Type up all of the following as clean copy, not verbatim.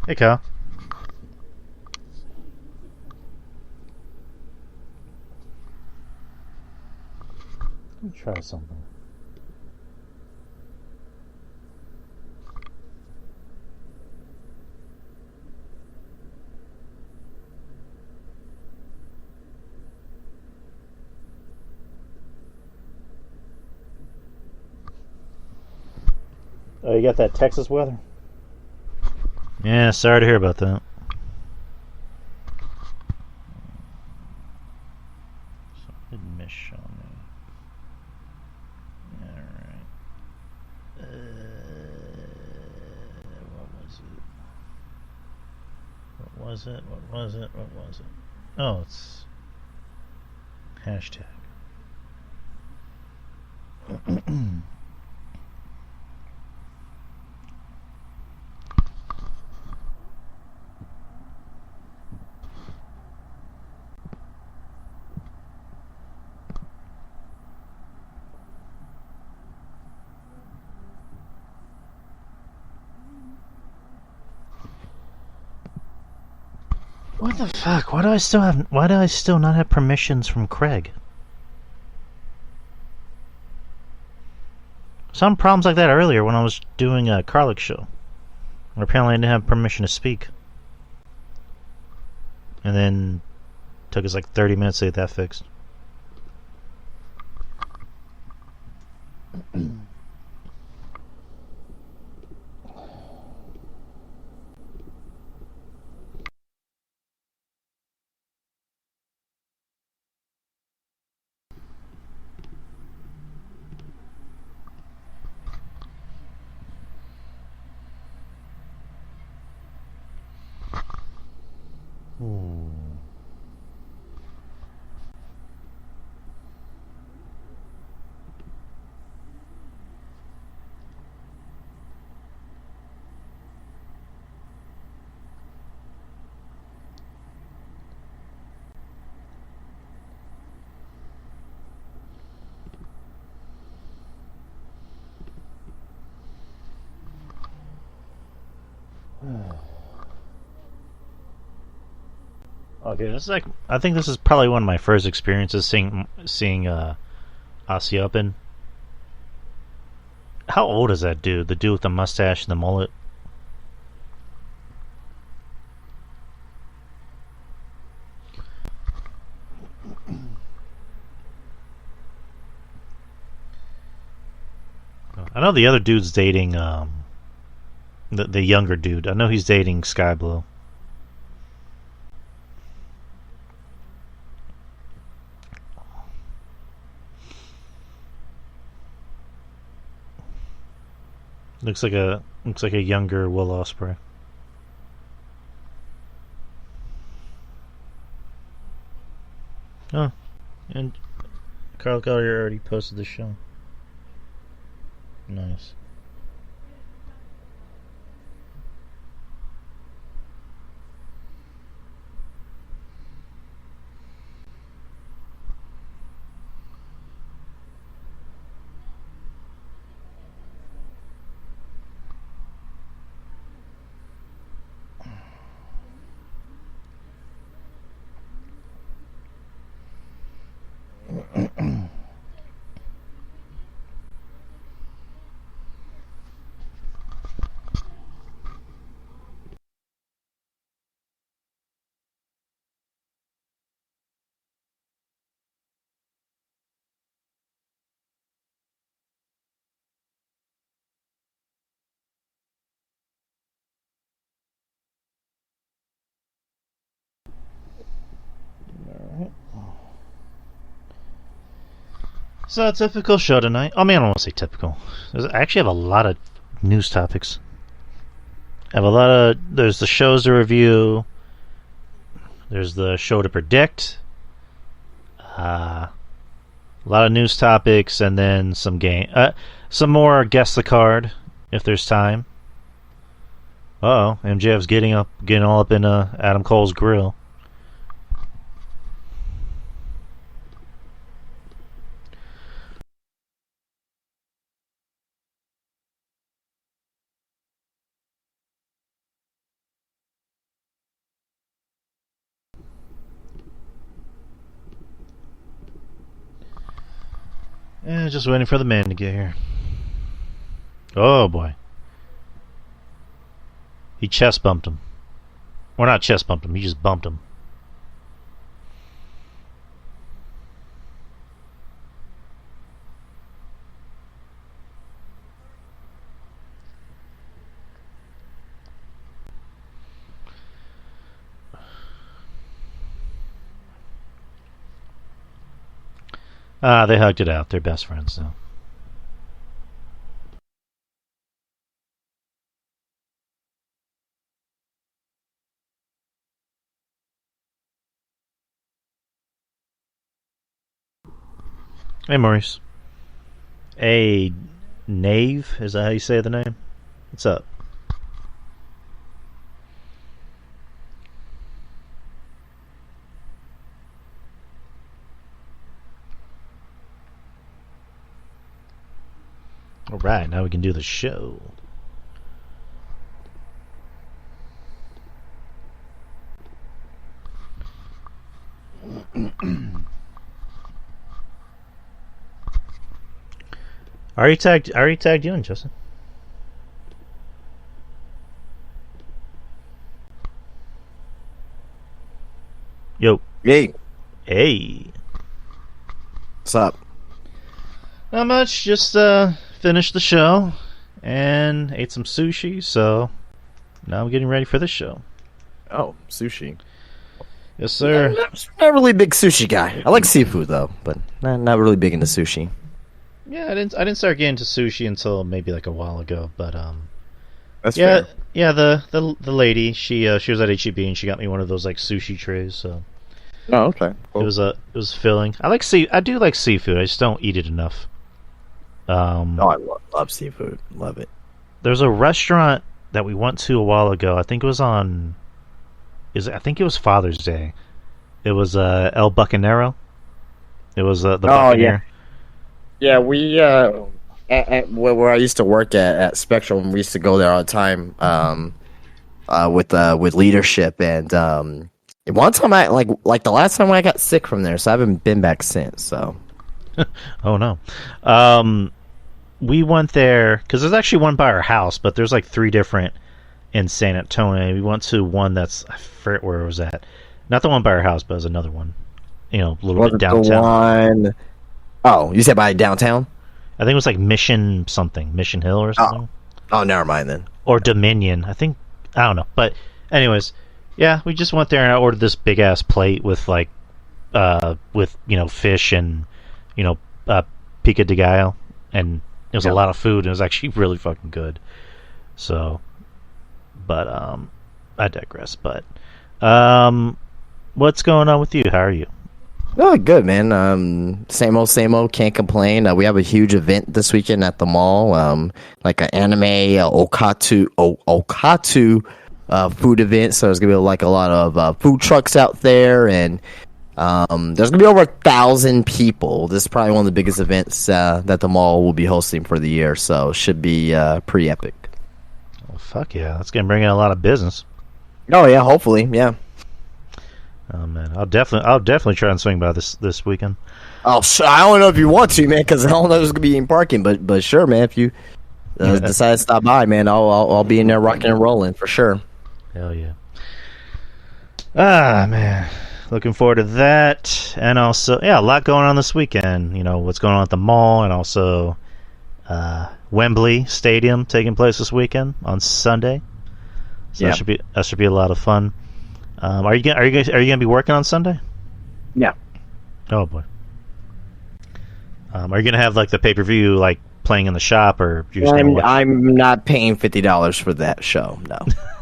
Hey, Kyle. Let me try something. Oh, you got that Texas weather? Yeah, sorry to hear about that. So did miss show me. Alright. What was it? What was it? What was it? What was it? Oh, it's hashtag. What the fuck? Why do I still not have permissions from Craig? Some problems like that earlier when I was doing a Carlick show. Where apparently I didn't have permission to speak. And then it took us like 30 minutes to get that fixed. Okay, this is like I think this is probably one of my first experiences seeing Aussie Open. How old is that dude? The dude with the mustache and the mullet. I know the other dude's dating the younger dude. I know he's dating Sky Blue. Looks like a younger Will Ospreay. Oh, and Carl Collier already posted the show. Nice. So, a typical show tonight. I mean, I don't want to say typical. I actually have a lot of news topics. There's the shows to review. There's the show to predict. A lot of news topics, and then some some more guess the card if there's time. MJF's getting all up in Adam Cole's grill. Just waiting for the man to get here. Oh boy. He chest bumped him. Or not chest bumped him, he just bumped him. They hugged it out. They're best friends now. Hey, Maurice. Hey, Knave? Is that how you say the name? What's up? Alright, now we can do the show. I already tagged you in, Justin. Yo. Hey. Hey. What's up? Not much, just finished the show and ate some sushi, so now I'm getting ready for the show. Oh, sushi. Yes, sir. I'm not really a big sushi guy. I like seafood though, but not really big into sushi. Yeah, I didn't start getting into sushi until maybe like a while ago, but That's yeah, fair. yeah. The lady, she was at HEB and she got me one of those like sushi trays, so Oh, okay. Cool. it was filling. I do like seafood. I just don't eat it enough. Oh, I love seafood. Love it. There's a restaurant that we went to a while ago. I think it was I think it was Father's Day. It was El Bucanero. It was the Buccaneer. Yeah, we at where I used to work at Spectrum, we used to go there all the time with leadership, and one time I like the last time I got sick from there, so I haven't been back since. So Oh no. We went there because there's actually one by our house, but there's like 3 different in San Antonio. We went to one that's, I forget where it was at. Not the one by our house, but it was another one. You know, a little bit wasn't the downtown. one? Oh, you said by downtown? I think it was like Mission Hill or something. Oh, never mind then. Or Dominion. I don't know. But anyways, yeah, we just went there and I ordered this big ass plate with like fish and pico de gallo, and it was a lot of food and it was actually really fucking good. So, but I digress. But what's going on with you? How are you? Oh, good, man. Same old, can't complain. We have a huge event this weekend at the mall, like an anime Okatu food event. So there's gonna be like a lot of food trucks out there, and there's gonna be over 1,000 people. This is probably one of the biggest events that the mall will be hosting for the year. So it should be pretty epic. Oh, fuck yeah, that's gonna bring in a lot of business. Oh yeah, hopefully, yeah. Oh man, I'll definitely try and swing by this weekend. Oh, I don't know if you want to, man, because I don't know if there's gonna be any parking. But sure, man, if you decide to stop by, man, I'll be in there rocking and rolling for sure. Hell yeah. Ah man, looking forward to that, and also a lot going on this weekend. You know what's going on at the mall, and also Wembley Stadium taking place this weekend on Sunday. So that should be a lot of fun. Are you gonna be working on Sunday? Yeah. Oh boy. Are you gonna have like the pay-per-view like playing in the shop, or you're just gonna watch? I'm not paying $50 for that show. No,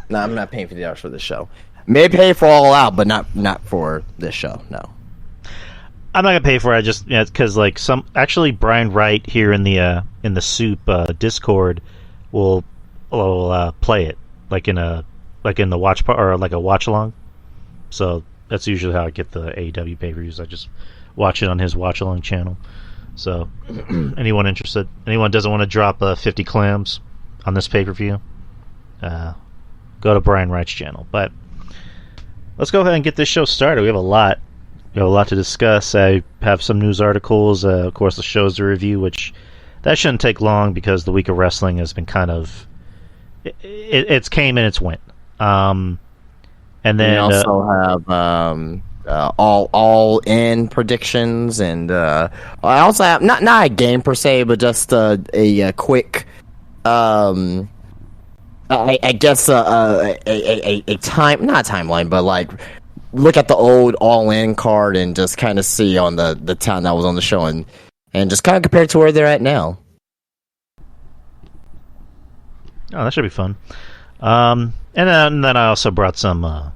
no, I'm not paying $50 for this show. May pay for All Out, but not for this show. No. I'm not gonna pay for it. I just because like Brian Wright here in the Soup Discord will play it like in the watch or like a watch along. So that's usually how I get the AEW pay-per-views. I just watch it on his watch along channel. So anyone interested, anyone doesn't want to drop 50 clams on this pay-per-view, go to Brian Wright's channel. But let's go ahead and get this show started. We have a lot We have a lot to discuss. I have some news articles. Of course, the shows to review, which that shouldn't take long because the week of wrestling has been kind of it's came and it's went. And then we also have all in predictions, and I also have not a game per se, but just a quick I guess a time, not a timeline, but like look at the old All In card and just kind of see on the town that was on the show and just kind of compare it to where they're at now. Oh, that should be fun. And then I also brought some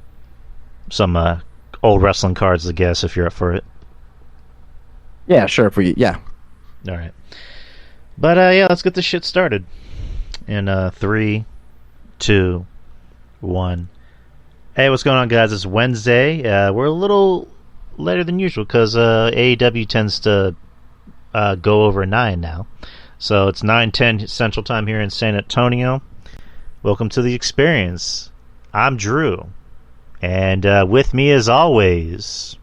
old wrestling cards, I guess, if you're up for it. Yeah, sure. For you, yeah. All right. But yeah, let's get this shit started. In 3, 2, 1. Hey, what's going on, guys? It's Wednesday. We're a little later than usual because AEW tends to go over 9 now. So it's 9:10 Central Time here in San Antonio. Welcome to the experience. I'm Drew. And with me, as always,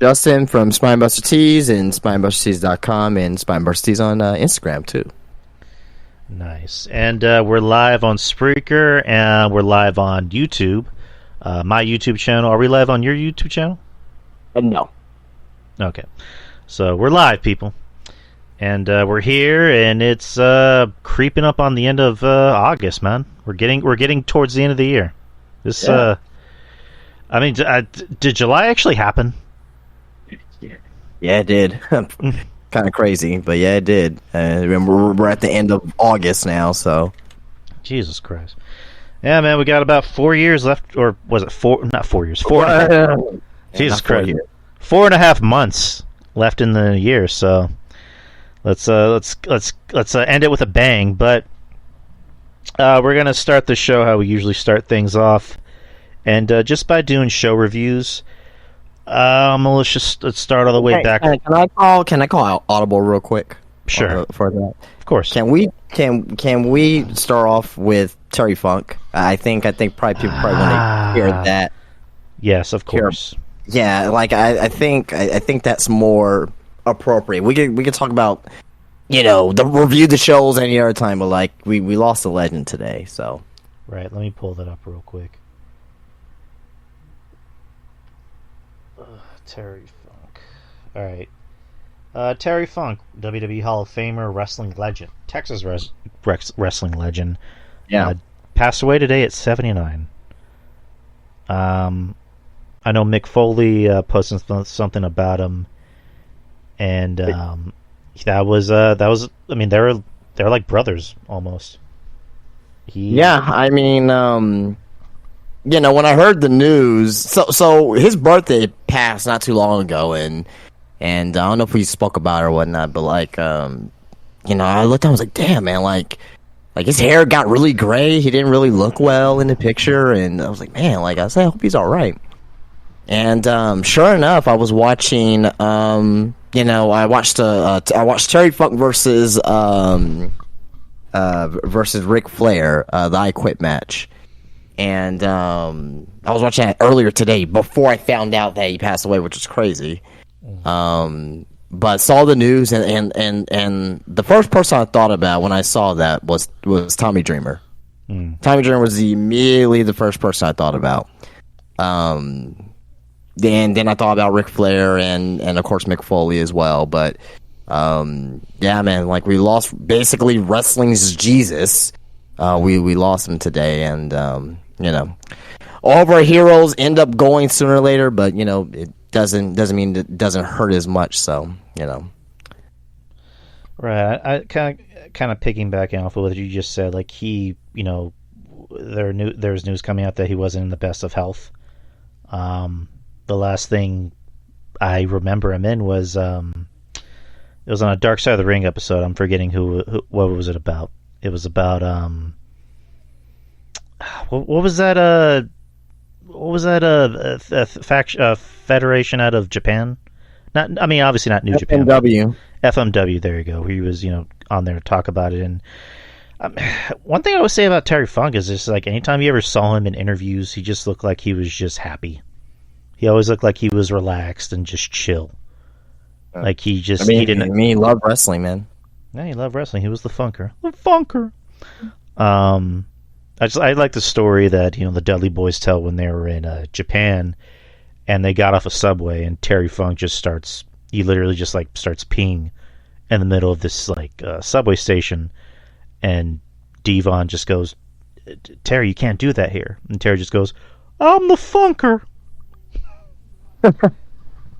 Justin from Spinebuster Tees and SpinebusterTees.com and Spinebuster Tees on Instagram, too. Nice. And we're live on Spreaker, and we're live on YouTube. My YouTube channel. Are we live on your YouTube channel? No. Okay. So we're live, people. And we're here, and it's creeping up on the end of August, man. We're getting towards the end of the year. This, yeah. I mean, did July actually happen? Yeah, it did. Kind of crazy, but yeah, it did. Remember, we're at the end of August now, so. Jesus Christ. Yeah, man, we got about 4 years left, or was it 4? Not 4 years. 4. Jesus Christ. 4.5 months left in the year, so let's end it with a bang. But we're gonna start the show how we usually start things off, and just by doing show reviews. Let's start all the way back. Can I call Audible real quick? Sure. For that, of course. Can we start off with Terry Funk? I think probably people want to hear that. Yes, of course. Yeah, like I think that's more appropriate. We could talk about review the shows any other time, but like we lost a legend today, so. Right. Let me pull that up real quick. Terry Funk. All right. Terry Funk, WWE Hall of Famer, wrestling legend, Texas wrestling legend. Yeah. Passed away today at 79. I know Mick Foley posted something about him, and that was. I mean, they're like brothers almost. Yeah, I mean, when I heard the news, so his birthday passed not too long ago, and I don't know if we spoke about it or whatnot, but like, I looked down, I was like, damn, man, like his hair got really gray. He didn't really look well in the picture, and I was like, man, like I hope he's all right. And sure enough, I was watching, I watched Terry Funk versus Ric Flair, the I Quit match. And I was watching that earlier today before I found out that he passed away, which was crazy. But saw the news, and the first person I thought about when I saw that was Tommy Dreamer. Tommy Dreamer was immediately the first person I thought about. Then I thought about Ric Flair and of course Mick Foley as well. But yeah, man, like we lost basically wrestling's Jesus. We lost him today, and all of our heroes end up going sooner or later, but it doesn't mean it doesn't hurt as much. So right. I kind of piggybacking off of what you just said. Like he, there's news coming out that he wasn't in the best of health. The last thing I remember him in was it was on a Dark Side of the Ring episode. I'm forgetting what was it about. It was about what was that federation out of Japan? Obviously not New Japan. FMW. There you go. He was on there to talk about it. And one thing I would say about Terry Funk is just like anytime you ever saw him in interviews, he just looked like he was just happy. He always looked like he was relaxed and just chill. Like he just he didn't. He loved wrestling, man. Yeah, he loved wrestling. He was the Funker. The Funker. I like the story that the Dudley Boys tell when they were in Japan, and they got off a subway, and Terry Funk just starts. He literally just like starts peeing in the middle of this like subway station, and Devon just goes, "Terry, you can't do that here." And Terry just goes, "I'm the Funker."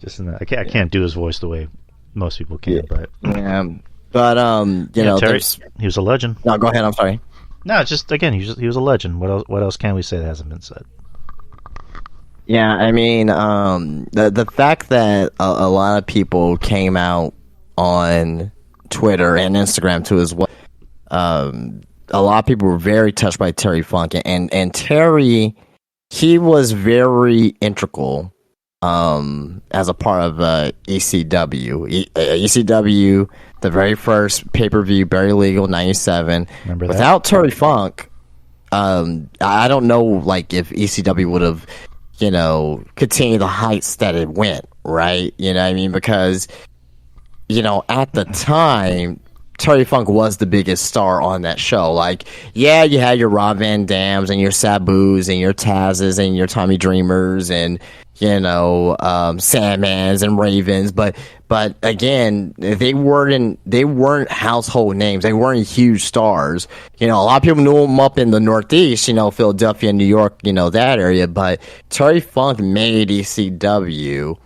Just in that, I can't do his voice the way most people can, but Terry, he was a legend. No, go ahead. I'm sorry. No, it's just again, he was a legend. What else can we say that hasn't been said? Yeah, I mean, the fact that a lot of people came out on Twitter and Instagram too as well. A lot of people were very touched by Terry Funk, and Terry, he was very integral as a part of ECW. ECW, the very first pay-per-view, Barry Legal, 97. Remember that? Without Terry Funk, I don't know like if ECW would have, continued the heights that it went, right? You know what I mean? Because, at the time, Terry Funk was the biggest star on that show. Like, yeah, you had your Rob Van Dams and your Sabus and your Tazes and your Tommy Dreamers and Sandmans and Ravens, but again, they weren't household names. They weren't huge stars. A lot of people knew them up in the Northeast, Philadelphia, New York, that area. But Terry Funk made ECW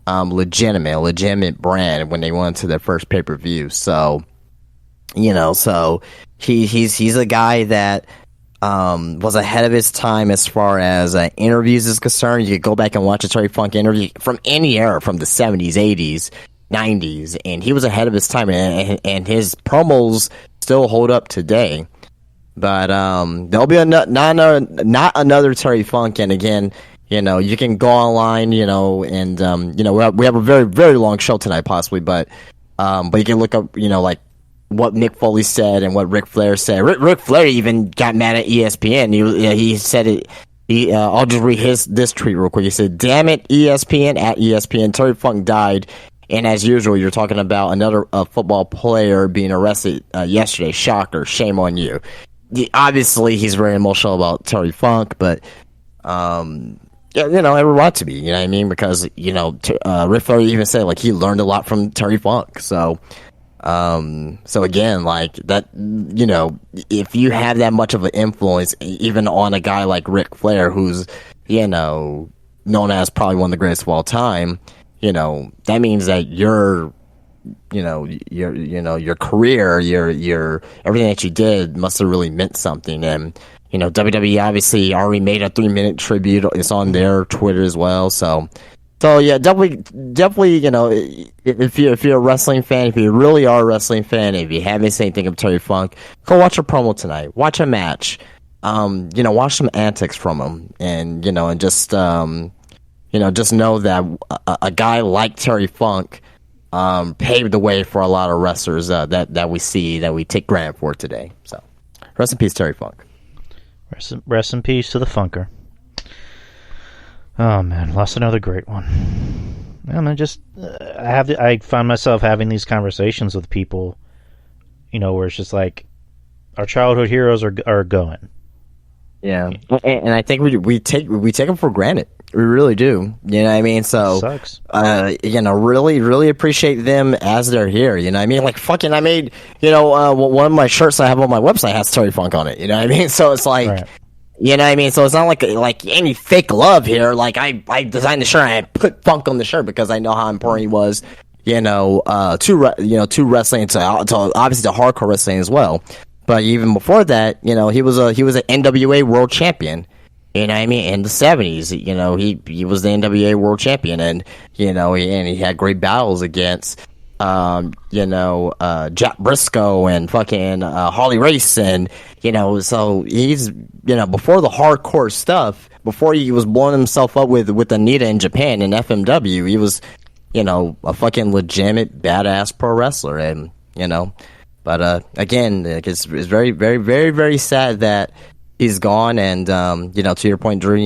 legitimate brand when they went to their first pay per view. So, so he's a guy that was ahead of his time as far as interviews is concerned. You could go back and watch a Terry Funk interview from any era, from the 70s, 80s, 90s, and he was ahead of his time, and his promos still hold up today. But there'll be not another Terry Funk, and again, you can go online, and we have a very, very long show tonight, possibly, but you can look up, like what Mick Foley said and what Ric Flair said. Ric Flair even got mad at ESPN. He said it. I'll just read this tweet real quick. He said, "Damn it, ESPN at ESPN. Terry Funk died, and as usual, you're talking about another football player being arrested yesterday. Shocker. Shame on you." Obviously, he's very emotional about Terry Funk, but everyone ought to be. You know what I mean? Because Ric Flair even said like he learned a lot from Terry Funk. So again, like that, if you have that much of an influence, even on a guy like Ric Flair, who's, known as probably one of the greatest of all time, that means that your career, your everything that you did must have really meant something. And, WWE obviously already made a 3-minute tribute. It's on their Twitter as well. So yeah, definitely, if you're a wrestling fan, if you really are a wrestling fan, if you haven't seen anything of Terry Funk, go watch a promo tonight. Watch a match. Watch some antics from him, and just just know that a guy like Terry Funk paved the way for a lot of wrestlers that we take granted for today. So, rest in peace, Terry Funk. Rest in peace to the Funker. Oh man, lost another great one. I find myself having these conversations with people, where it's just like our childhood heroes are going. Yeah, and I think we take them for granted. We really do. You know what I mean? So, sucks. Really, really appreciate them as they're here. You know what I mean? Like, fucking, I made, one of my shirts I have on my website has Terry Funk on it. You know what I mean? So it's like, right. You know what I mean? So it's not like any fake love here. Like, I designed the shirt and I put Funk on the shirt because I know how important he was, to wrestling, to obviously to hardcore wrestling as well. But even before that, he was an NWA world champion. You know what I mean? In the 70s, he was the NWA world champion, and he had great battles against Jack Briscoe and fucking Harley Race, and so he's before the hardcore stuff, before he was blowing himself up with Anita in Japan and FMW, he was a fucking legitimate badass pro wrestler, and but again, it's very, very, very, very sad that he's gone, and to your point, Drew,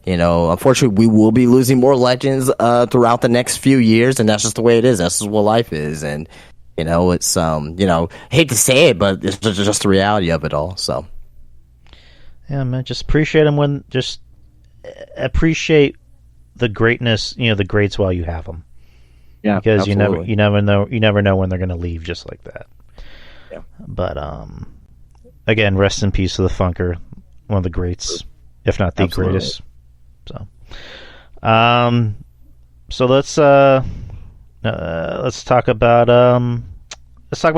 unfortunately, we will be losing more legends throughout the next few years, and that's just the way it is. That's just what life is, and it's hate to say it, but it's just the reality of it all. So, yeah, man, just appreciate him appreciate the greatness, the greats while you have them. Yeah, because absolutely. you never know when they're going to leave, just like that. Yeah. But again, rest in peace to the Funker, one of the greats, if not the Absolutely. greatest. So let's talk about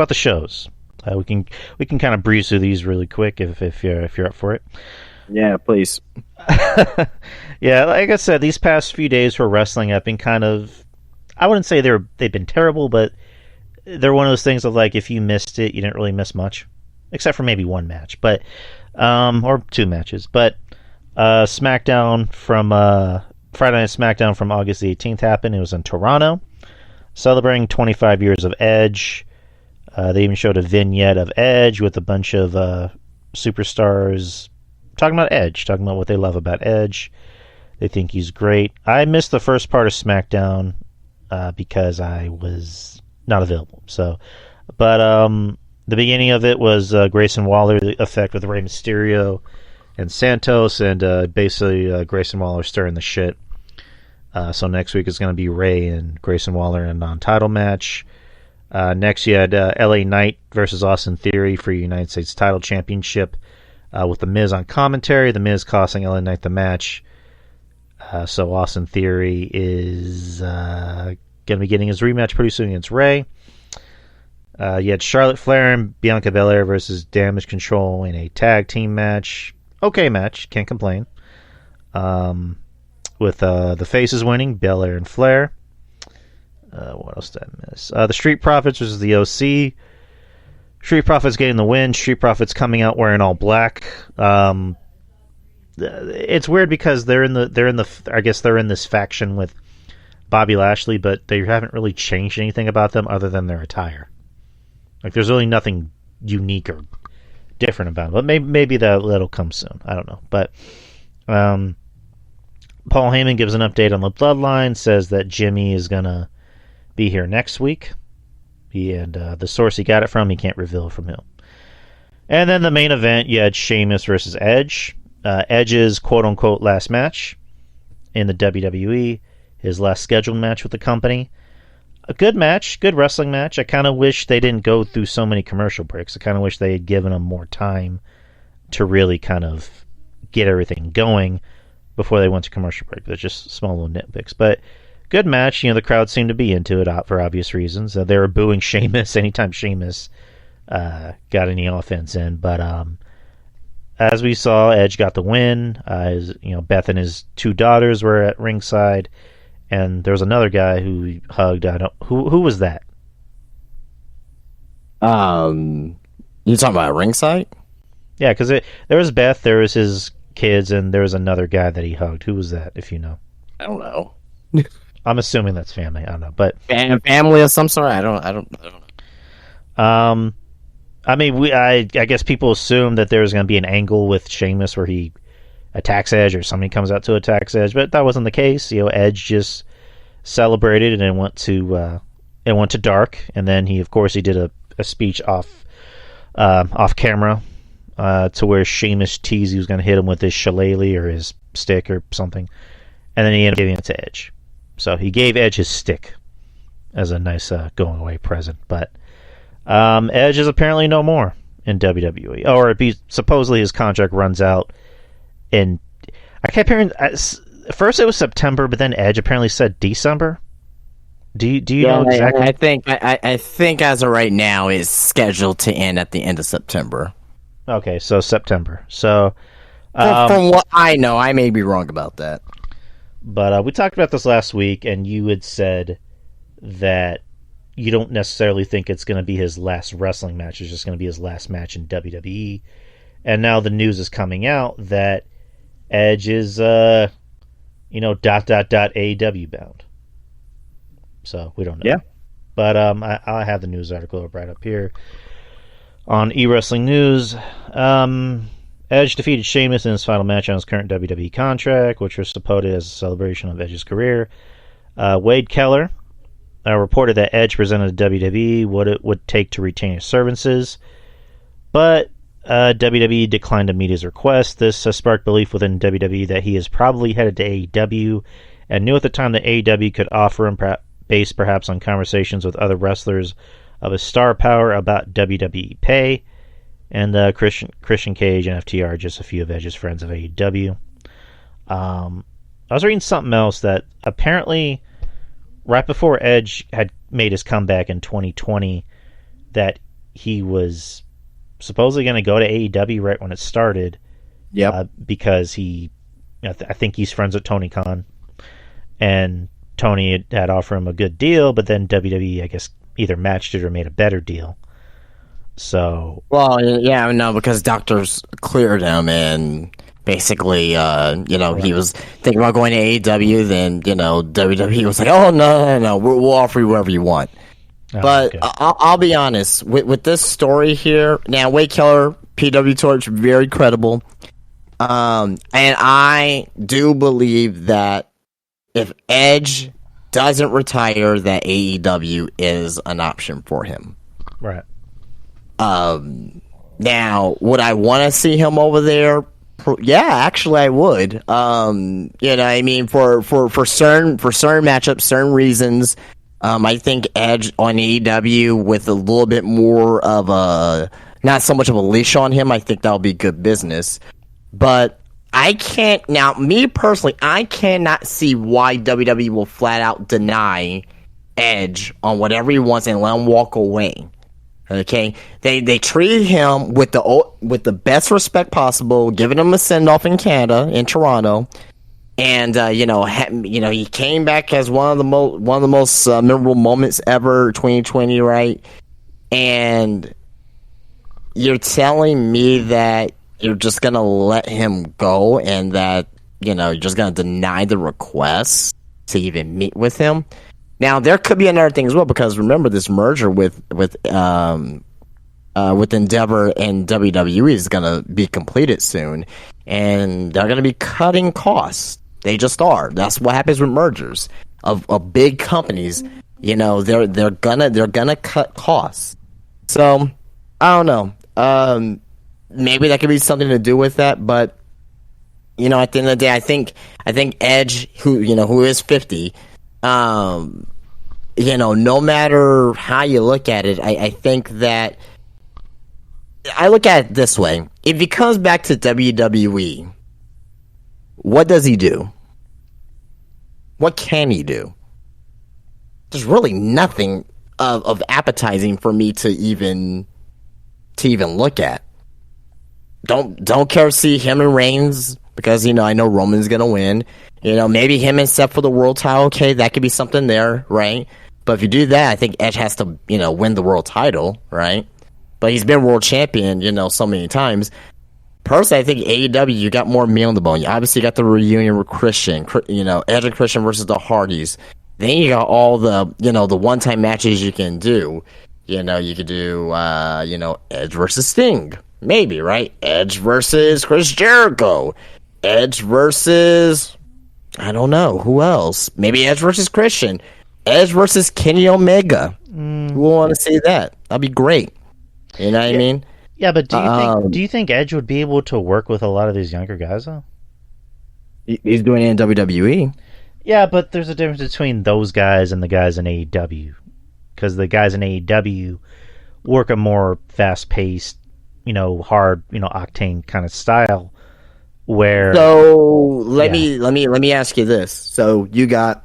the shows. We can kind of breeze through these really quick if you're up for it. Yeah, please. Yeah, like I said, these past few days for wrestling have been kind of, I wouldn't say they've been terrible, but they're one of those things of like, if you missed it, you didn't really miss much, except for maybe one match, but or two matches. But SmackDown from Friday Night SmackDown from August the 18th happened. It was in Toronto, celebrating 25 years of Edge. They even showed a vignette of Edge with a bunch of superstars talking about Edge, talking about what they love about Edge. They think he's great. I missed the first part of SmackDown because I was not available. So, but the beginning of it was Grayson Waller, the effect with Rey Mysterio and Santos, and basically Grayson Waller stirring the shit. So next week is going to be Rey and Grayson Waller in a non-title match. Next, you had LA Knight versus Austin Theory for United States title championship with The Miz on commentary. The Miz costing LA Knight the match. So Austin Theory is going to be getting his rematch pretty soon against Rey. You had Charlotte Flair and Bianca Belair versus Damage Control in a tag team match. Okay match, can't complain. With the faces winning, Belair and Flair. What else did I miss? The Street Profits versus the OC. Street Profits getting the win. Street Profits coming out wearing all black. It's weird because they're in this faction with Bobby Lashley, but they haven't really changed anything about them other than their attire. Like, there's really nothing unique or different about them. But maybe that'll come soon. I don't know. But Paul Heyman gives an update on the Bloodline, says that Jimmy is gonna be here next week. And the source he got it from, he can't reveal from whom. And then the main event, you had Sheamus versus Edge. Edge's quote-unquote last match in the WWE, his last scheduled match with the company. A good match, good wrestling match. I kind of wish they didn't go through so many commercial breaks. I kind of wish they had given him more time to really kind of get everything going before they went to commercial break. They're just small little nitpicks. But good match. The crowd seemed to be into it for obvious reasons. They were booing Sheamus anytime Sheamus got any offense in. But as we saw, Edge got the win. Beth and his two daughters were at ringside, and there was another guy who he hugged. Who was that? You talking about ringside? Yeah, because there was Beth, there was his kids, and there was another guy that he hugged. Who was that? If you know, I don't know. I'm assuming that's family. I don't know, but family of some sort. I don't know. I mean, I guess people assume that there's going to be an angle with Sheamus where he attacks Edge or somebody comes out to attack Edge, but that wasn't the case. Edge just celebrated and then went to dark, and then he did a speech off camera to where Sheamus teased he was going to hit him with his shillelagh or his stick or something, and then he ended up giving it to Edge. So he gave Edge his stick as a nice going away present, but Edge is apparently no more in WWE, or supposedly his contract runs out. And I kept hearing first it was September, but then Edge apparently said December. Do you know exactly? I think as of right now it's scheduled to end at the end of September. Okay, so September. So from what I know, I may be wrong about that. But we talked about this last week, and you had said that you don't necessarily think it's going to be his last wrestling match. It's just going to be his last match in WWE. And now the news is coming out that Edge is, AEW bound. So we don't know. Yeah. But I have the news article right up here on eWrestling News. Edge defeated Sheamus in his final match on his current WWE contract, which was supported as a celebration of Edge's career. Wade Keller reported that Edge presented to WWE what it would take to retain his services, but WWE declined to meet his request. This has sparked belief within WWE that he is probably headed to AEW, and knew at the time that AEW could offer him, based perhaps on conversations with other wrestlers of his star power, about WWE pay. And Christian Cage and FTR are just a few of Edge's friends of AEW. I was reading something else that apparently right before Edge had made his comeback in 2020, that he was supposedly going to go to AEW right when it started. Yep. Because I think he's friends with Tony Khan, and Tony had offered him a good deal, but then WWE, I guess, either matched it or made a better deal. So, well, yeah, no, because doctors cleared him, and basically, he was thinking about going to AEW. Then, WWE was like, "Oh no, we'll offer you whatever you want." But okay. I'll be honest with this story here. Now, Wade Keller, PW Torch, very credible, and I do believe that if Edge doesn't retire, that AEW is an option for him. Right. Now, would I want to see him over there? Yeah, actually, I would. I mean, for certain matchups, certain reasons, I think Edge on AEW with a little bit more of a, not so much of a leash on him, I think that'll be good business. But I can't, now, me personally, I cannot see why WWE will flat out deny Edge on whatever he wants and let him walk away. Okay, they treated him with the best respect possible, giving him a send off in Canada, in Toronto, and he came back as one of the most memorable moments ever, 2020, right? And you're telling me that you're just gonna let him go, and that you're just gonna deny the request to even meet with him? Now, there could be another thing as well, because remember, this merger with Endeavor and WWE is going to be completed soon, and they're going to be cutting costs. They just are. That's what happens with mergers of big companies. They're gonna cut costs. So I don't know. Maybe that could be something to do with that, but at the end of the day, I think Edge, who is 50. No matter how you look at it, I think that I look at it this way. If he comes back to WWE, what does he do? What can he do? There's really nothing of appetizing for me to even look at. Don't care to see him and Reigns, because I know Roman's gonna win. Maybe him and Seth for the world title. Okay, that could be something there, right? But if you do that, I think Edge has to, win the world title, right? But he's been world champion, so many times. Personally, I think AEW, you got more meat on the bone. You obviously got the reunion with Christian, Edge and Christian versus the Hardys. Then you got all the, the one-time matches you can do. You could do, Edge versus Sting. Maybe, right? Edge versus Chris Jericho. Edge versus, I don't know, who else? Maybe Edge versus Christian. Edge versus Kenny Omega. Who will want to see that? That'd be great. You know what I mean? Yeah, but do you think Edge would be able to work with a lot of these younger guys, though? He's doing it in WWE. Yeah, but there's a difference between those guys and the guys in AEW. Because the guys in AEW work a more fast-paced, hard, octane kind of style. Where let me ask you this. So you got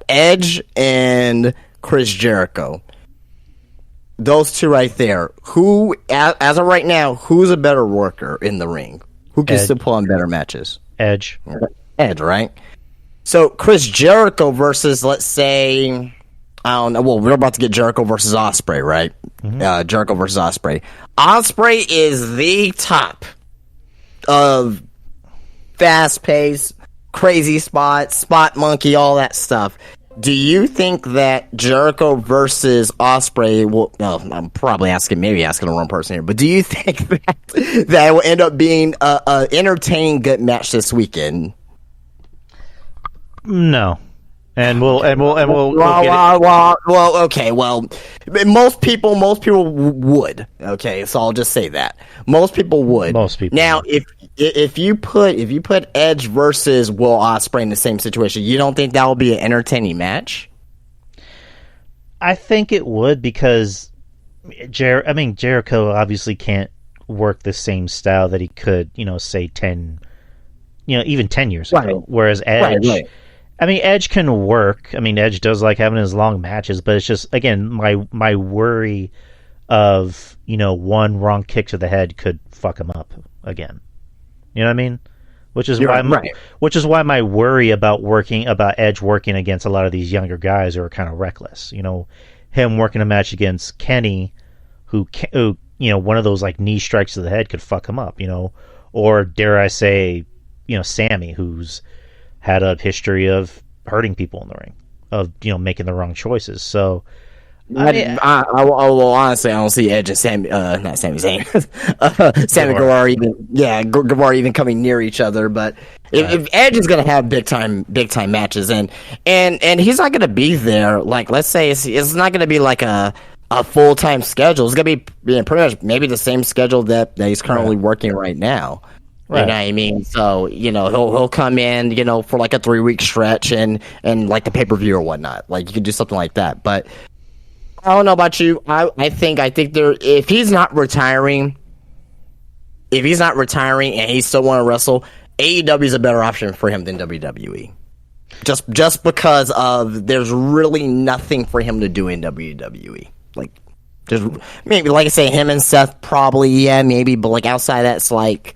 Edge and Chris Jericho. Those two right there. Who, as of right now, who's a better worker in the ring? Who can still pull on better matches? Edge, right? So Chris Jericho versus, let's say, I don't know. Well, we're about to get Jericho versus Ospreay, right? Mm-hmm. Jericho versus Ospreay. Ospreay is the top of fast pace, crazy spot monkey, all that stuff. Do you think that Jericho versus Ospreay will? No, I'm probably maybe asking the wrong person here. But do you think that will end up being a entertaining, good match this weekend? No, and we'll well, okay. Well, most people would. Okay, so I'll just say that most people would. Most people. Now, if you put Edge versus Will Ospreay in the same situation, you don't think that will be an entertaining match? I think it would, because Jericho obviously can't work the same style that he could, say 10, even 10 years ago. Right. Whereas Edge, right. Edge can work. Edge does like having his long matches, but it's just, again, my worry of, one wrong kick to the head could fuck him up again. You know what I mean? Which is why my worry about Edge working against a lot of these younger guys who are kind of reckless. Him working a match against Kenny, who one of those like knee strikes to the head could fuck him up. Or dare I say, Sammy, who's had a history of hurting people in the ring, of making the wrong choices. So. Honestly, I don't see Edge and not Sami Zayn, Sammy Guevara even coming near each other. But if Edge is going to have big time matches, and he's not going to be there, like, let's say it's not going to be like a full time schedule. It's going to be pretty much maybe the same schedule that he's currently working right now. Right. You know what I mean? So, he'll come in, for like a 3-week stretch and like the pay-per-view or whatnot. Like, you could do something like that. But I don't know about you. I think if he's not retiring and he still want to wrestle, AEW is a better option for him than WWE. Just because of there's really nothing for him to do in WWE. Like, there's maybe, like I say, him and Seth probably, maybe, but like outside that's like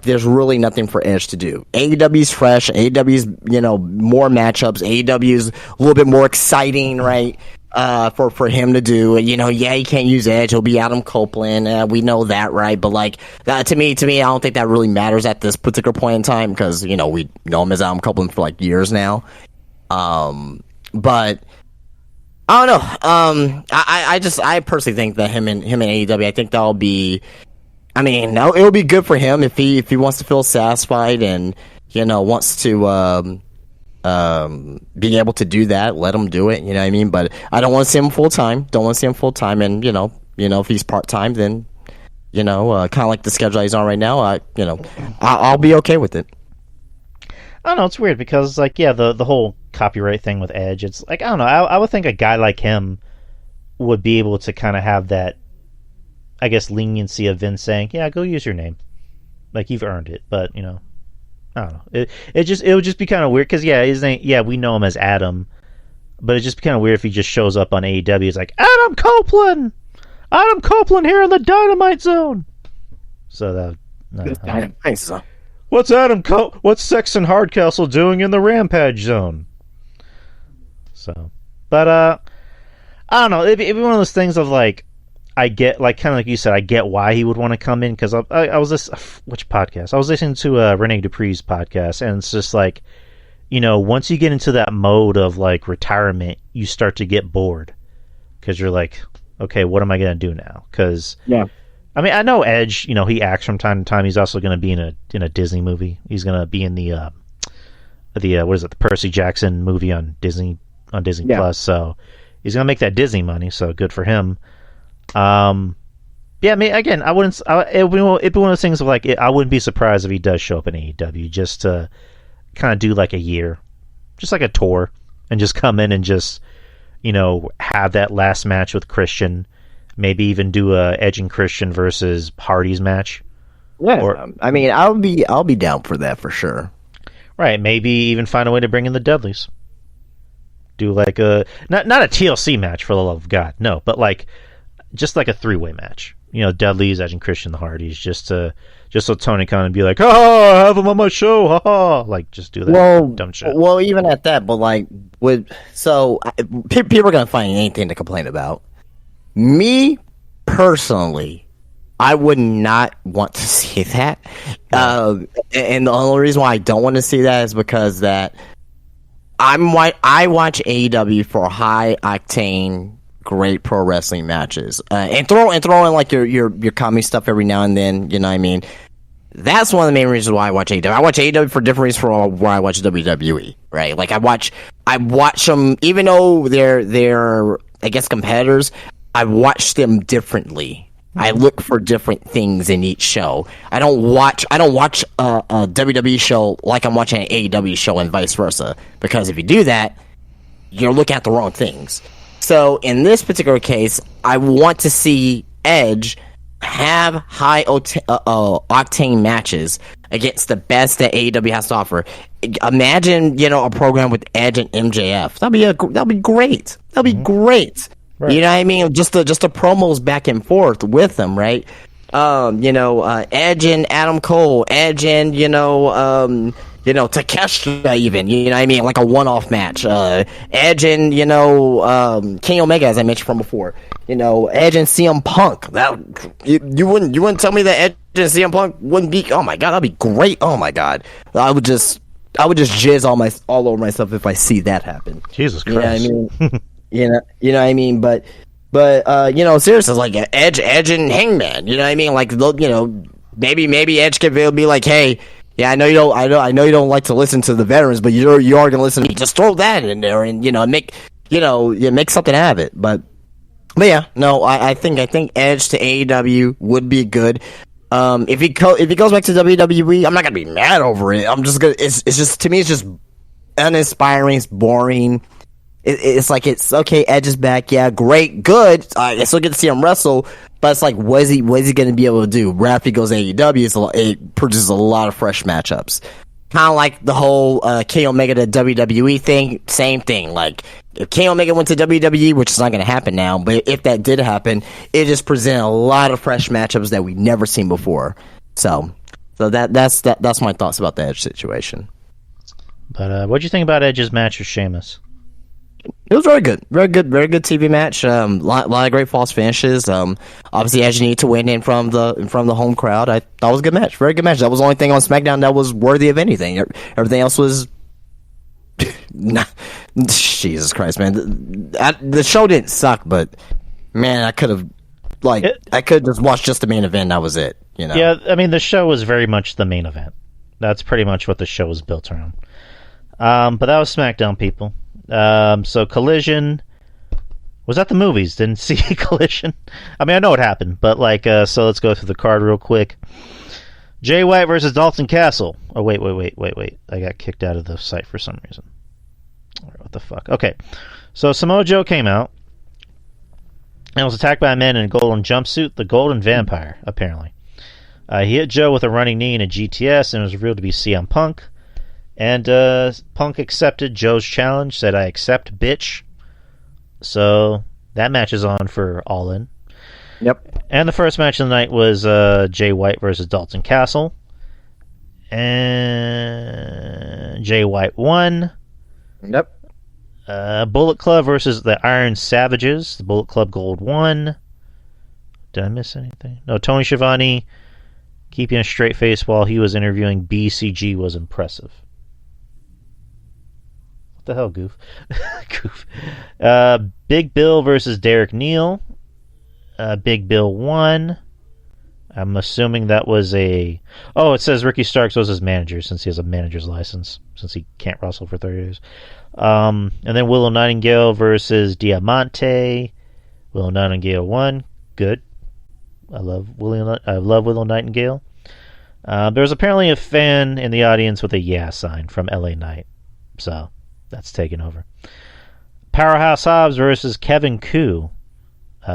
there's really nothing for Edge to do. AEW's fresh. AEW's more matchups. AEW's a little bit more exciting, right? For him to do, he can't use Edge. He'll be Adam Copeland. We know that, right? But like to me, I don't think that really matters at this particular point in time because we know him as Adam Copeland for like years now. But I don't know. I personally think that him and AEW, I think that'll be. It'll be good for him if he wants to feel satisfied and wants to. Being able to do that, let him do it. You know what I mean? But I don't want to see him full time. And if he's part time, then kind of like the schedule he's on right now. I'll be okay with it. I don't know. It's weird because the whole copyright thing with Edge. It's like, I don't know. I would think a guy like him would be able to kind of have that, I guess, leniency of Vince saying, "Yeah, go use your name, like you've earned it." But I don't know. It would just be kind of weird because his name, we know him as Adam, but it'd just be kind of weird if he just shows up on AEW. It's like Adam Copeland here in the Dynamite Zone. So Dynamite Zone. What's What's Sexton Hardcastle doing in the Rampage Zone? So, but I don't know. It'd be one of those things of like. I get, like, kind of like you said, I get why he would want to come in, because I was which podcast? I was listening to Rene Dupree's podcast, and it's just like, once you get into that mode of, like, retirement, you start to get bored, because you're like, okay, what am I going to do now? Because, I know Edge, he acts from time to time. He's also going to be in a Disney movie. He's going to be in the what is it, the Percy Jackson movie on Disney Plus, so he's going to make that Disney money, so good for him. Again, I wouldn't. It'd be one of those things of like, I wouldn't be surprised if he does show up in AEW just to kind of do like a year, just like a tour, and just come in and just have that last match with Christian, maybe even do a Edge and Christian versus Hardy's match. Yeah, I'll be down for that for sure. Right, maybe even find a way to bring in the Dudleys. Do like a not a TLC match, for the love of God, no, but like. Just like a 3-way match, Dudley's, Edge and Christian, the Hardys, just so Tony Khan and be like, "Oh, I have him on my show, ha!" Like, just do that dumb shit. Well, even at that, but like, people are gonna find anything to complain about. Me personally, I would not want to see that, and the only reason why I don't want to see that is because that I watch AEW for high octane, great pro wrestling matches, and throw in like your comedy stuff every now and then. You know what I mean? That's one of the main reasons why I watch AEW. I watch AEW for different reasons for why I watch WWE. Right? Like I watch them, even though they're I guess competitors. I watch them differently. I look for different things in each show. I don't watch a WWE show like I'm watching an AEW show and vice versa. Because if you do that, you're looking at the wrong things. So in this particular case, I want to see Edge have high octane matches against the best that AEW has to offer. Imagine, a program with Edge and MJF. That'd be great. That'd be great. Right. You know what I mean? Just the promos back and forth with them, right? Edge and Adam Cole, Edge and Takeshita, even, you know what I mean? Like a one-off match. Edge and Kenny Omega, as I mentioned from before. Edge and CM Punk. That you wouldn't tell me that Edge and CM Punk wouldn't be? Oh my god, that'd be great. Oh my god, I would just jizz all over myself if I see that happen. Jesus Christ. You know what I mean? You know what I mean? But seriously, like Edge and Hangman. You know what I mean? Like, maybe Edge could be like, hey, yeah, I know you don't like to listen to the veterans, but you are gonna listen to me. Just throw that in there and make something out of it. But yeah, no, I think Edge to AEW would be good. If he goes back to WWE, I'm not gonna be mad over it. I'm just gonna. It's just, to me, it's just uninspiring. It's boring. It's like, it's okay, Edge is back, yeah, great, good. I still get to see him wrestle, but it's like, what is he going to be able to do? Right after he goes to AEW, it produces a lot of fresh matchups. Kind of like the whole Kenny Omega to WWE thing, same thing. Like, if Kenny Omega went to WWE, which is not going to happen now, but if that did happen, it just presented a lot of fresh matchups that we've never seen before. So that's my thoughts about the Edge situation. But what'd you think about Edge's match with Sheamus? It was very good, very good TV match. Lot of great false finishes. Obviously, Edge needed to win in from the home crowd. I thought it was a good match, very good match. That was the only thing on SmackDown that was worthy of anything. Everything else was, Jesus Christ, man. The show didn't suck, but man, I could have just watched just the main event. That was it. Yeah, I mean, the show was very much the main event. That's pretty much what the show was built around. But that was SmackDown, people. So Collision was at the movies. Didn't see Collision. I mean, I know what happened, but so let's go through the card real quick. Jay White versus Dalton Castle. Oh, wait. I got kicked out of the site for some reason. What the fuck? Okay. So Samoa Joe came out and was attacked by a man in a golden jumpsuit, the Golden Vampire, apparently. He hit Joe with a running knee and a GTS and was revealed to be CM Punk. And Punk accepted Joe's challenge, said, I accept, bitch. So that match is on for All In. Yep. And the first match of the night was Jay White versus Dalton Castle. And Jay White won. Yep. Bullet Club versus the Iron Savages. The Bullet Club Gold won. Did I miss anything? No, Tony Schiavone keeping a straight face while he was interviewing BCG was impressive. What the hell, Goof? Goof. Big Bill versus Derek Neal. Big Bill won. I'm assuming that was a... Oh, it says Ricky Starks was his manager since he has a manager's license, since he can't wrestle for 30 years. And then Willow Nightingale versus Diamante. Willow Nightingale won. Good. I love Willow Nightingale. There's apparently a fan in the audience with a yeah sign from LA Knight. So, that's taken over. Powerhouse Hobbs versus Kevin Koo.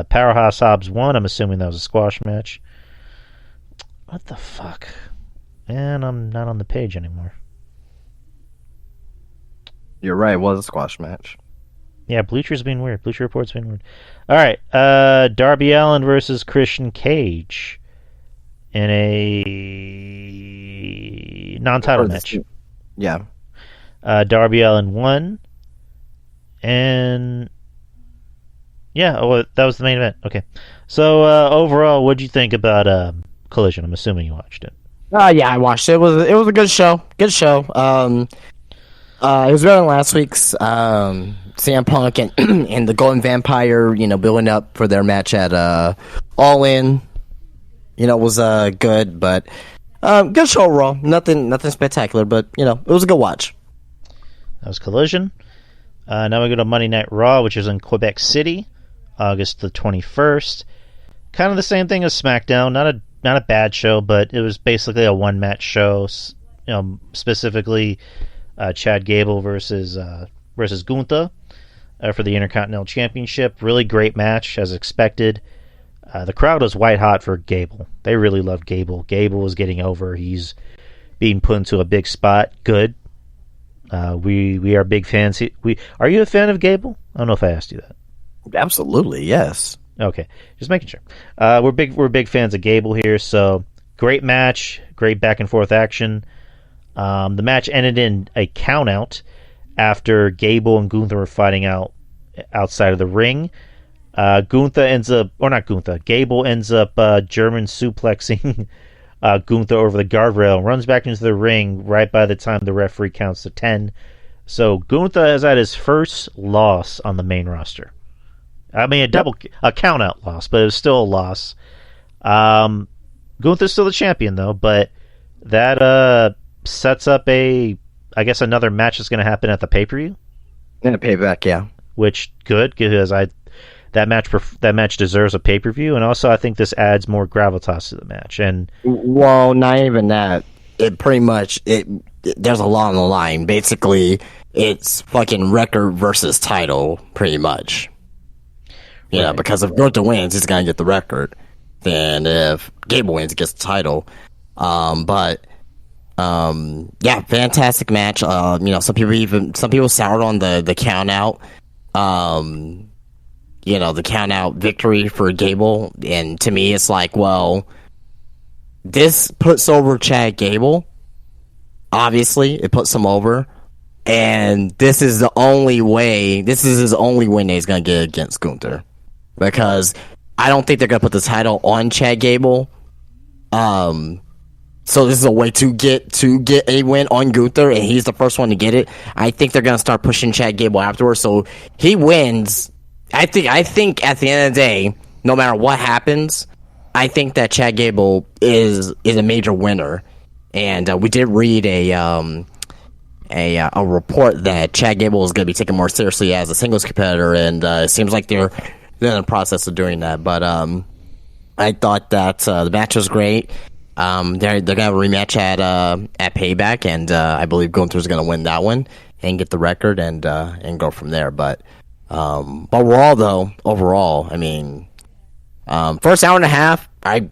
Powerhouse Hobbs won. I'm assuming that was a squash match. What the fuck? And I'm not on the page anymore. You're right, it was a squash match. Yeah, Bleacher's being weird. Bleacher Report's being weird. Alright, Darby Allin versus Christian Cage in a non-title match. Yeah. Darby Allin won. And... yeah, that was the main event. Okay. So, overall, what'd you think about Collision? I'm assuming you watched it. Yeah, I watched it. It was a good show. Good show. It was better than last week's. CM Punk and and the Golden Vampire, building up for their match at All In, was good, but good show overall. Nothing spectacular, but it was a good watch. That was Collision. Now we go to Monday Night Raw, which is in Quebec City, August the 21st. Kind of the same thing as SmackDown. Not a bad show, but it was basically a one-match show. Specifically Chad Gable versus Gunther for the Intercontinental Championship. Really great match, as expected. The crowd was white hot for Gable. They really loved Gable. Gable was getting over. He's being put into a big spot. Good. We are big fans. Are you a fan of Gable? I don't know if I asked you that. Absolutely, yes. Okay, just making sure. We're big fans of Gable here. So great match, great back and forth action. The match ended in a count out after Gable and Gunther were fighting outside of the ring. Gable ends up German suplexing Gunther over the guardrail, runs back into the ring right by the time the referee counts to 10. So Gunther has had his first loss on the main roster. I mean, a count out loss, but it was still a loss. Gunther's still the champion though, but that sets up another match that's going to happen at the pay-per-view. In a Payback, yeah. Which good, because that match deserves a pay-per-view, and also I think this adds more gravitas to the match. And well, not even that. It pretty much there's a lot on the line. Basically, it's fucking record versus title, pretty much. Yeah, right. Because if Gunther wins, he's gonna get the record. Then if Gable wins, he gets the title. Yeah, fantastic match. Some people soured on the count out. The count out victory for Gable, and to me, it's like, well, this puts over Chad Gable. Obviously, it puts him over, and this is his only win that he's gonna get against Gunther, because I don't think they're gonna put the title on Chad Gable. So this is a way to get a win on Gunther, and he's the first one to get it. I think they're gonna start pushing Chad Gable afterwards, so he wins. I think at the end of the day, no matter what happens, I think that Chad Gable is a major winner. And we did read a report that Chad Gable is going to be taken more seriously as a singles competitor, and it seems like they're in the process of doing that. But I thought that the match was great. They're going to rematch at Payback, and I believe Gunther's going to win that one and get the record and go from there. But overall, I mean, first hour and a half, I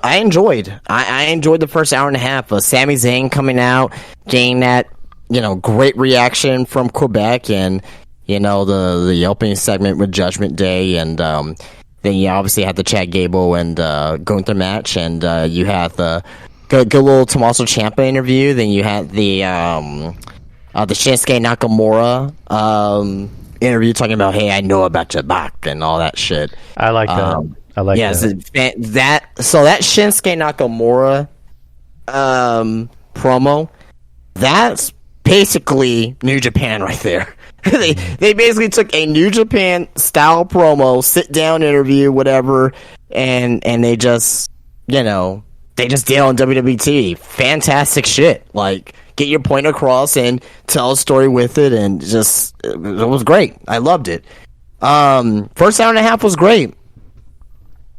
enjoyed. I enjoyed the first hour and a half. Sami Zayn coming out, getting that great reaction from Quebec, and the opening segment with Judgment Day, and then you obviously had the Chad Gable and Gunther match, and you had the good little Tommaso Ciampa interview. Then you had the Shinsuke Nakamura interview talking about, hey, I know about your back and all that shit. I like that. I like that. So that Shinsuke Nakamura promo, that's basically New Japan right there. they basically took a New Japan style promo, sit down interview, whatever, and they just did it on WWE TV. Fantastic shit. Like, get your point across and tell a story with it, and just it was great. I loved it. First hour and a half was great.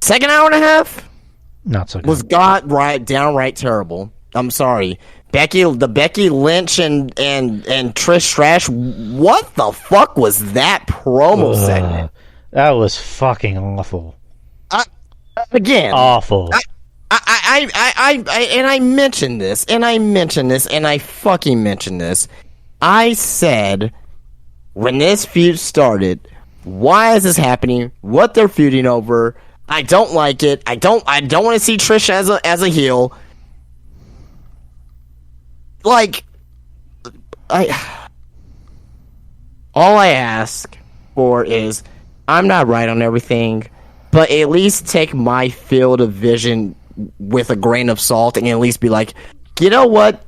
Second hour and a half, not so good. Was downright terrible. I'm sorry, Becky Lynch and Trish Stratus. What the fuck was that promo segment? That was fucking awful. Awful. I mentioned this, and I fucking mentioned this. I said, when this feud started, why is this happening? What they're feuding over? I don't like it. I don't want to see Trish as a heel. Like, all I ask for is, I'm not right on everything, but at least take my field of vision with a grain of salt, and at least be like, you know what?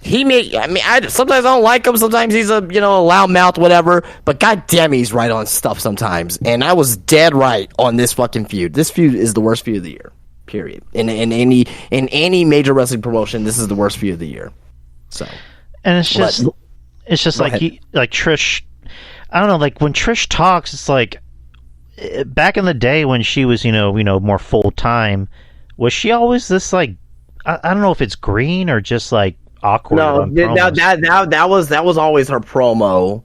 I sometimes I don't like him. Sometimes he's a loud mouth, whatever. But goddamn, he's right on stuff sometimes. And I was dead right on this fucking feud. This feud is the worst feud of the year. Period. In any major wrestling promotion, this is the worst feud of the year. So, and it's just like Trish. I don't know. Like when Trish talks, it's like back in the day when she was more full time. Was she always this like? I don't know if it's green or just like awkward. No, that was always her promo,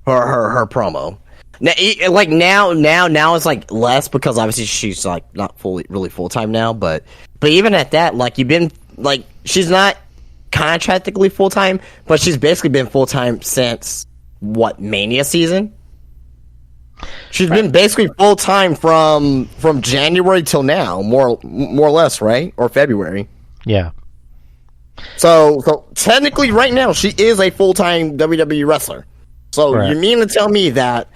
her promo. Now it's like less because obviously she's like not really full time now. But even at that, like you've been like she's not contractually full time, but she's basically been full time since what Mania season. She's been basically full time from January till now, more or less, right? Or February. Yeah. So technically, right now, she is a full-time WWE wrestler. So right. You mean to tell me that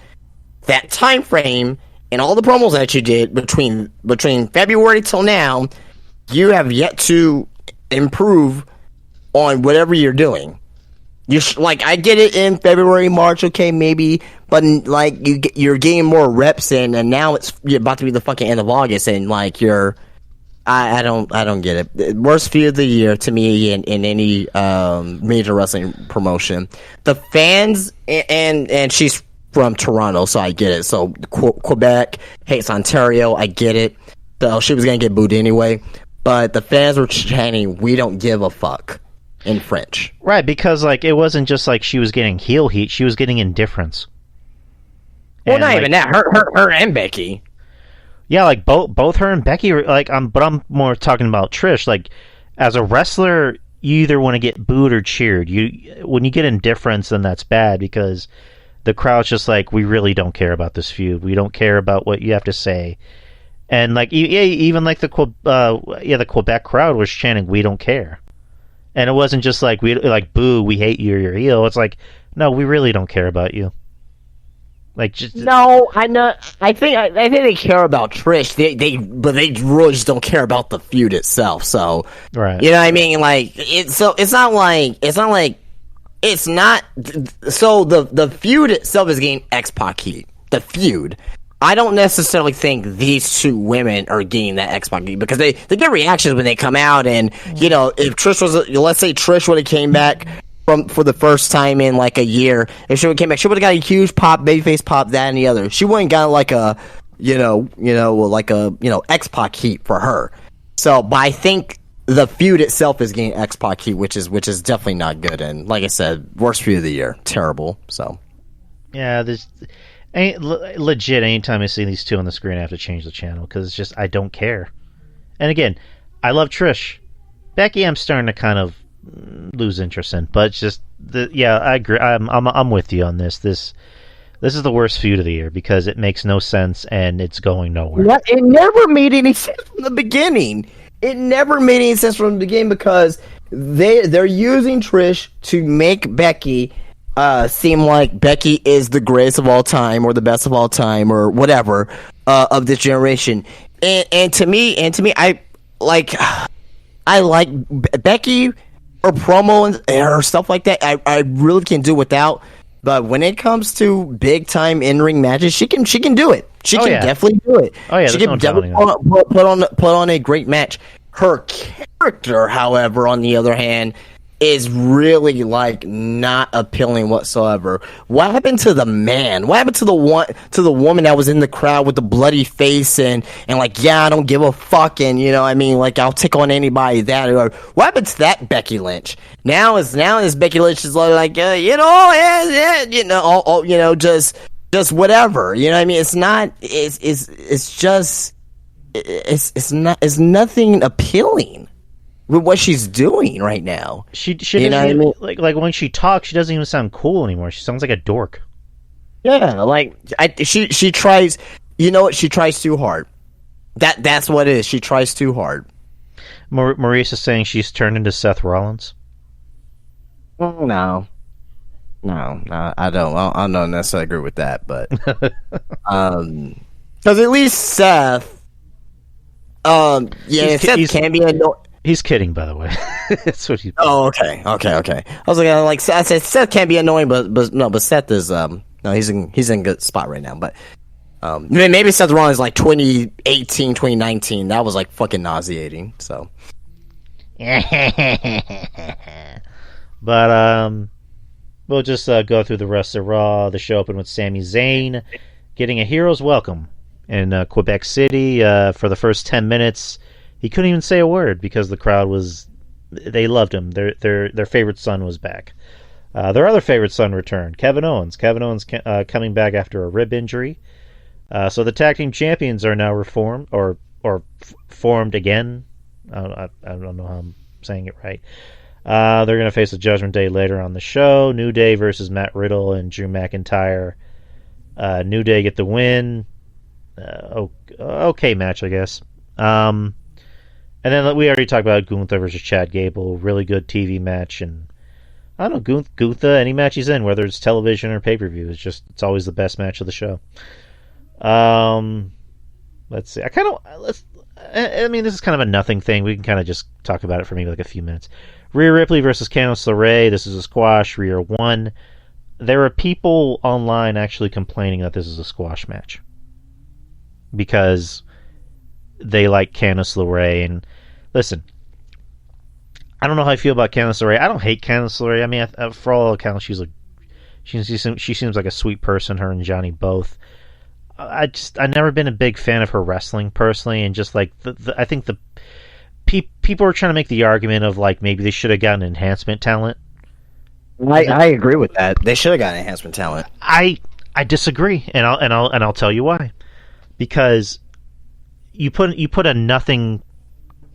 time frame and all the promos that you did between February till now, you have yet to improve on whatever you're doing? I get it in February, March, okay, maybe, but like you're getting more reps in, and now you're about to be the fucking end of August, and like you're. I don't get it. Worst feud of the year to me in any major wrestling promotion. The fans and she's from Toronto, so I get it. So Quebec hates Ontario, I get it. So she was gonna get booed anyway. But the fans were chanting, "We don't give a fuck," in French. Right, because like it wasn't just like she was getting heel heat; she was getting indifference. Well, not even that. Her and Becky. Yeah, like both her and Becky, but I'm more talking about Trish. Like, as a wrestler, you either want to get booed or cheered. When you get indifference, then that's bad because the crowd's just like, we really don't care about this feud. We don't care about what you have to say. And like, even like the Quebec crowd was chanting, "We don't care," and it wasn't just like boo, we hate you, you're heel. It's like, no, we really don't care about you. Like no, I know. I think they care about Trish. But they really just don't care about the feud itself. So, right. You know what I mean? Like it's not like. So the feud itself is getting X-Pac heat. The feud. I don't necessarily think these two women are getting that X-Pac heat because they get reactions when they come out, and if Trish let's say Trish would have came back for the first time in like a year, if she would came back, she would have got a huge pop, babyface pop, that and the other. She wouldn't got like a X-Pac heat for her. So, but I think the feud itself is getting X-Pac heat, which is definitely not good. And like I said, worst feud of the year, terrible. So, yeah, legit. Anytime I see these two on the screen, I have to change the channel because it's just I don't care. And again, I love Trish. Becky, I'm starting to kind of lose interest in, but it's just I agree. I'm with you on this. This is the worst feud of the year because it makes no sense and it's going nowhere. It never made any sense from the beginning. It never made any sense from the beginning because they're using Trish to make Becky seem like Becky is the greatest of all time or the best of all time or whatever of this generation. And to me, I like Becky. Her promo and her stuff like that, I really can do without. But when it comes to big time in ring matches, she can do it. She can definitely do it. Oh yeah, she can definitely put on a great match. Her character, however, on the other hand, is really like not appealing whatsoever. What happened to the man? What happened to the woman that was in the crowd with the bloody face and like, yeah, I don't give a fuck, and I mean, like, I'll take on anybody that. Or what happened to that Becky Lynch? Now is Becky Lynch is like just whatever. You know what I mean? It's not. It's nothing appealing with what she's doing right now. She doesn't even, like when she talks, she doesn't even sound cool anymore. She sounds like a dork. Yeah, like she tries. You know what? She tries too hard. That's what it is. She tries too hard. Maurice is saying she's turned into Seth Rollins. No, I don't necessarily agree with that, but because at least Seth, Seth can be annoying. He's kidding, by the way. That's what he. Oh, okay. I was like I said, Seth can't be annoying, but Seth is no, he's in a good spot right now. But maybe Seth Rollins like 2018, 2019. That was like fucking nauseating. So, but we'll just go through the rest of Raw. The show opened with Sami Zayn getting a hero's welcome in Quebec City for the first 10 minutes. He couldn't even say a word because the crowd they loved him. Their favorite son was back. Their other favorite son returned, Kevin Owens. Kevin Owens coming back after a rib injury. So the tag team champions are now reformed or formed again. I don't know how I'm saying it right. They're going to face the Judgment Day later on the show. New Day versus Matt Riddle and Drew McIntyre. New Day get the win. Okay match, I guess. And then we already talked about Gunther versus Chad Gable. Really good TV match. And I don't know, Gunther, any match he's in, whether it's television or pay-per-view, it's always the best match of the show. Let's see. I mean, this is kind of a nothing thing. We can kind of just talk about it for maybe like a few minutes. Rhea Ripley versus Candice LeRae. This is a squash. Rhea won. There are people online actually complaining that this is a squash match because they like Candice LeRae. And listen, I don't know how I feel about Candice LeRae. I don't hate Candice LeRae. I mean, for all accounts, she seems like a sweet person. Her and Johnny both. I've never been a big fan of her wrestling personally, and just like I think the people are trying to make the argument of like maybe they should have gotten enhancement talent. I agree with that. They should have gotten enhancement talent. I disagree, and I'll tell you why. Because you put a nothing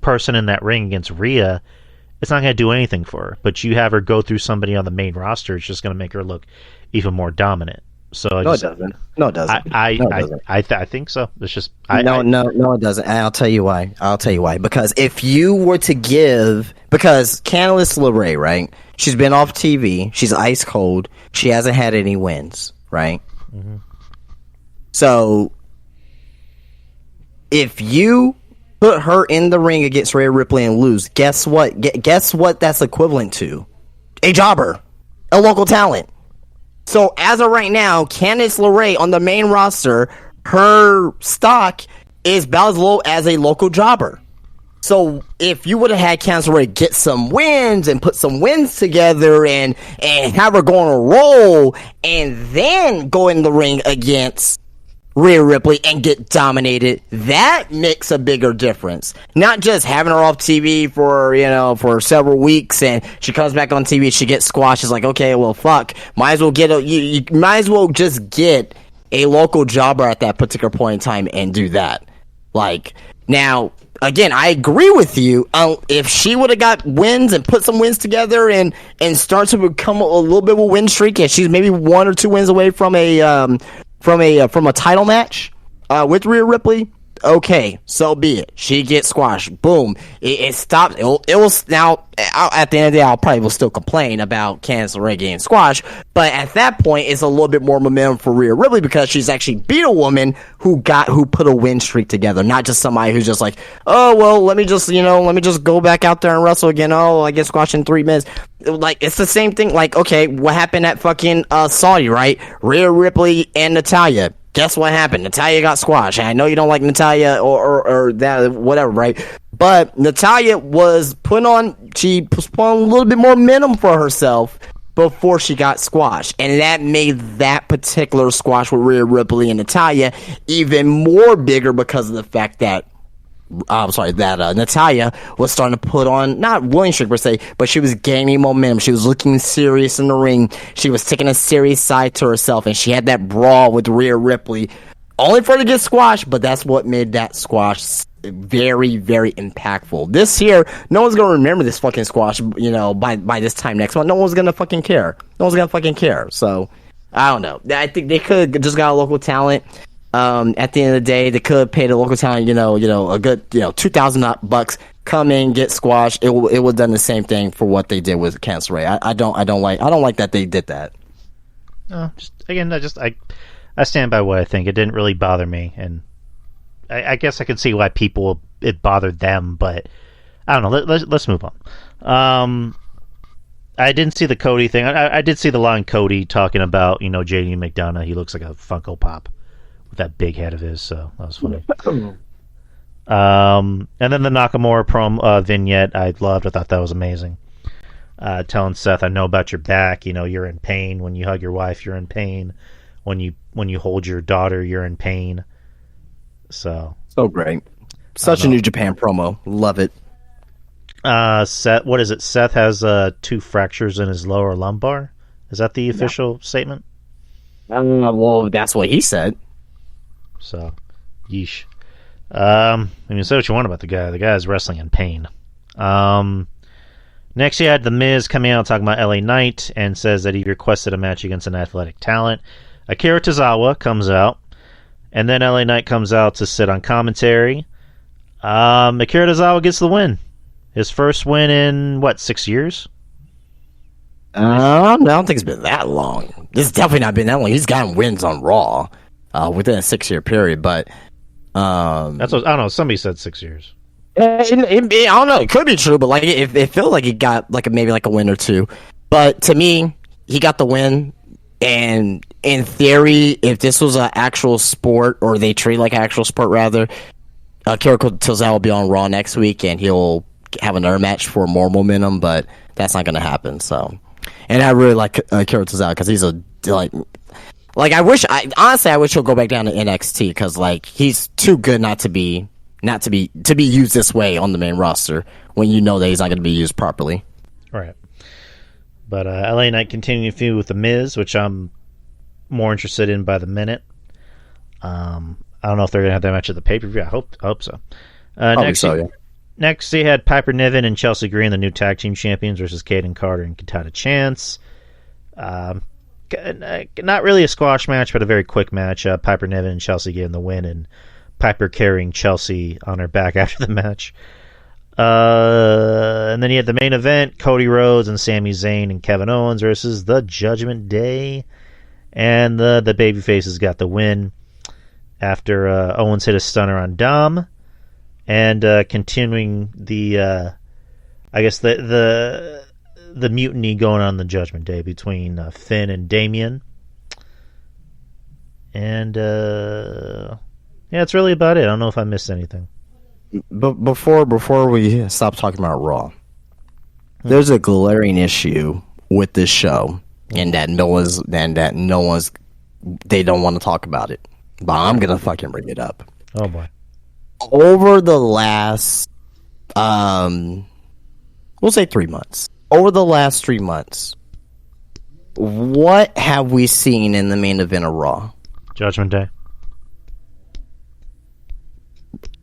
person in that ring against Rhea, it's not going to do anything for her. But you have her go through somebody on the main roster, it's just going to make her look even more dominant. So it doesn't. No, it doesn't. I think so. It's just no, it doesn't. And I'll tell you why. Because if you were to because Candice LeRae, right? She's been off TV. She's ice cold. She hasn't had any wins, right? Mm-hmm. So if you put her in the ring against Rhea Ripley and lose, guess what? Guess what that's equivalent to? A jobber, a local talent. So as of right now, Candice LeRae on the main roster, her stock is about as low as a local jobber. So if you would have had Candice LeRae get some wins and put some wins together and have her go on a roll and then go in the ring against Rhea Ripley and get dominated, that makes a bigger difference. Not just having her off TV for several weeks and she comes back on TV, she gets squashed. It's like, okay, well, fuck. Might as well you might as well just get a local jobber at that particular point in time and do that. Like, now, again, I agree with you. If she would have got wins and put some wins together and start to become a little bit of a win streak, and she's maybe 1 or 2 wins away from a title match with Rhea Ripley, okay, so be it. She gets squashed. Boom. It stops. It will now. At the end of the day, I'll probably will still complain about Candice LeRae getting squashed, but at that point, it's a little bit more momentum for Rhea Ripley because she's actually beat a woman who put a win streak together, not just somebody who's just like, oh well, let me just go back out there and wrestle again. Oh, I get squashed in 3 minutes. Like, it's the same thing. Like, okay, what happened at fucking Saudi, right? Rhea Ripley and Natalya. Guess what happened? Natalya got squashed. I know you don't like Natalya or that, whatever, right? But Natalya was put on a little bit more momentum for herself before she got squashed. And that made that particular squash with Rhea Ripley and Natalya even more bigger because of the fact that Natalya was starting to put on, not winning streak per se, but she was gaining momentum. She was looking serious in the ring. She was taking a serious side to herself, and she had that brawl with Rhea Ripley, only for her to get squashed, but that's what made that squash very, very impactful. This year, no one's going to remember this fucking squash, by this time next month. No one's going to fucking care. No one's going to fucking care. So, I don't know. I think they could have just got a local talent. At the end of the day, they could pay the local talent, a good, $2,000 come in, get squashed. It would have done the same thing for what they did with Candice LeRae. I don't like that they did that. No, I stand by what I think. It didn't really bother me, and I guess I could see why it bothered them, but I don't know. Let's move on. I didn't see the Cody thing. I did see the line Cody talking about, JD McDonough. He looks like a Funko Pop with that big head of his, so that was funny. And then the Nakamura vignette I loved. I thought that was amazing. Telling Seth, I know about your back. You're in pain. When you hug your wife, you're in pain. When you hold your daughter, you're in pain. So great. Such a New Japan promo. Love it. Seth, what is it? Seth has 2 fractures in his lower lumbar. Is that the official statement? Well, that's what he said. So, yeesh. Say what you want about the guy. The guy's wrestling in pain. Next, you had The Miz coming out talking about LA Knight and says that he requested a match against an athletic talent. Akira Tozawa comes out, and then LA Knight comes out to sit on commentary. Akira Tozawa gets the win. His first win in, 6 years? I don't think it's been that long. This has definitely not been that long. He's gotten wins on Raw within a 6-year period, but... That's what, I don't know, somebody said 6 years. I don't know, it could be true, but it felt like he got maybe a win or two. But to me, he got the win, and in theory, if this was an actual sport, or they treat like an actual sport rather, Akira Tozawa will be on Raw next week, and he'll have another match for more momentum, but that's not going to happen. So, and I really like Akira Tozawa because he's I wish he'll go back down to NXT because he's too good not to be used this way on the main roster when you know that he's not going to be used properly. Right. But LA Knight continuing to feud with The Miz, which I'm more interested in by the minute. I don't know if they're going to have that match at the pay-per-view. I hope so. Next, they had Piper Niven and Chelsea Green, the new tag team champions, versus Kaden Carter and Kitana Chance. Not really a squash match, but a very quick match. Piper Niven and Chelsea getting the win, and Piper carrying Chelsea on her back after the match. And then you had the main event, Cody Rhodes and Sami Zayn and Kevin Owens versus the Judgment Day. And the babyfaces got the win after Owens hit a stunner on Dom. And continuing the mutiny going on the Judgment Day between Finn and Damien. And that's really about it. I don't know if I missed anything. But before we stop talking about Raw, there's a glaring issue with this show, and they don't want to talk about it. But I'm gonna fucking bring it up. Oh boy. Over the last, we'll say 3 months. Over the last 3 months, what have we seen in the main event of Raw? Judgment Day.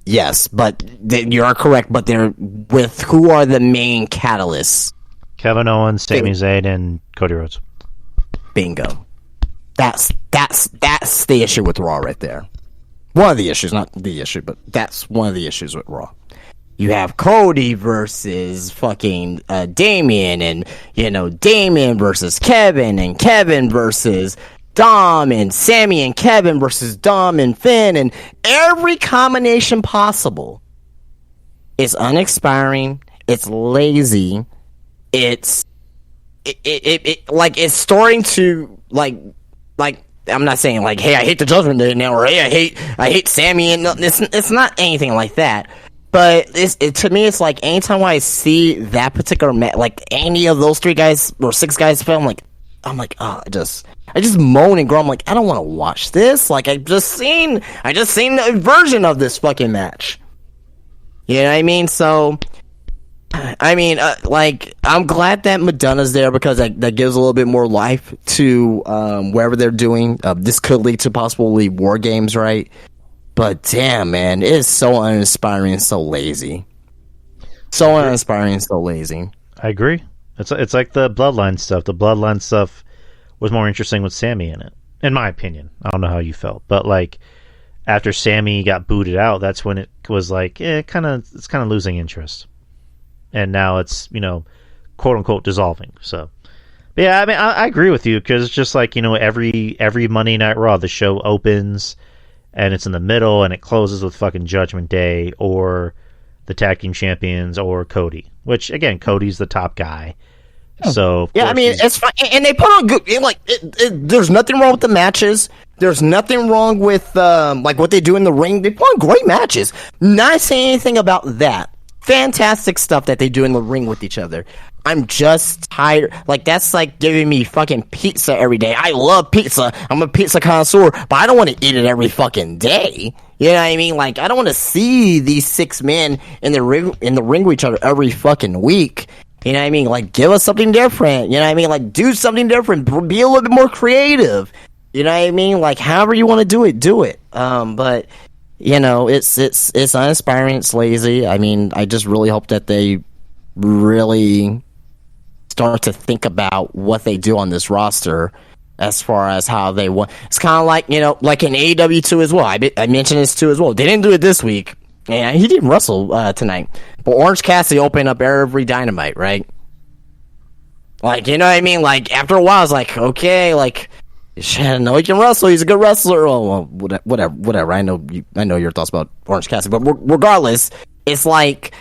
Yes, but you are correct. But they're with who are the main catalysts? Kevin Owens, Sami Zayn, and Cody Rhodes. Bingo. That's the issue with Raw right there. One of the issues, not the issue, but that's one of the issues with Raw. You have Cody versus fucking Damien, and Damien versus Kevin, and Kevin versus Dom, and Sammy and Kevin versus Dom and Finn, and every combination possible. It's uninspiring. It's lazy. It's starting to I'm not saying hey, I hate the Judgment Day now, or hey, I hate Sammy, and it's not anything like that. But to me, it's anytime I see that particular match, any of those 3 guys or 6 guys film, I'm I just moan and groan. I don't want to watch this. I just seen a version of this fucking match. You know what I mean? So, I'm glad that Madonna's there because that gives a little bit more life to wherever they're doing. This could lead to possibly War Games, right? But damn, man, it is so uninspiring and so lazy. So uninspiring and so lazy. I agree. It's like the Bloodline stuff. The Bloodline stuff was more interesting with Sammy in it, in my opinion. I don't know how you felt, but after Sammy got booted out, that's when it was it's kind of losing interest. And now it's, quote unquote dissolving. So, but yeah, I agree with you because it's just every Monday Night Raw, the show opens and it's in the middle and it closes with fucking Judgment Day, or the tag team champions or Cody. Which again, Cody's the top guy. So yeah, I mean it's fine, and they put on good. There's nothing wrong with the matches. There's nothing wrong with like what they do in the ring. They put on great matches. Not saying anything about that. Fantastic stuff that they do in the ring with each other. I'm just tired. Like, that's like giving me fucking pizza every day. I love pizza. I'm a pizza connoisseur, but I don't want to eat it every fucking day. You know what I mean? Like, I don't want to see these 6 men in the ring with each other every fucking week. You know what I mean? Like, give us something different. You know what I mean? Like, do something different. Be a little bit more creative. You know what I mean? Like, however you want to do it, do it. But you know, it's uninspiring. It's lazy. I mean, I just really hope that they really start to think about what they do on this roster as far as how they want. It's kind of like, you know, like in AEW too as well. I mentioned this too as well. They didn't do it this week, and he didn't wrestle tonight. But Orange Cassidy opened up every Dynamite, right? Like, you know what I mean? Like, after a while, it's like, okay, like, I know he can wrestle. He's a good wrestler. Well, whatever. I know your thoughts about Orange Cassidy, but regardless, it's like,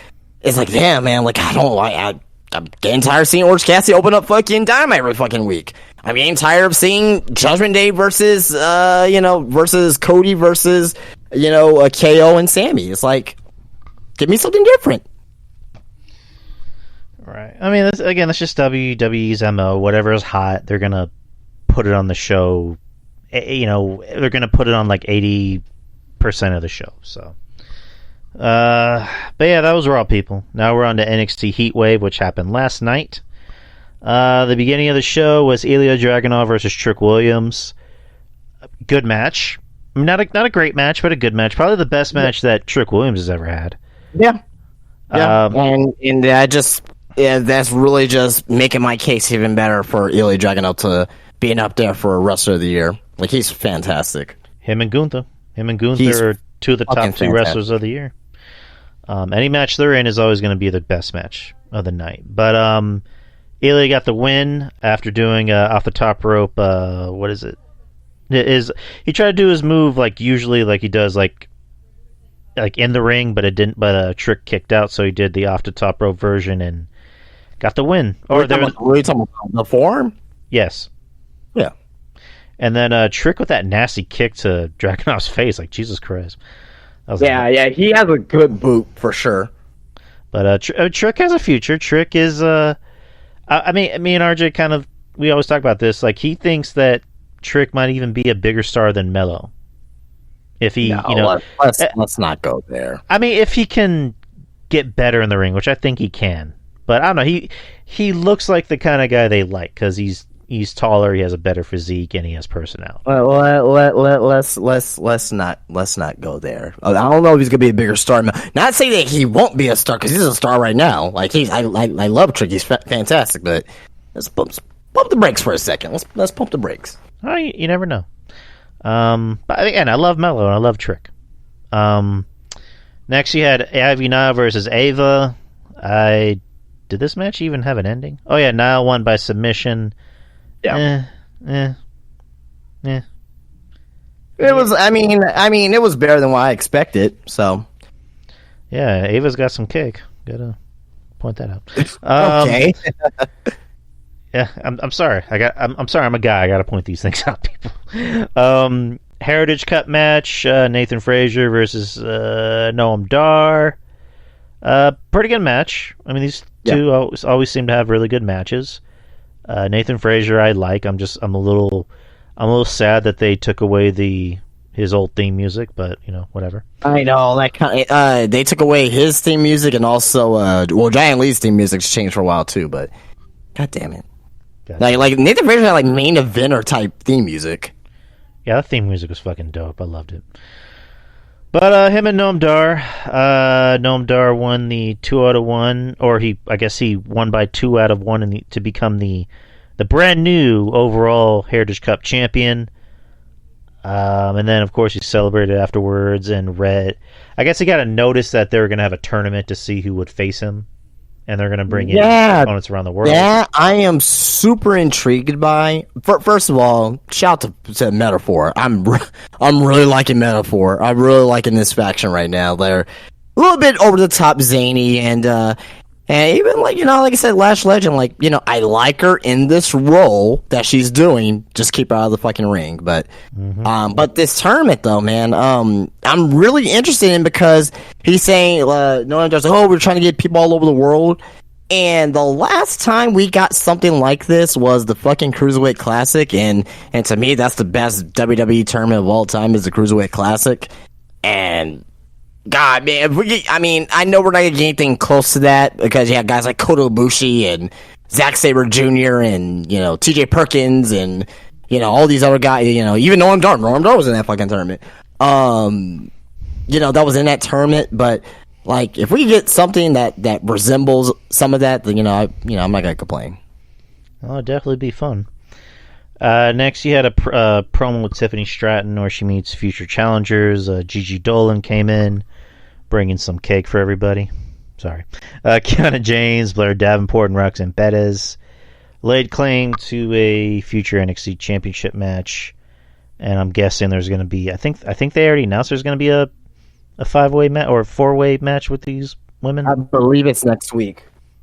damn, man. Like, I'm getting tired of seeing Orange Cassidy open up fucking Dynamite every fucking week. I'm getting tired of seeing Judgment Day versus Cody versus, KO and Sammy. It's like, give me something different. Right. I mean, that's just WWE's MO. Whatever is hot, they're gonna put it on the show. You know, they're gonna put it on like 80% of the show. So. But yeah, that was Raw, people. Now we're on to NXT Heatwave, which happened last night. The beginning of the show was Ilya Dragunov versus Trick Williams. Good match. I mean, not a great match, but a good match. Probably the best match that Trick Williams has ever had. Yeah. And that's really just making my case even better for Ilya Dragunov to being up there for Wrestler of the Year. Like, he's fantastic. Him and Gunther are two of the top 2 wrestlers of the year. Any match they're in is always going to be the best match of the night. But Ilya got the win after doing off the top rope. What is it? He tried to do his move like usually, like he does, like in the ring, but it didn't. But a Trick kicked out, so he did the off the top rope version and got the win. Were you talking about the forearm? Yes. Yeah. And then Trick with that nasty kick to Dragunov's face, like Jesus Christ. Yeah, he has a good boot for sure. But Trick has a future. Trick is, I mean, me and RJ we always talk about this. Like, he thinks that Trick might even be a bigger star than Melo. If he, let's not go there. I mean, if he can get better in the ring, which I think he can. But I don't know. He looks like the kind of guy they like because he's taller, he has a better physique, and he has personality. Let's not go there. I don't know if he's gonna be a bigger star. Not saying that he won't be a star because he's a star right now. Like I love Trick. He's fantastic. But let's pump the brakes for a second. Let's pump the brakes. Oh, you never know. But again, I love Melo and I love Trick. Next you had Ivy Nile versus Ava. Did this match even have an ending? Oh yeah, Nile won by submission. Yeah. Yeah. It was. I mean, it was better than what I expected. So. Yeah, Ava's got some cake. Gotta point that out. Okay. Yeah, I'm sorry. I'm sorry. I'm a guy. I gotta point these things out, people. Heritage Cup match: Nathan Frazier versus Noam Dar. Pretty good match. I mean, these two always seem to have really good matches. Nathan Frazier, I like. I'm a little sad that they took away his old theme music, but whatever. I know that they took away his theme music, and also Giant Lee's theme music's changed for a while too. But god damn it, like Nathan Frazier had like main eventer type theme music. Yeah, that theme music was fucking dope. I loved it. But him and Noam Dar. Noam Dar won the 2 out of 1, or he won by 2 out of 1 to become the brand new overall Heritage Cup champion. And then of course he celebrated afterwards and read. I guess he got a notice that they were going to have a tournament to see who would face him, and they're going to bring in opponents around the world. Yeah, I am super intrigued by. First of all, shout out to Metaphor. I'm really liking Metaphor. I'm really liking this faction right now. a little bit over the top zany, and even like like I said, Lash Legend, like I like her in this role that she's doing. Just keep her out of the fucking ring. But but this tournament though, man, I'm really interested in because he's saying no one does. Oh, we're trying to get people all over the world. And the last time we got something like this was the fucking Cruiserweight Classic, and to me, that's the best WWE tournament of all time is the Cruiserweight Classic. And God, man, I know we're not gonna get anything close to that because you have guys like Kota Ibushi and Zack Sabre Jr. and T.J. Perkins and all these other guys. Even Noam Dar. Noam Dar was in that fucking tournament. That was in that tournament, but. Like, if we get something that resembles some of that, then I'm not gonna complain. Oh, it'd definitely be fun. Next, you had a promo with Tiffany Stratton, where she meets future challengers. Gigi Dolan came in, bringing some cake for everybody. Sorry, Kiana James, Blair Davenport, and Roxanne Bettis laid claim to a future NXT Championship match, and I'm guessing there's going to be. I think they already announced there's going to be a 5-way match or a 4-way match with these women? I believe it's next week.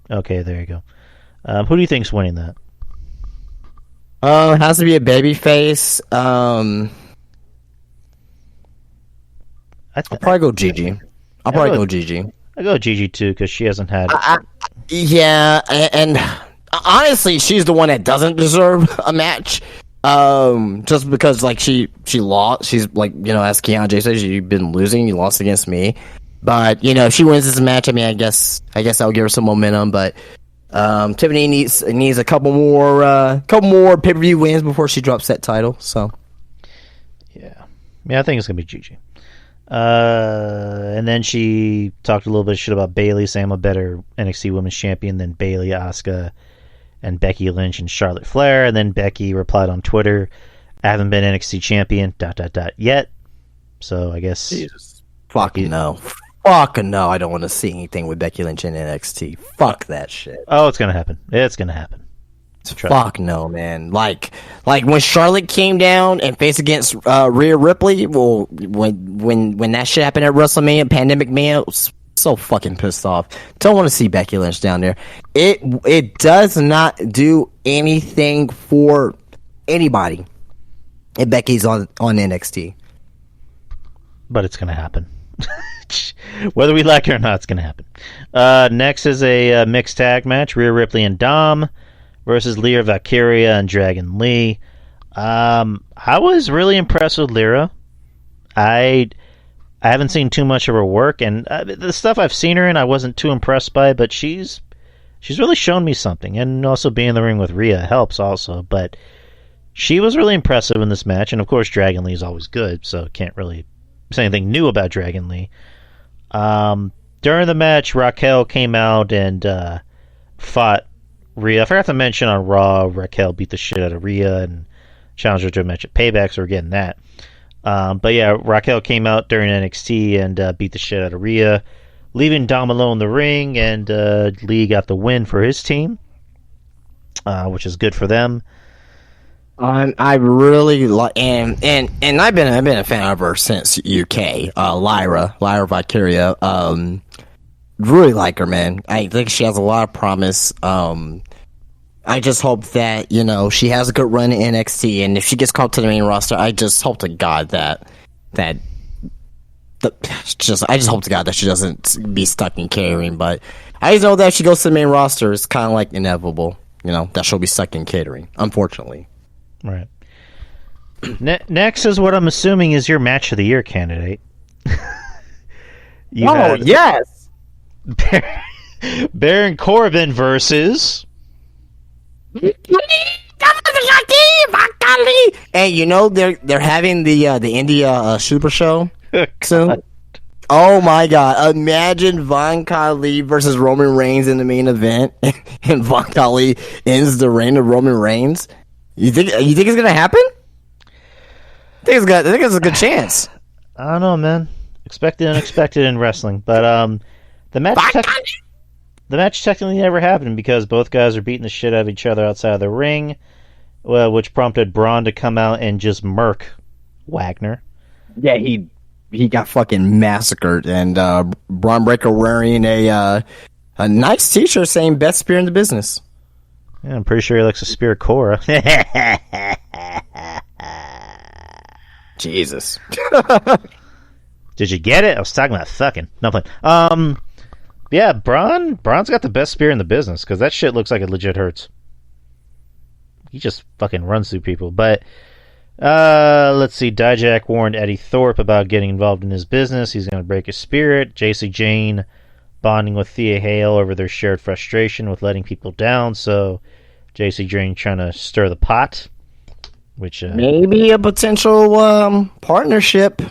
Okay, there you go. Who do you think's winning that? It has to be a babyface. I'll probably go Gigi. I'll probably go Gigi. I go Gigi too because she hasn't had. Yeah, and honestly, she's the one that doesn't deserve a match. Just because like she lost, she's like as Keonjay says, you've been losing, you lost against me, but if she wins this match, I guess I'll give her some momentum. But Tiffany needs a couple more pay-per-view wins before she drops that title. So yeah, I think it's gonna be Gigi. And then she talked a little bit of shit about Bayley, saying I'm a better NXT Women's Champion than Bayley, Asuka, and Becky Lynch and Charlotte Flair. And then Becky replied on Twitter, I haven't been NXT champion ... yet. So I guess Jesus. Fucking no. Fucking no. I don't want to see anything with Becky Lynch in NXT. Fuck that shit. Oh, it's gonna happen. It's gonna happen. Fuck no, man. Like when Charlotte came down and faced against Rhea Ripley, well, when that shit happened at WrestleMania, Pandemic Man, so fucking pissed off. Don't want to see Becky Lynch down there. It does not do anything for anybody if Becky's on NXT. But it's gonna happen. Whether we like it or not, it's gonna happen. Next is a mixed tag match: Rhea Ripley and Dom versus Lyra Valkyria and Dragon Lee. I was really impressed with Lyra. I haven't seen too much of her work, and the stuff I've seen her in, I wasn't too impressed by. But she's really shown me something, and also being in the ring with Rhea helps also. But she was really impressive in this match, and of course, Dragon Lee is always good, so can't really say anything new about Dragon Lee. During the match, Raquel came out and fought Rhea. I forgot to mention on Raw, Raquel beat the shit out of Rhea and challenged her to a match at Payback, so we're getting that. But yeah, Raquel came out during NXT and beat the shit out of Rhea, leaving Dom alone in the ring, and Lee got the win for his team, which is good for them. I really like, and I've been a fan of her since UK. Lyra Valkyria. Really like her, man. I think she has a lot of promise. I just hope that she has a good run in NXT, and if she gets called to the main roster, I just hope to God I just hope to God that she doesn't be stuck in catering. But I just know that if she goes to the main roster, it's kind of like inevitable, that she'll be stuck in catering, unfortunately. Right. Next is what I'm assuming is your match of the year candidate. Yes! Baron Corbin versus... And they're having the India Super Show soon. Oh my God! Imagine Von Khali versus Roman Reigns in the main event, and Von Khali ends the reign of Roman Reigns. You think it's gonna happen? I think it's a good chance. I don't know, man. Expected unexpected in wrestling, but the match technically never happened because both guys are beating the shit out of each other outside of the ring, which prompted Braun to come out and just murk Wagner. Yeah, he he got fucking massacred, and Braun Breaker wearing a nice T-shirt saying "Best spear in the business." Yeah, I'm pretty sure he likes a spear Cora. Jesus. Did you get it? I was talking about fucking. Nothing. Yeah, Braun's got the best spear in the business because that shit looks like it legit hurts. He just fucking runs through people. But let's see. Dijak warned Eddie Thorpe about getting involved in his business. He's going to break his spirit. JC Jane bonding with Thea Hale over their shared frustration with letting people down. So JC Jane trying to stir the pot, which maybe a potential partnership.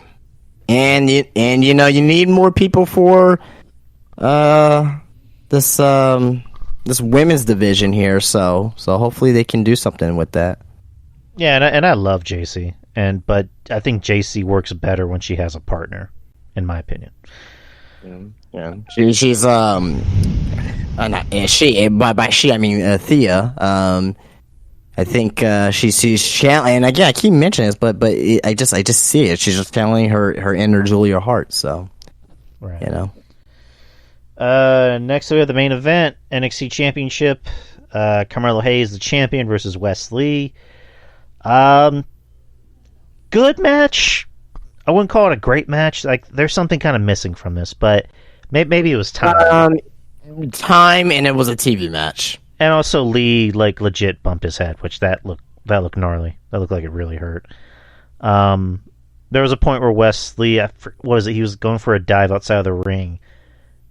And you know you need more people for this women's division here. So hopefully they can do something with that. Yeah, and I love JC, but I think JC works better when she has a partner, in my opinion. Yeah, she's not she. By she I mean Thea. I think she's channeling, and again I keep mentioning this, but I just see it. She's just channeling her inner Julia Hart. So, right. You know. Next we have the main event, NXT Championship. Carmelo Hayes, the champion, versus Wes Lee. Good match. I wouldn't call it a great match. Like, there's something kind of missing from this, but maybe it was time. Time, and it was a TV match. And also Lee, like, legit bumped his head, which that looked gnarly. That looked like it really hurt. There was a point where Wes Lee, what was it? He was going for a dive outside of the ring,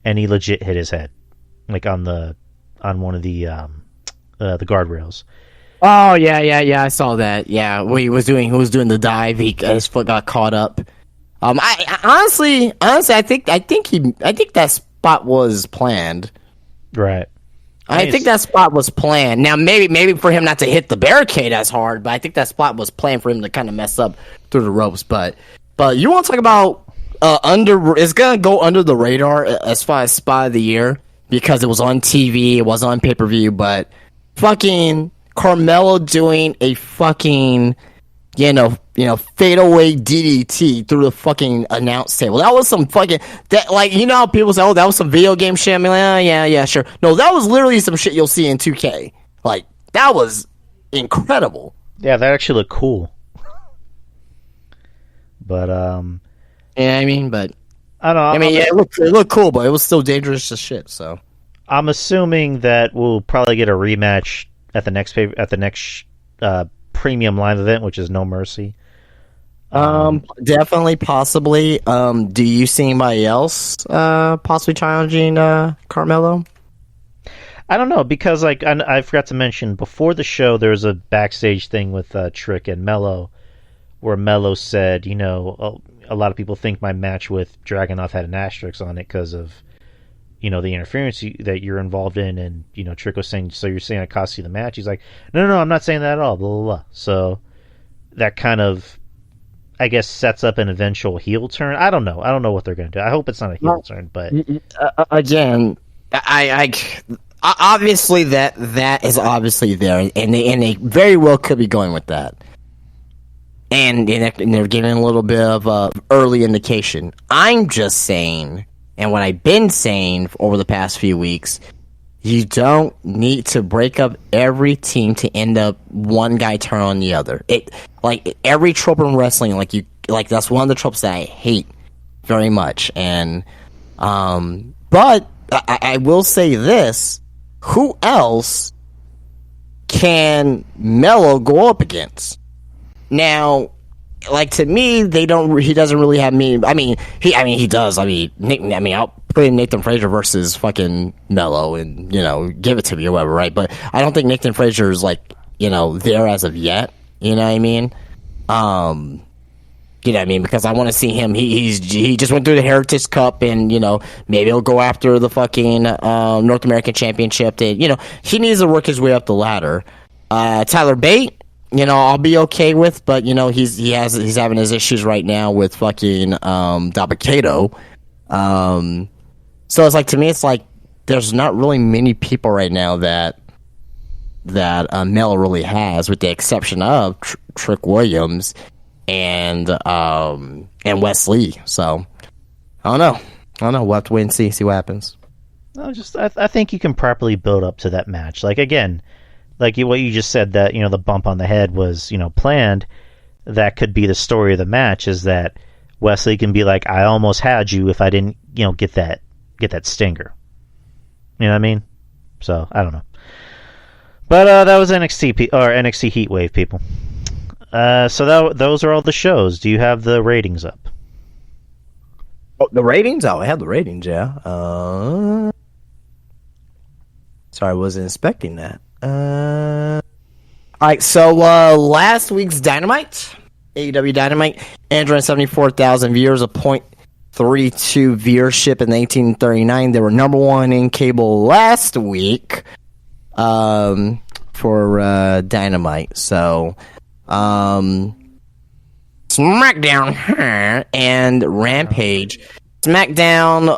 and he legit hit his head, like on one of the guardrails. Oh yeah, I saw that. Yeah, who was doing the dive. His foot got caught up. I honestly, I think that spot was planned. Right. I think that spot was planned. Now maybe for him not to hit the barricade as hard, but I think that spot was planned for him to kind of mess up through the ropes. But you want to talk about it's gonna go under the radar as far as spot of the year because it was on TV, it was on pay-per-view, but fucking Carmelo doing a fucking fadeaway DDT through the fucking announce table. That was some fucking how people say, oh, that was some video game shit. I'm like, oh, yeah, sure. No, that was literally some shit you'll see in 2K. Like, that was incredible. Yeah, that actually looked cool. But yeah, I mean, but I don't know. I mean, yeah, it looked cool, but it was still dangerous as shit. So I'm assuming that we'll probably get a rematch at the next premium live event, which is No Mercy. Definitely, possibly. Do you see anybody else possibly challenging Carmelo? I don't know, because like I forgot to mention before the show, there was a backstage thing with Trick and Mello, where Mello said, a lot of people think my match with Dragunov had an asterisk on it because of the interference that you're involved in, and Trick was saying, so you're saying it cost you the match? He's like, no, I'm not saying that at all, blah blah blah. So that kind of, I guess, sets up an eventual heel turn. I don't know what they're going to do. I hope it's not a heel turn, but again, I obviously that is obviously there, and they very well could be going with that, and they're giving a little bit of early indication. I'm just saying. And what I've been saying over the past few weeks, you don't need to break up every team to end up one guy turn on the other. Every trope in wrestling, that's one of the tropes that I hate very much. And but I will say this: who else can Mello go up against? Now, to me, he doesn't really have me. I mean, he does. I'll put in Nathan Frazier versus fucking Mello and, give it to me or whatever, right? But I don't think Nathan Frazier is there as of yet. You know what I mean? Because I want to see him. He just went through the Heritage Cup, and maybe he'll go after the fucking North American Championship. He needs to work his way up the ladder. Tyler Bate. I'll be okay with, but he's having his issues right now with fucking Dabba-Kato. So it's to me, it's there's not really many people right now that Mello really has, with the exception of Trick Williams, and Wesley. So I don't know. We'll have to wait and see what happens. No, I think you can properly build up to that match. Like again, like what you just said, that the bump on the head was planned. That could be the story of the match, is that Wesley can be like, I almost had you if I didn't get that stinger. You know what I mean? So I don't know. But that was NXT Heatwave, people. So those are all the shows. Do you have the ratings up? Oh, the ratings? Oh, I have the ratings, yeah. Sorry, I wasn't expecting that. All right, so last week's Dynamite, AEW Dynamite, 174,000 viewers, a .32 viewership in 1939. They were number one in cable last week for Dynamite. So SmackDown and Rampage. SmackDown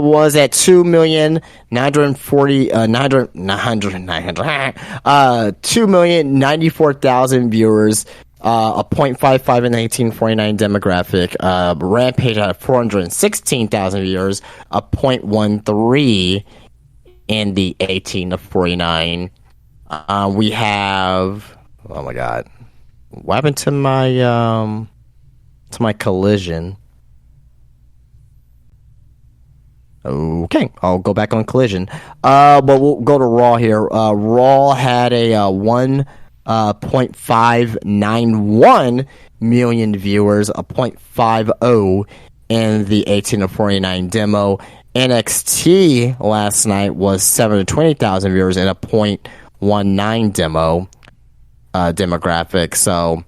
was at 2,094,000 viewers, a .55 in the 1849 demographic. Rampage had 416,000 viewers, a .13 in the 18 to 49. We have, oh my god, what happened to my Collision? Okay, I'll go back on Collision. But we'll go to Raw here. Raw had a 1.591 million viewers, a .50 in the 18 to 49 demo. NXT last night was 7 to 20,000 viewers and a .19 demo demographic. So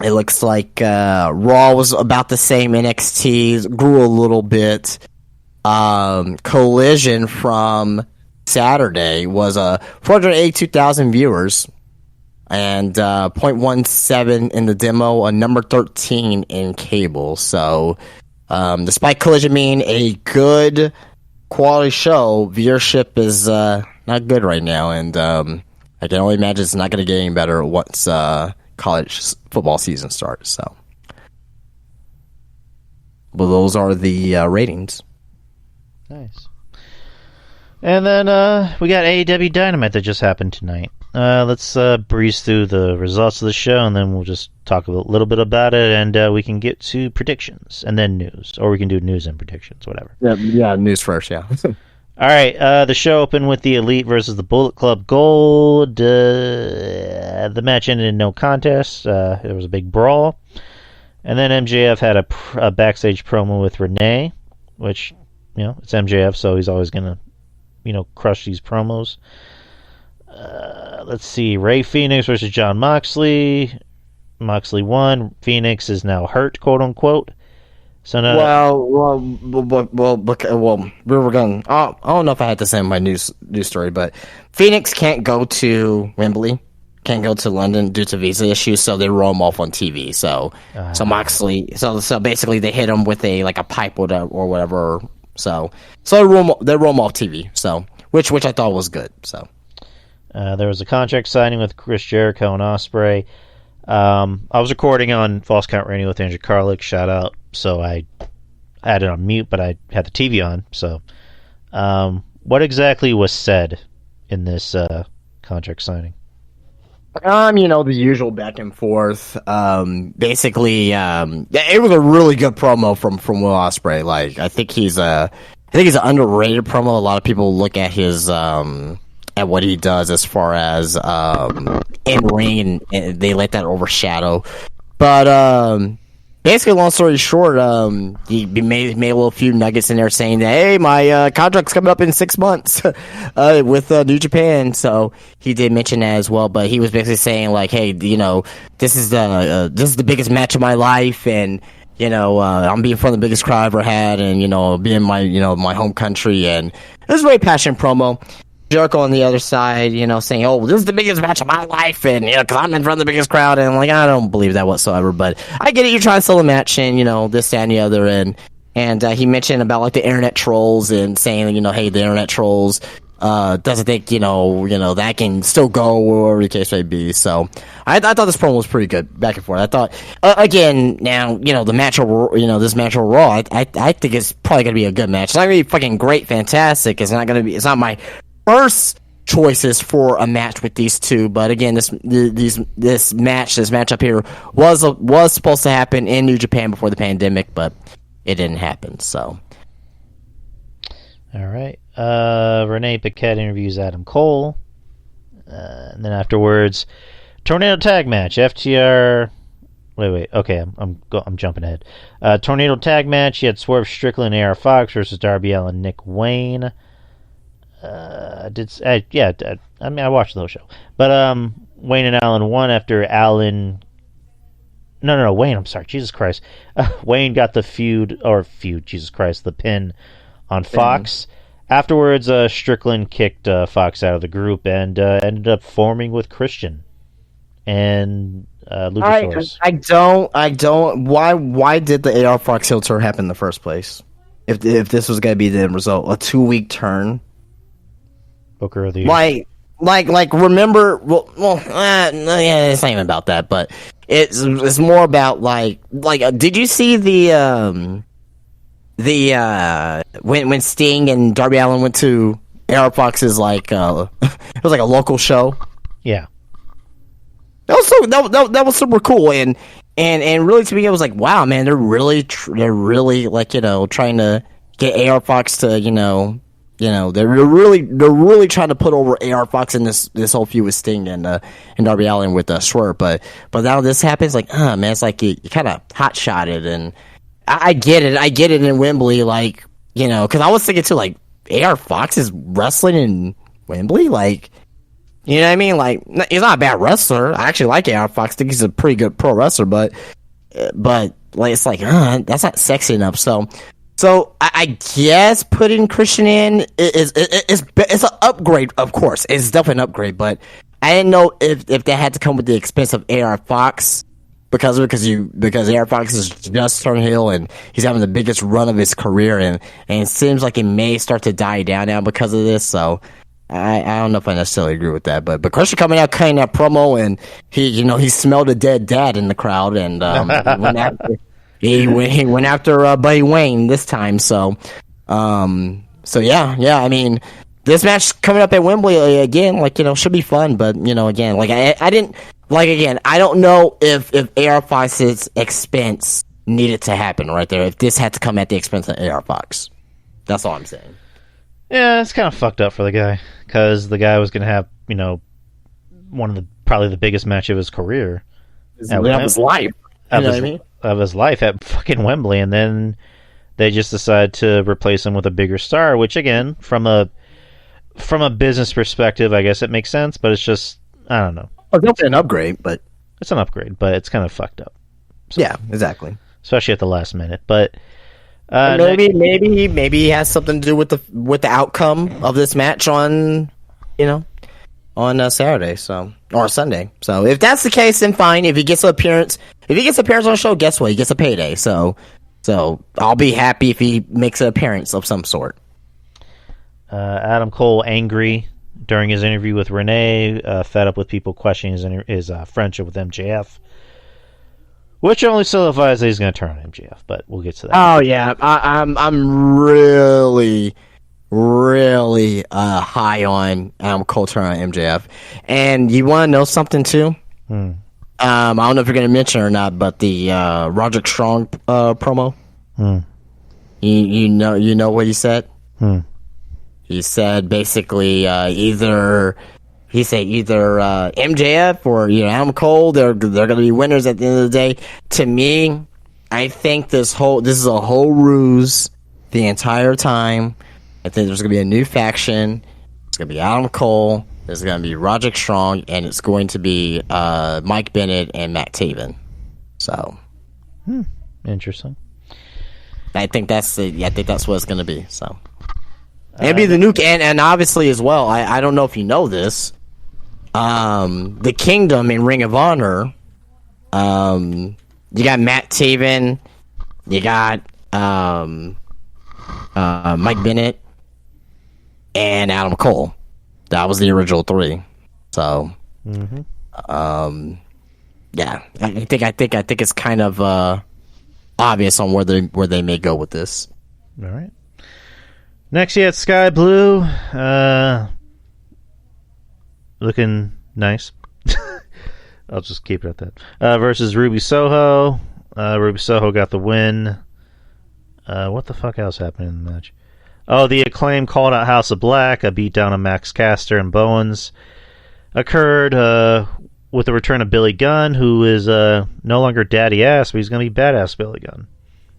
it looks like Raw was about the same. NXT grew a little bit. Collision from Saturday was 482,000 viewers and .17 in the demo, a number 13 in cable. So despite Collision being a good quality show, viewership is not good right now, and I can only imagine it's not going to get any better once college football season starts. So, well, those are the ratings. Nice. And then we got AEW Dynamite that just happened tonight. Let's breeze through the results of the show, and then we'll just talk a little bit about it, and we can get to predictions, and then news. Or we can do news and predictions, whatever. Yeah, news first, yeah. All right, the show opened with the Elite versus the Bullet Club Gold. The match ended in no contest. There was a big brawl. And then MJF had a backstage promo with Renee, which... it's MJF, so he's always going to, crush these promos. Let's see. Ray Phoenix versus Jon Moxley. Moxley won. Phoenix is now hurt, quote unquote. So now, we were going. I don't know if I had to say my news story, but Phoenix can't go to Wembley, can't go to London due to visa issues, so they roll him off on TV. So Moxley, so basically they hit him with a pipe or whatever. So they roll him off TV. So which I thought was good. So there was a contract signing with Chris Jericho and Ospreay. I was recording on False Count Radio with Andrew Carlick. Shout out. So I had it on mute, but I had the TV on. So what exactly was said in this contract signing? The usual back and forth. Basically, it was a really good promo from Will Ospreay. Like, I think he's an underrated promo. A lot of people look at his at what he does as far as in ring, and they let that overshadow. But basically, long story short, he made a little few nuggets in there saying that, hey, my contract's coming up in 6 months with New Japan. So he did mention that as well. But he was basically saying like, hey, this is the biggest match of my life, and I'm being in front of the biggest crowd I ever had, and being my home country, and it was a very passionate promo. Jericho on the other side, saying, oh, this is the biggest match of my life, and, because I'm in front of the biggest crowd, and, I don't believe that whatsoever, but I get it, you're trying to sell a match, and, this, that, and the other, and he mentioned about, the internet trolls, and saying, hey, the internet trolls, doesn't think that can still go, or whatever the case may be. So I thought this promo was pretty good, back and forth. I thought again, now the match this match overall, I think it's probably gonna be a good match. It's not gonna be fucking great, fantastic. It's not my first choices for a match with these two, but again, this matchup here was supposed to happen in New Japan before the pandemic, but it didn't happen. So, all right, Renee Paquette interviews Adam Cole, and then afterwards, Tornado Tag Match. FTR. Wait. Okay, I'm jumping ahead. Tornado Tag Match. You had Swerve Strickland and AR Fox versus Darby Allin and Nick Wayne. I watched the whole show, but Wayne and Allen won after Allen. No, Wayne. I'm sorry, Jesus Christ. Wayne got the the pin on Fox. Afterwards, Strickland kicked Fox out of the group and ended up forming with Christian and Luchasaurus. I don't. Why did the AR Fox heel turn happen in the first place? If this was going to be the end result, a 2-week turn. Booker of the Year. Like remember, yeah, it's not even about that, but it's more about like did you see the when Sting and Darby Allin went to AR Fox's it was like a local show? Yeah. That was super cool, and really to me it was like, wow, man, they're really trying to get AR Fox to they're really trying to put over AR Fox in this whole feud with Sting and Darby Allin with Swerve, but now this happens, man, it's like you kind of hot shotted, and I get it in Wembley, because I was thinking too, AR Fox is wrestling in Wembley, you know what I mean? He's not a bad wrestler. I actually like AR Fox. I think he's a pretty good pro wrestler, but it's that's not sexy enough. So I guess putting Christian in is an upgrade, of course. It's definitely an upgrade, but I didn't know if that had to come with the expense of AR Fox because AR Fox is just turned heel and he's having the biggest run of his career, and it seems like it may start to die down now because of this. So I don't know if I necessarily agree with that, but Christian coming out cutting that promo, and he smelled a dead dad in the crowd, and he went after Buddy Wayne this time. So yeah. I mean, this match coming up at Wembley again, should be fun. But again, I didn't I don't know if AR Fox's expense needed to happen right there. If this had to come at the expense of AR Fox, that's all I'm saying. Yeah, it's kind of fucked up for the guy because the guy was going to have one of probably the biggest match of his career, of his life. Of his life at fucking Wembley, and then they just decided to replace him with a bigger star, which again, from a business perspective, I guess it makes sense, but it's just, I don't know. It's definitely an upgrade, but it's an upgrade, but it's kind of fucked up. So, yeah, exactly. Especially at the last minute, but maybe he has something to do with the outcome of this match on Saturday, or Sunday. So if that's the case, then fine. If he gets an appearance on the show, guess what? He gets a payday. So I'll be happy if he makes an appearance of some sort. Adam Cole angry during his interview with Renee, fed up with people questioning his friendship with MJF, which only solidifies that he's going to turn on MJF. But we'll get to that. Oh yeah, I'm really high on Adam Cole turning on MJF, and you want to know something too? I don't know if you're going to mention it or not, but the Roderick Strong promo. You know what he said? He said basically either MJF or Adam Cole, they're going to be winners at the end of the day. To me, I think this is a whole ruse the entire time. I think there's going to be a new faction. It's going to be Adam Cole. There's going to be Roderick Strong, and it's going to be Mike Bennett and Matt Taven. So, interesting. I think that's what it's going to be. So, maybe the new and obviously as well. I don't know if you know this. The Kingdom in Ring of Honor. You got Matt Taven. You got Mike Bennett. and Adam Cole. That was the original 3. So, yeah, I think it's kind of obvious on where they may go with this. All right. Next, you had Sky Blue, looking nice. I'll just keep it at that. Versus Ruby Soho. Ruby Soho got the win. What the fuck else happened in the match? Oh, the Acclaim called out House of Black. A beatdown of Max Caster and Bowens occurred with the return of Billy Gunn, who is no longer daddy ass, but he's going to be badass Billy Gunn.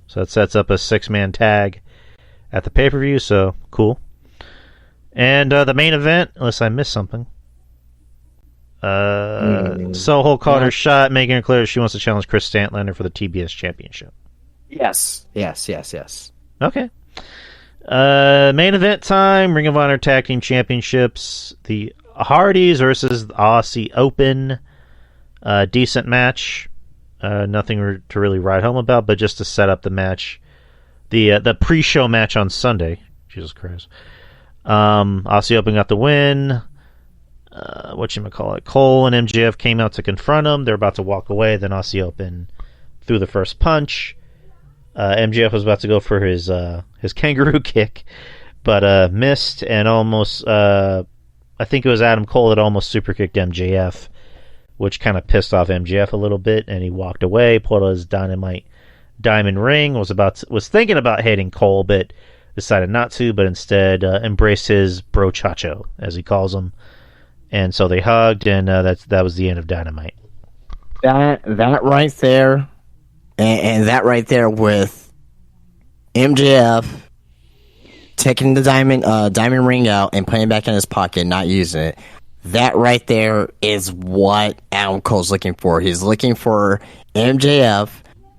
So that sets up a 6-man tag at the pay-per-view, so cool. And the main event, unless I missed something. Soho caught her shot, making it clear she wants to challenge Chris Statlander for the TBS Championship. Yes. Okay. Main event time, Ring of Honor Tag Team Championships. The Hardys versus the Aussie Open. Decent match. Nothing to really write home about, but just to set up the match. The pre-show match on Sunday. Jesus Christ. Aussie Open got the win. Cole and MJF came out to confront him. They're about to walk away. Then Aussie Open threw the first punch. MJF was about to go for his kangaroo kick, but missed and almost. I think it was Adam Cole that almost super kicked MJF, which kind of pissed off MJF a little bit, and he walked away. Pulled out his Dynamite diamond ring. Was thinking about hitting Cole, but decided not to. But instead embraced his brochacho, as he calls him. And so they hugged, and that was the end of Dynamite. That right there, and that right there with MJF taking the diamond ring out and putting it back in his pocket, not using it. That right there is what Adam Cole's looking for. He's looking for MJF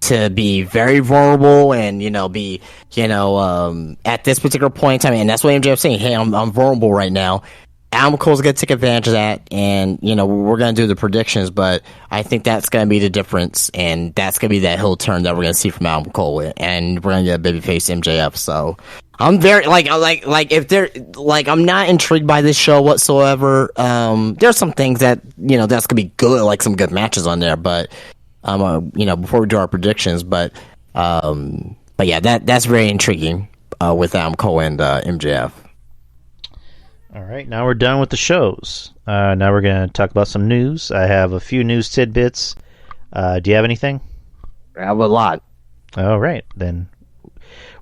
to be very vulnerable and be at this particular point in time, and that's what MJF's saying. Hey, I'm vulnerable right now. Adam Cole's going to take advantage of that, and, we're going to do the predictions, but I think that's going to be the difference, and that's going to be that heel turn that we're going to see from Adam Cole, and we're going to get babyface MJF, so I'm very, if they're, I'm not intrigued by this show whatsoever. There's some things that, that's going to be good, like some good matches on there, but, before we do our predictions, but yeah, that's very intriguing, with Adam Cole and, MJF. All right, now we're done with the shows. Now we're going to talk about some news. I have a few news tidbits. Do you have anything? I have a lot. All right, then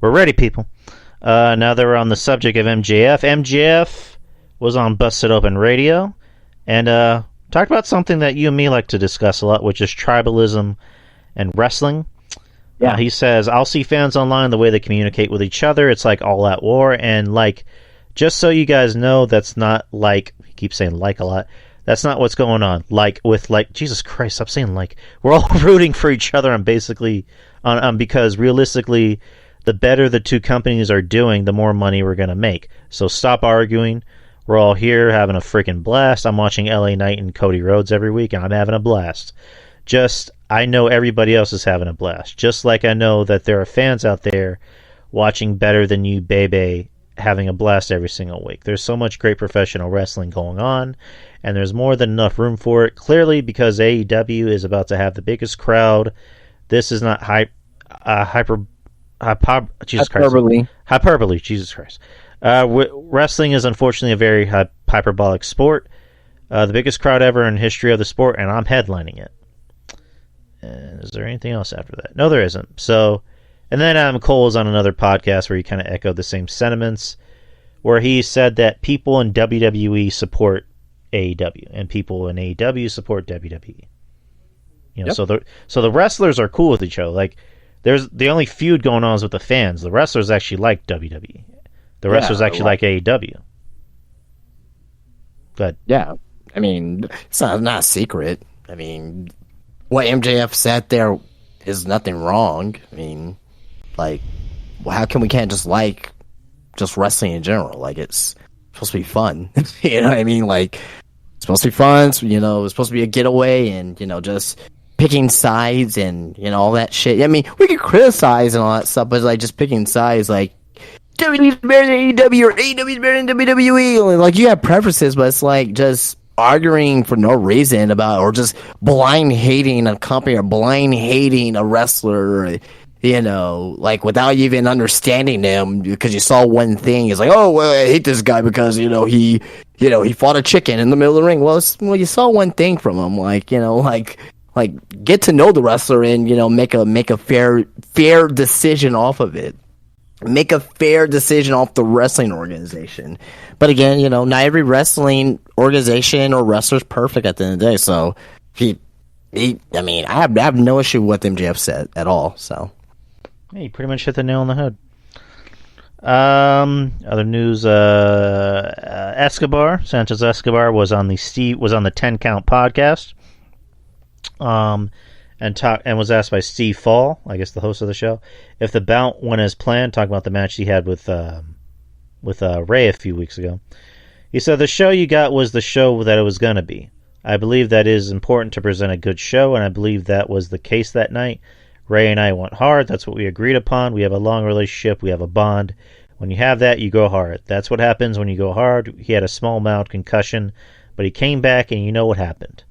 we're ready, people. Now that we're on the subject of MJF, MJF was on Busted Open Radio and talked about something that you and me like to discuss a lot, which is tribalism and wrestling. Yeah. He says, I'll see fans online the way they communicate with each other. It's like all out war, and just so you guys know, that's not he keeps saying a lot. That's not what's going on. Jesus Christ, stop saying We're all rooting for each other and basically because realistically, the better the two companies are doing, the more money we're going to make. So stop arguing. We're all here having a freaking blast. I'm watching LA Knight and Cody Rhodes every week, and I'm having a blast. I know everybody else is having a blast. Just like I know that there are fans out there watching Better Than You, Bebe, having a blast every single week. There's so much great professional wrestling going on, and there's more than enough room for it. Clearly, because AEW is about to have the biggest crowd. This is not hyperbole. Jesus Christ. Wrestling is unfortunately a very hyperbolic sport. The biggest crowd ever in history of the sport, and I'm headlining it. And is there anything else after that? No, there isn't. So. And then Adam Cole was on another podcast where he kind of echoed the same sentiments, where he said that people in WWE support AEW, and people in AEW support WWE. Yep. So the wrestlers are cool with each other. There's the only feud going on is with the fans. The wrestlers actually like WWE. The wrestlers actually like AEW. But yeah, I mean, it's not a secret. I mean, what MJF said there is nothing wrong. I mean. How come we can't just wrestling in general? It's supposed to be fun. You know what I mean? It's supposed to be fun. So, it's supposed to be a getaway, and just picking sides and all that shit. I mean, we could criticize and all that stuff, but just picking sides, WWE's better than AEW or AEW's better than WWE. Like, you have preferences, but it's like just arguing for no reason about, or just blind hating a company or blind hating a wrestler, or, you know, like without even understanding them because you saw one thing. It's like, oh, well, I hate this guy because, he fought a chicken in the middle of the ring. Well, you saw one thing from him, like get to know the wrestler and, make a fair decision off of it. Make a fair decision off the wrestling organization. But again, not every wrestling organization or wrestler is perfect at the end of the day. So I have no issue with what MJF said at all. So yeah, you pretty much hit the nail on the head. Other news: Sanchez Escobar was on the 10 Count podcast. And was asked by Steve Fall, I guess the host of the show, if the bout went as planned, talking about the match he had with Ray a few weeks ago. He said, the show you got was the show that it was going to be. I believe that it is important to present a good show, and I believe that was the case that night. Ray and I went hard. That's what we agreed upon. We have a long relationship. We have a bond. When you have that, you go hard. That's what happens when you go hard. He had a small amount concussion, but he came back, and you know what happened.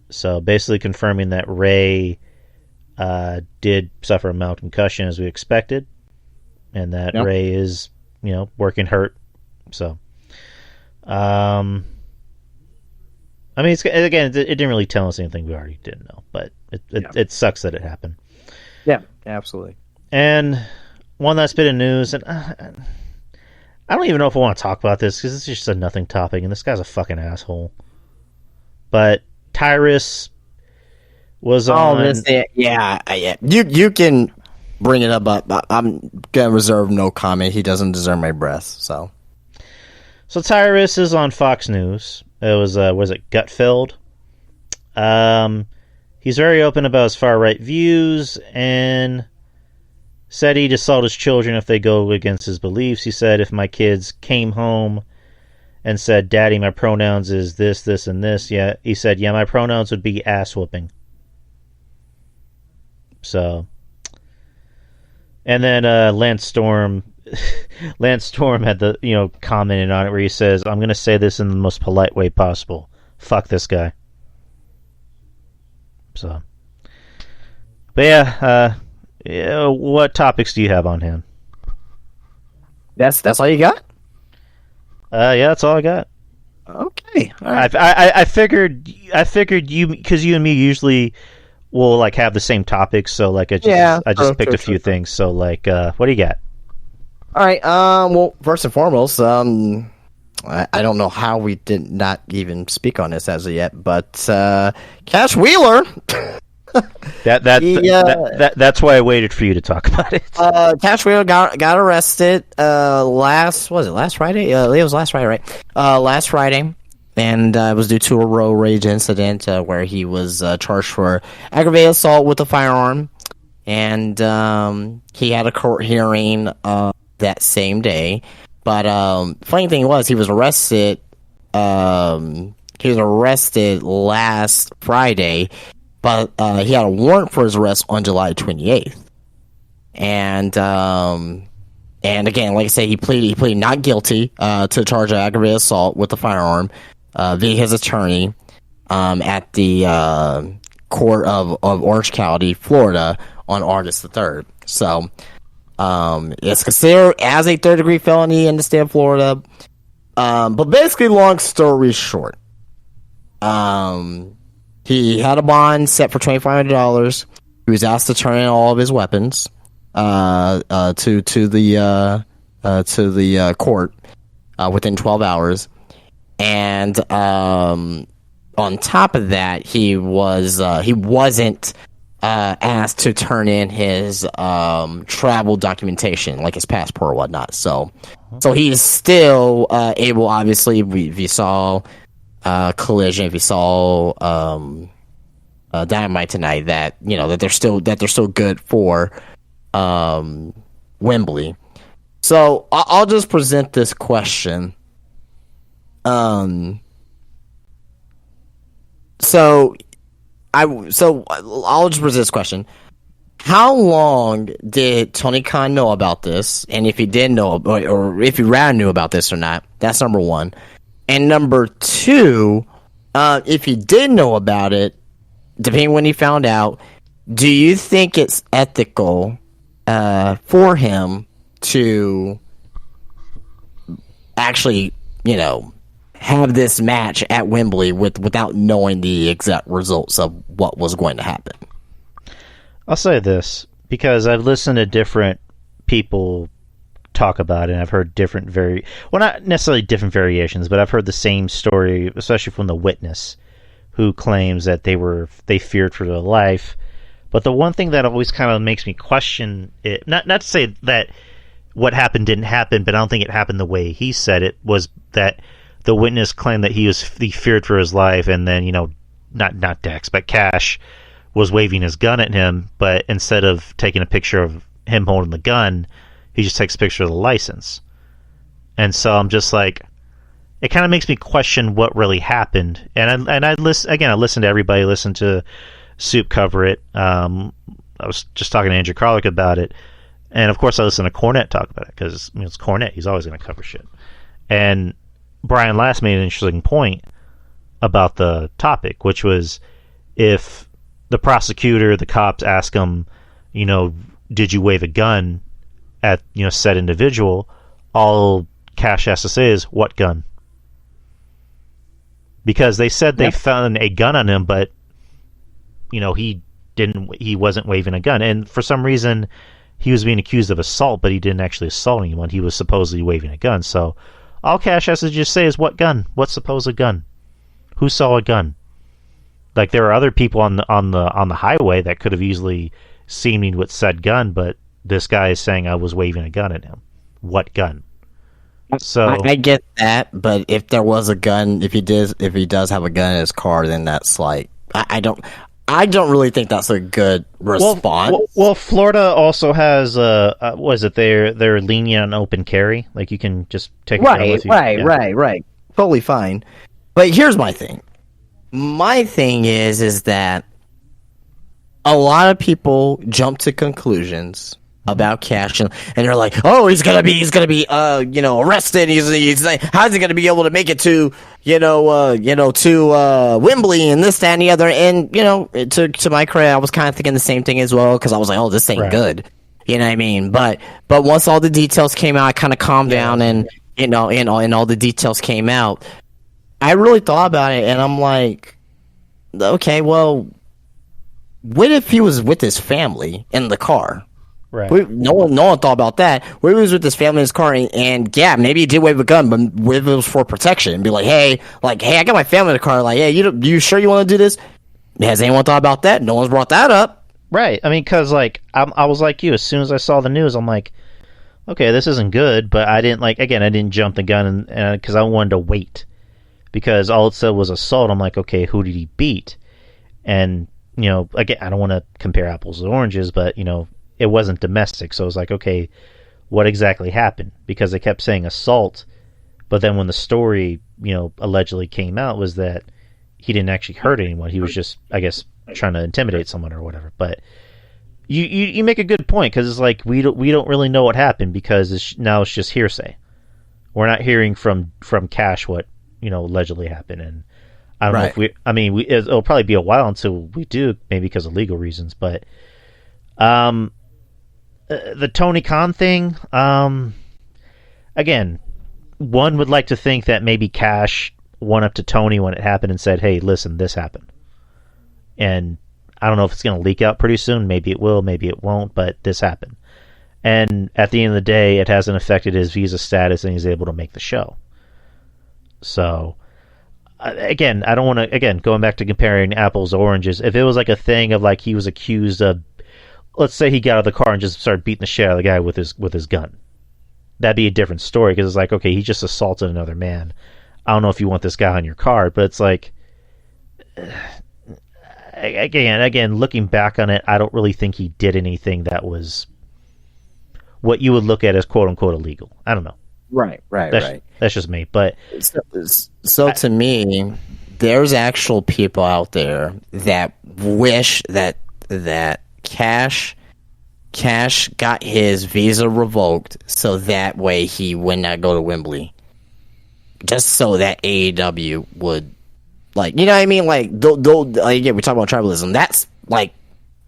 So basically confirming that Ray did suffer a mild concussion as we expected, and that Ray is, working hurt. So, I mean, it didn't really tell us anything we already didn't know, but it sucks that it happened. Yeah, absolutely. And one last bit of news, and I don't even know if I want to talk about this because it's just a nothing topic, and this guy's a fucking asshole. But Tyrus was on. Yeah. You can bring it up, but I'm gonna reserve no comment. He doesn't deserve my breath. So Tyrus is on Fox News. It was it Gutfeld? He's very open about his far right views and said he'd assault his children if they go against his beliefs. He said, if my kids came home and said, Daddy, my pronouns is this, this, and this. Yeah, he said, my pronouns would be ass whooping. So, and then Lance Storm had the commented on it where he says, I'm going to say this in the most polite way possible. Fuck this guy. So, but what topics do you have on hand? That's all you got? Yeah, that's all I got. Okay. All right. I figured you, because you and me usually will have the same topics, so I just picked a few things. So what do you got? All right. Well, first and foremost, I don't know how we did not even speak on this as of yet, but Cash Wheeler. That's why I waited for you to talk about it. Cash Wheeler got arrested last Friday? It was last Friday, right? Last Friday, and it was due to a road rage incident where he was charged for aggravated assault with a firearm, and he had a court hearing that same day. But funny thing was, he was arrested. He was arrested last Friday. But he had a warrant for his arrest on July 28th, and again, like I said, he pleaded not guilty to the charge of aggravated assault with a firearm via his attorney at the court of Orange County, Florida, on August the 3rd. So it's considered as a third-degree felony in the state of Florida. But basically, long story short, he had a bond set for $2,500. He was asked to turn in all of his weapons to the court within 12 hours, and on top of that, he wasn't asked to turn in his travel documentation, like his passport or whatnot. So he's still able. Obviously, if you saw Collision, if you saw Dynamite tonight, that they're still good for Wembley. So I'll just present this question. So I'll just present this question. how long did Tony Khan know about this? And if he did know, or if he rather knew about this or not, that's number one. And number two, if he did know about it, depending when he found out, do you think it's ethical for him to actually, have this match at Wembley without knowing the exact results of what was going to happen? I'll say this, because I've listened to different people talk about it, and I've heard well, not necessarily different variations, but I've heard the same story, especially from the witness, who claims that they feared for their life. But the one thing that always kind of makes me question it, not to say that what happened didn't happen, but I don't think it happened the way he said it, was that the witness claimed that he feared for his life, and then, not Dex, but Cash was waving his gun at him, but instead of taking a picture of him holding the gun, he just takes a picture of the license. And so I'm just like, it kind of makes me question what really happened. And I listened to everybody, listened to Soup cover it. I was just talking to Andrew Carlick about it. And of course I listened to Cornette talk about it, because it's Cornette. He's always going to cover shit. And Brian Last made an interesting point about the topic, which was, if the prosecutor, the cops ask him, did you wave a gun at, said individual, all Cash has to say is, what gun? Because they said they found a gun on him, but, he wasn't waving a gun. And for some reason, he was being accused of assault, but he didn't actually assault anyone. He was supposedly waving a gun. So all Cash has to just say is, what gun? What supposed gun? Who saw a gun? Like, there are other people on the highway that could have easily seen me with said gun, but this guy is saying I was waving a gun at him. What gun? So I get that, but if there was a gun, if he does have a gun in his car, then that's like, I don't really think that's a good response. Well, Florida also has they're lenient on open carry, like you can just take a gun with you. Right, totally fine. But here's my thing. My thing is that a lot of people jump to conclusions about Cash, and they're like, "Oh, he's gonna be, arrested. He's like, how's he gonna be able to make it to, to Wembley and this, that, and the other?" And to my credit, I was kind of thinking the same thing as well, because I was like, "Oh, this ain't good," you know what I mean? But once all the details came out, I kind of calmed down, and and all the details came out. I really thought about it, and I'm like, okay, well, what if he was with his family in the car? Right. No one thought about that. What if he was with his family in his car, and maybe he did wave a gun, but what if it was for protection? And be like, hey, I got my family in the car. Like, hey, you sure you want to do this? Has anyone thought about that? No one's brought that up. Right. I mean, because I was like you. As soon as I saw the news, I'm like, okay, this isn't good. But I didn't jump the gun, and because I wanted to wait, because all it said was assault. I'm like, okay, who did he beat? And again, I don't want to compare apples to oranges, but it wasn't domestic, so I was like, okay, what exactly happened? Because they kept saying assault, but then when the story, allegedly came out, was that he didn't actually hurt anyone. He was just, I guess, trying to intimidate someone or whatever. But you make a good point, because it's like we don't really know what happened, because now it's just hearsay. We're not hearing from Cash what allegedly happened, and I don't know if it'll probably be a while until we do, maybe because of legal reasons, but the Tony Khan thing, again, one would like to think that maybe Cash went up to Tony when it happened and said, hey, listen, this happened. And I don't know if it's going to leak out pretty soon. Maybe it will, maybe it won't, but this happened. And at the end of the day, it hasn't affected his visa status, and he's able to make the show. So, again, I don't want to, going back to comparing apples to oranges, if it was like a thing of like he was accused of, let's say he got out of the car and just started beating the shit out of the guy with his gun, that'd be a different story, because it's like, okay, he just assaulted another man. I don't know if you want this guy on your card, but it's like, again, looking back on it, I don't really think he did anything that was what you would look at as quote unquote illegal. I don't know. Right. That's just me. But so to me, there's actual people out there that wish that Cash Cash got his visa revoked so that way he would not go to Wembley. Just so that AEW would, like, you know what I mean? Like, yeah, we talk about tribalism. That's, like,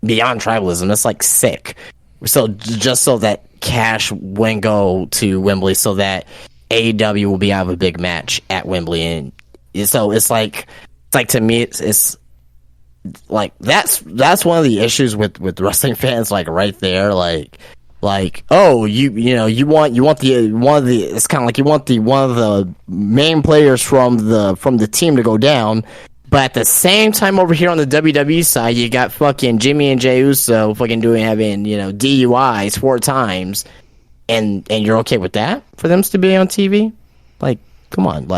beyond tribalism. That's, like, sick. So, just so that Cash wouldn't go to Wembley so that AEW will be out of a big match at Wembley. And so, it's like to me, it's like, that's one of the issues with wrestling fans, like, right there, like, oh, you want the one of the, it's kind of like you want the one of the main players from the team to go down, but at the same time over here on the WWE side, you got fucking Jimmy and Jey Uso having DUIs 4 times, and you're okay with that for them to be on TV? Like, come on,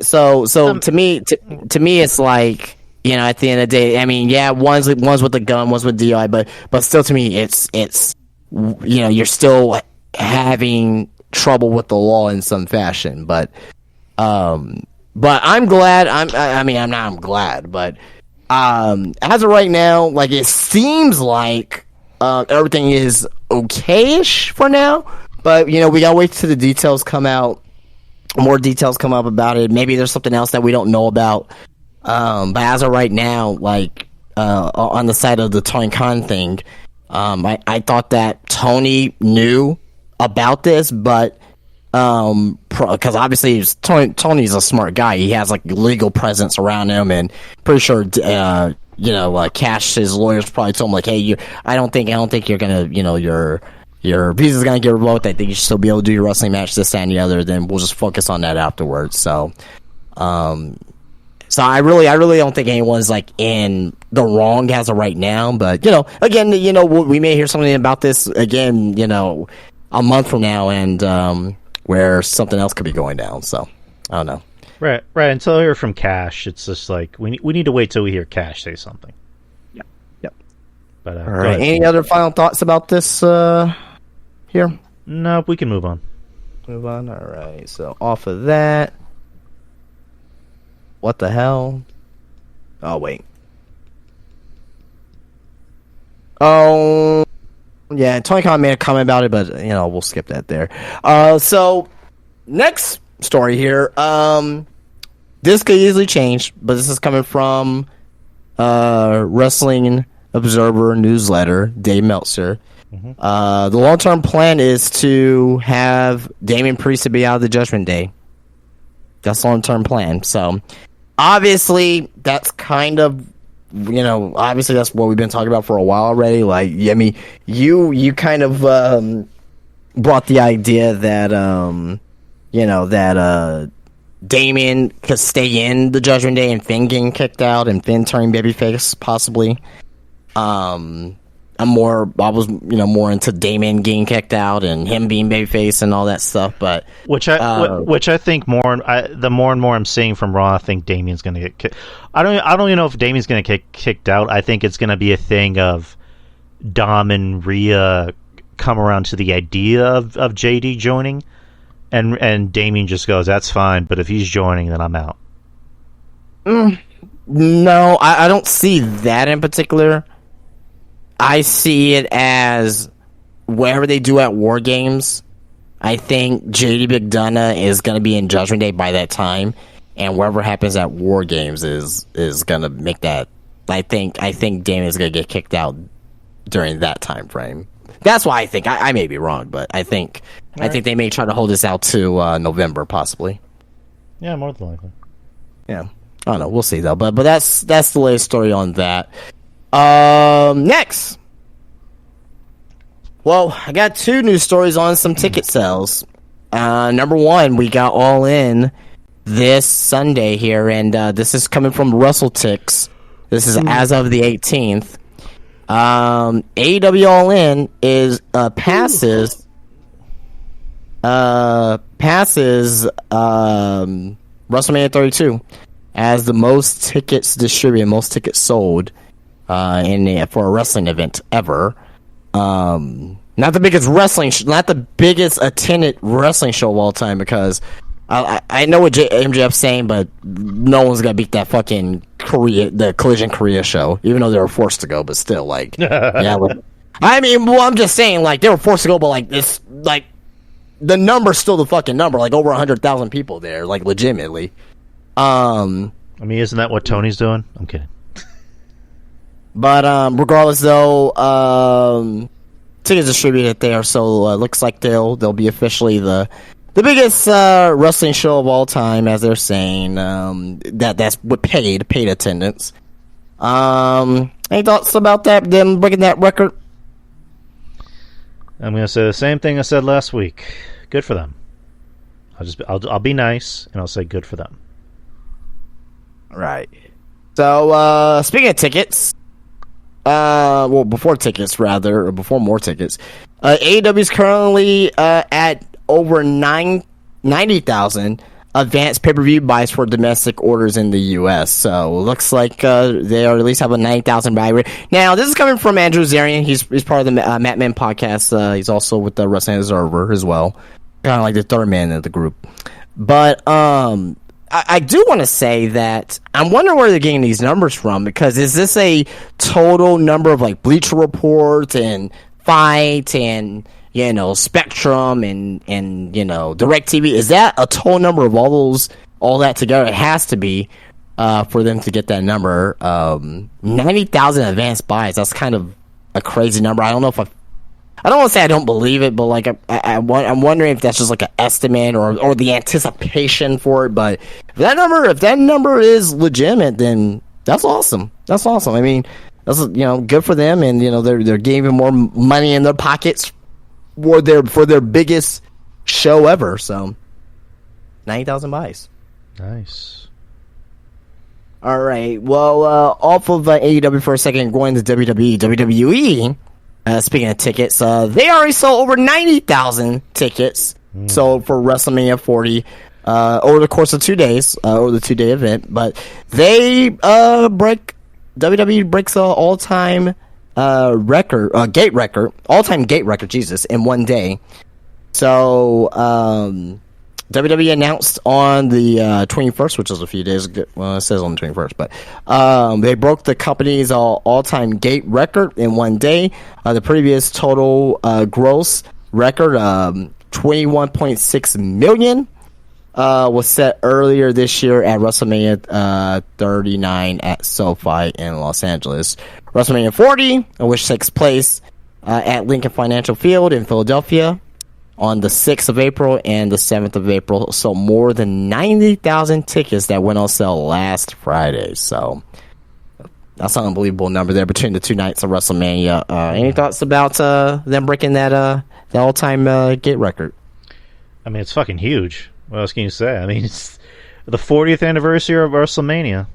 so to me it's like, at the end of the day, I mean, yeah, one's with the gun, one's with DUI, but still, to me, it's you're still having trouble with the law in some fashion. But I'm glad. I'm glad, but as of right now, like, it seems like everything is okay-ish for now. But we gotta wait till the details come out. More details come up about it. Maybe there's something else that we don't know about. But as of right now, like, on the side of the Tony Khan thing, I thought that Tony knew about this, but because obviously Tony's a smart guy. He has, like, legal presence around him, and pretty sure Cash, his lawyers, probably told him, like, hey, I don't think you're gonna, your visa's gonna get revoked. I think you should still be able to do your wrestling match, this, that, and the other. Then we'll just focus on that afterwards. So I really don't think anyone's, like, in the wrong as of right now. But, again, we may hear something about this again, a month from now, and where something else could be going down. So, I don't know. Right. Until I hear from Cash, it's just like, we need to wait till we hear Cash say something. Yep. But, all right. Any other final thoughts about this here? Nope, we can move on. All right. So, off of that. What the hell? Oh, wait. Oh, yeah, Tony Khan made a comment about it, but, we'll skip that there. So, next story here. This could easily change, but this is coming from Wrestling Observer newsletter, Dave Meltzer. Mm-hmm. The long-term plan is to have Damian Priest to be out of the Judgment Day. That's the long-term plan. So, obviously, that's kind of, obviously that's what we've been talking about for a while already. Like, I mean, you kind of brought the idea that, Damian could stay in the Judgment Day and Finn getting kicked out and Finn turning babyface, possibly. I was more into Damian getting kicked out and him being babyface and all that stuff, but which I think the more and more I'm seeing from Raw, I think Damian's going to get kicked. I don't even know if Damian's going to get kicked out. I think it's going to be a thing of Dom and Rhea come around to the idea of JD joining, and Damian just goes, that's fine, but if he's joining, then I'm out. No, I don't see that in particular. I see it as whatever they do at War Games. I think JD McDonough is going to be in Judgment Day by that time, and whatever happens at War Games is going to make that. I think Damian's going to get kicked out during that time frame. That's why I think. I may be wrong, but I think they may try to hold this out to November, possibly. Yeah, more than likely. Yeah, I don't know. We'll see though. But that's the latest story on that. Next. Well, I got 2 news stories on some ticket sales. Number 1, we got All In this Sunday here, and this is coming from WrestleTix. This is as of the 18th. AEW All In is passes WrestleMania 32 as the most tickets distributed, most tickets sold for a wrestling event ever. Not the biggest not the biggest attended wrestling show of all time, because I know what MJF's saying, but no one's gonna beat that fucking the Collision Korea show, even though they were forced to go. But still, like, yeah, I mean, well, I'm just saying, like, they were forced to go, but, like, this, like, the number's still the fucking number. Like, over 100,000 people there, like, legitimately. I mean, isn't that what Tony's doing? I'm kidding. But, regardless, though, tickets distributed there, so looks like they'll be officially the biggest wrestling show of all time, as they're saying. That's with paid attendance. Any thoughts about that? Them breaking that record? I'm gonna say the same thing I said last week. Good for them. I'll be nice and I'll say good for them. Right. So speaking of tickets, before more tickets, AEW is currently at over 90,000 advanced pay-per-view buys for domestic orders in the U.S. So looks like they at least have a 90,000 buy rate. Now, this is coming from Andrew Zarian. He's part of the Matt Men podcast. He's also with the Wrestling Observer as well. Kind of like the third man of the group. But I do want to say that I'm wondering where they're getting these numbers from, because is this a total number of like Bleacher Report and Fight and Spectrum and DirecTV? Is that a total number of all that together? It has to be for them to get that number. 90,000 advanced buys. That's kind of a crazy number. I don't know if I don't want to say I don't believe it, but like I'm wondering if that's just like an estimate or the anticipation for it. But if that number is legitimate, then that's awesome. That's awesome. I mean, that's good for them, and they're giving more money in their pockets for their biggest show ever. So 90,000 buys. Nice. All right. Well, off of AEW for a second, going to WWE. Speaking of tickets, they already sold over 90,000 tickets. Sold for WrestleMania 40 over the course of 2 days, over the 2-day event. But they WWE breaks an all-time gate record, all-time gate record, Jesus, in 1 day. So WWE announced on the 21st, which was a few days ago. Well, it says on the 21st, but they broke the company's all-time gate record in 1 day. The previous total gross record, $21.6 million, was set earlier this year at WrestleMania 39 at SoFi in Los Angeles. WrestleMania 40, which takes place at Lincoln Financial Field in Philadelphia on the 6th of April and the 7th of April. So more than 90,000 tickets that went on sale last Friday. So that's an unbelievable number there between the 2 nights of WrestleMania. Any thoughts about them breaking that all-time gate record? I mean, it's fucking huge. What else can you say? I mean, it's the 40th anniversary of WrestleMania.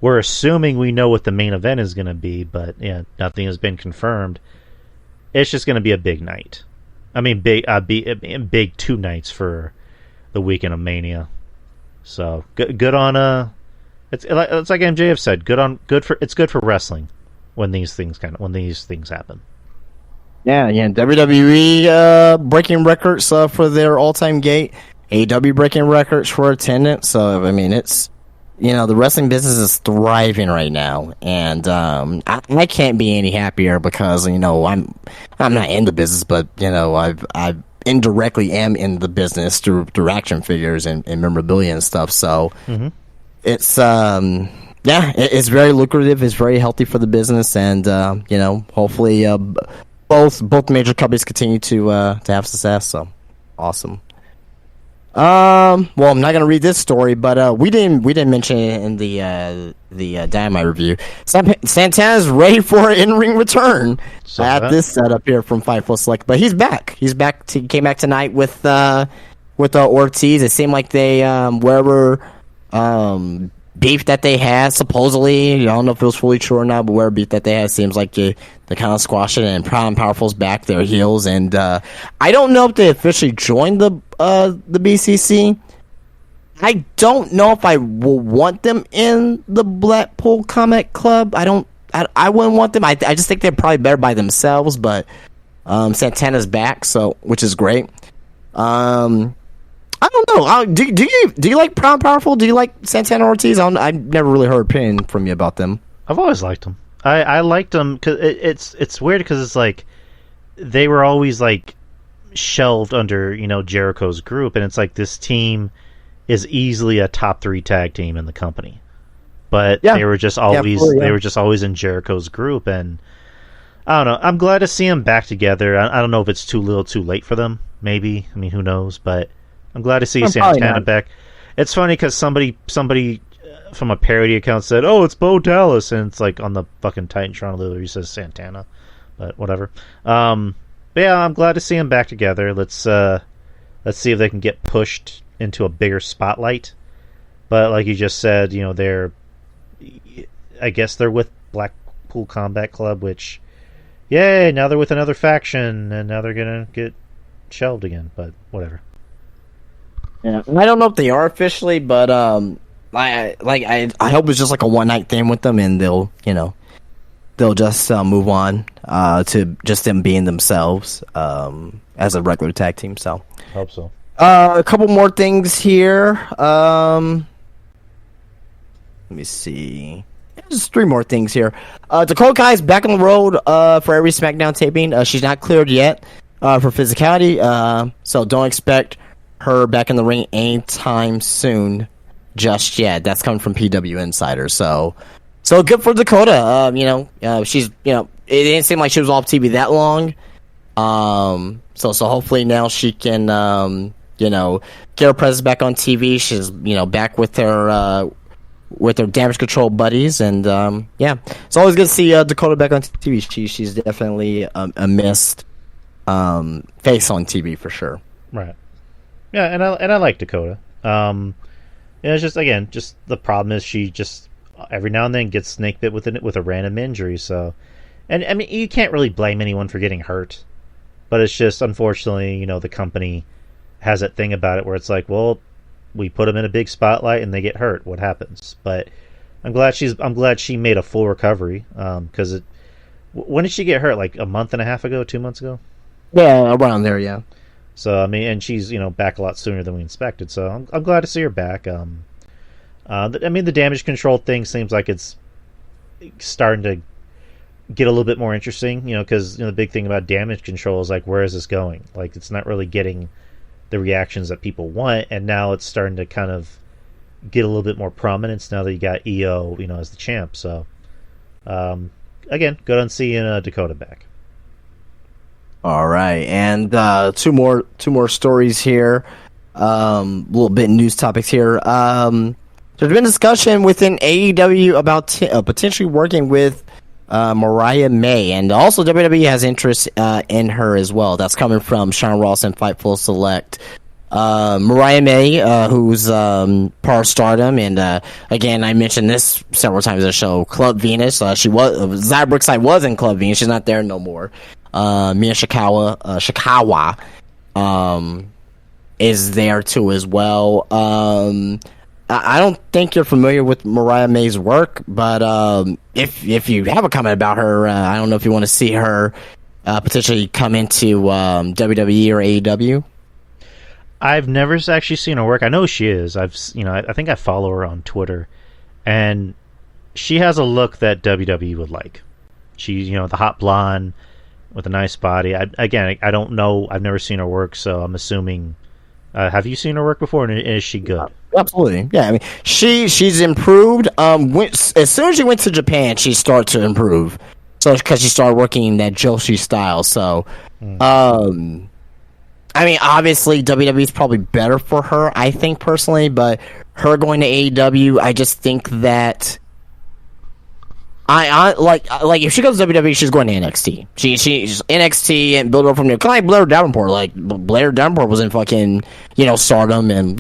We're assuming we know what the main event is going to be, but yeah, nothing has been confirmed. It's just going to be a big night. I mean, big 2 nights for the weekend of Mania. So good on it's like MJF said. It's good for wrestling when these things happen. Yeah. WWE breaking records for their all-time gate. AEW breaking records for attendance. So I mean, it's the wrestling business is thriving right now, and I can't be any happier because I'm not in the business, but I indirectly am in the business through action figures and memorabilia and stuff. So it's it's very lucrative. It's very healthy for the business, and hopefully both major companies continue to have success. So awesome. Well, I'm not gonna read this story, but we didn't mention it in the Dynamite review. Santana's ready for an in-ring return at this setup here from Fightful Select, but he's back. He came back tonight with Ortiz. It seemed like they wherever beef that they had, supposedly, I don't know if it was fully true or not, but where beef that they had, seems like they kind of squashed it, and Proud and Powerful's back, their heels, and I don't know if they officially joined the BCC. I don't know if I will want them in the Blackpool Combat Club. I wouldn't want them. I just think they're probably better by themselves, but Santana's back, so which is great. I don't know. Do you like Proud and Powerful? Do you like Santana Ortiz? I've never really heard an opinion from you about them. I've always liked them. I liked them because it's weird because it's like they were always like shelved under Jericho's group, and it's like this team is easily a top 3 tag team in the company, but they were just always they were just always in Jericho's group, and I don't know. I'm glad to see them back together. I don't know if it's too little, too late for them. Maybe. I mean, who knows? But I'm glad to see Santana back. It's funny because somebody from a parody account said, "Oh, it's Bo Dallas," and it's like on the fucking Titantron literally says Santana, but whatever. But yeah, I'm glad to see them back together. Let's see if they can get pushed into a bigger spotlight. But like you just said, I guess they're with Blackpool Combat Club, which, yay, now they're with another faction, and now they're gonna get shelved again. But whatever. Yeah, I don't know if they are officially, but I hope it's just like a one night thing with them, and they'll just move on to just them being themselves as a regular tag team. So hope so. A couple more things here. Let me see. There's 3 more things here. Dakota Kai is back on the road for every SmackDown taping. She's not cleared yet for physicality, so don't expect her back in the ring anytime soon just yet. That's coming from PW Insider. So good for Dakota. She's it didn't seem like she was off TV that long. So hopefully now she can get her presence back on TV. She's back with her Damage Control buddies, and it's always good to see Dakota back on TV. She's definitely a missed face on TV for sure. Right. Yeah, and I like Dakota. It's just the problem is she just every now and then gets snake bit with a random injury. So, and I mean you can't really blame anyone for getting hurt, but it's just unfortunately the company has that thing about it where it's like, well, we put them in a big spotlight and they get hurt. What happens? But I'm glad she made a full recovery. Because when did she get hurt? Like a month and a half ago, 2 months ago? Yeah, around there. Yeah. So I mean, and she's back a lot sooner than we expected. So I'm glad to see her back. I mean, the Damage Control thing seems like it's starting to get a little bit more interesting. Because the big thing about Damage Control is like, where is this going? Like, it's not really getting the reactions that people want, and now it's starting to kind of get a little bit more prominence now that you got EO, as the champ. So, again, good on seeing Dakota back. All right, and two more stories here. A little bit news topics here. There's been discussion within AEW about potentially working with Mariah May, and also WWE has interest in her as well. That's coming from Sean Ross and Fightful Select. Mariah May, who's part of Stardom, and again, I mentioned this several times in the show. Club Venus. She was Xia Brookside was in Club Venus. She's not there no more. Mia Shikawa, is there too as well. I don't think you're familiar with Mariah May's work, but if you have a comment about her, I don't know if you want to see her potentially come into WWE or AEW. I've never actually seen her work. I know she is. I think I follow her on Twitter, and she has a look that WWE would like. She's the hot blonde with a nice body. I don't know. I've never seen her work, so I'm assuming. Have you seen her work before, and is she good? Absolutely, yeah. I mean, she's improved. As soon as she went to Japan, she started to improve. So because she started working that Joshi style. So, I mean, obviously WWE is probably better for her, I think personally. But her going to AEW, I just think that I like if she goes to WWE, she's going to NXT. She's NXT and build her from there. Kind of like Blair Davenport. Like Blair Davenport was in fucking Stardom, and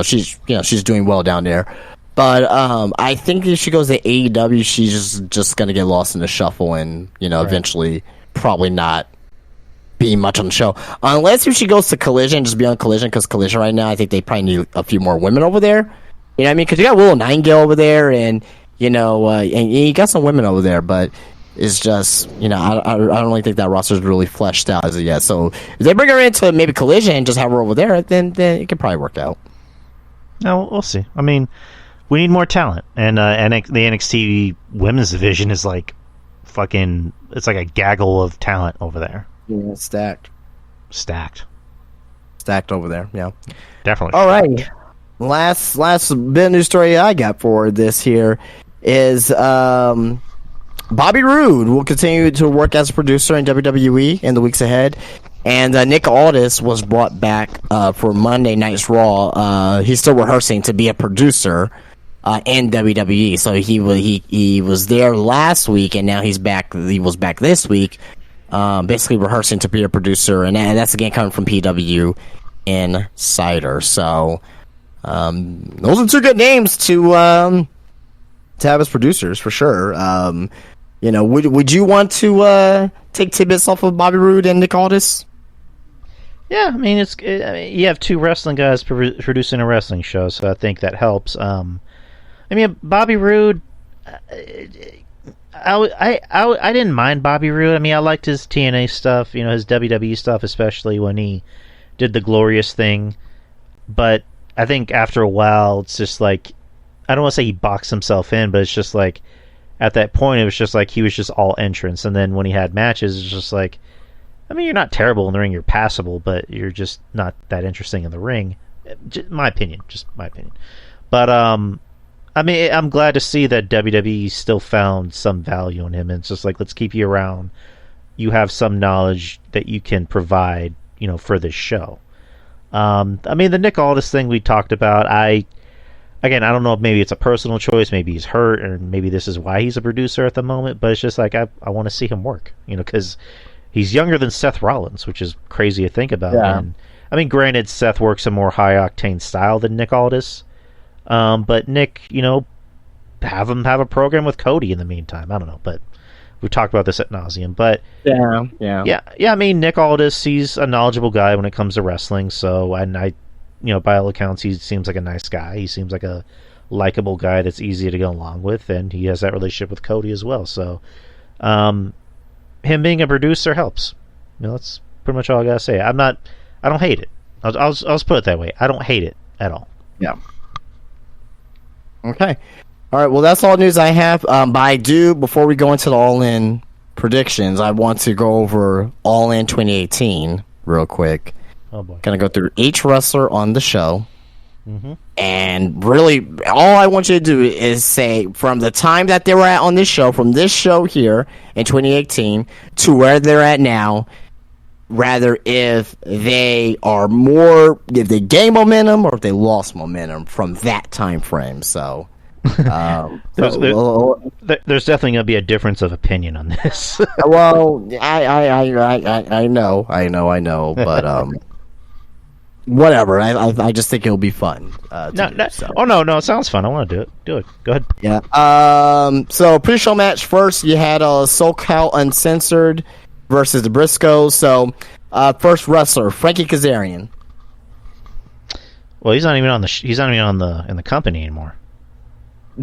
she's doing well down there. But I think if she goes to AEW, she's just gonna get lost in the shuffle, and eventually probably not be much on the show, unless if she goes to Collision, just be on Collision, because Collision right now, I think they probably need a few more women over there. You know what I mean? Because you got Willow Nightingale over there, and and you got some women over there, but it's just, I don't really think that roster's really fleshed out as of yet. So if they bring her into maybe Collision and just have her over there, then it could probably work out. No, we'll see. I mean, we need more talent, and the NXT women's division is like fucking. It's like a gaggle of talent over there. Yeah, stacked over there. Yeah, definitely. All right. Last bit of news story I got for this here is Bobby Roode will continue to work as a producer in WWE in the weeks ahead. And Nick Aldis was brought back for Monday Night's Raw. He's still rehearsing to be a producer in WWE. So he was there last week, and now he's back. He was back this week, basically rehearsing to be a producer. And that's again coming from PW Insider. So those are two good names to have as producers for sure. Would you want to take tidbits off of Bobby Roode and Nick Aldis? Yeah, I mean you have two wrestling guys producing a wrestling show, so I think that helps. Bobby Roode, I didn't mind Bobby Roode. I mean, I liked his TNA stuff, his WWE stuff, especially when he did the Glorious thing. But I think after a while, it's just like, I don't want to say he boxed himself in, but it's just like, at that point, it was just like he was just all entrance. And then when he had matches, it's just like, I mean, you're not terrible in the ring, you're passable, but you're just not that interesting in the ring. Just my opinion. But, I'm glad to see that WWE still found some value in him. And it's just like, let's keep you around. You have some knowledge that you can provide, for this show. The Nick Aldis thing we talked about, I don't know if maybe it's a personal choice, maybe he's hurt, or maybe this is why he's a producer at the moment, but it's just like, I want to see him work, because he's younger than Seth Rollins, which is crazy to think about. Yeah. And, granted, Seth works a more high-octane style than Nick Aldis, but Nick, have him have a program with Cody in the meantime. I don't know, but we've talked about this ad nauseum. But yeah. Nick Aldis, he's a knowledgeable guy when it comes to wrestling. So, and by all accounts, he seems like a nice guy. He seems like a likable guy that's easy to go along with, and he has that relationship with Cody as well. So, him being a producer helps. That's pretty much all I gotta say. I don't hate it. I'll put it that way. I don't hate it at all. Yeah. Okay. All right. Well, that's all news I have. But before we go into the All In predictions, I want to go over All In 2018 real quick. Oh boy. Gonna go through each wrestler on the show. Mm-hmm. And really, all I want you to do is say from the time that they were at on this show, from this show here in 2018 to where they're at now, rather if they gain momentum or if they lost momentum from that time frame. So, there's definitely going to be a difference of opinion on this. Well, I know, but whatever. I just think it'll be fun. Oh no, it sounds fun. I want to do it. Do it. Go ahead. Yeah. So pre-show match first, you had SoCal Uncensored versus the Briscoes. So first wrestler, Frankie Kazarian. Well, he's not even in the company anymore.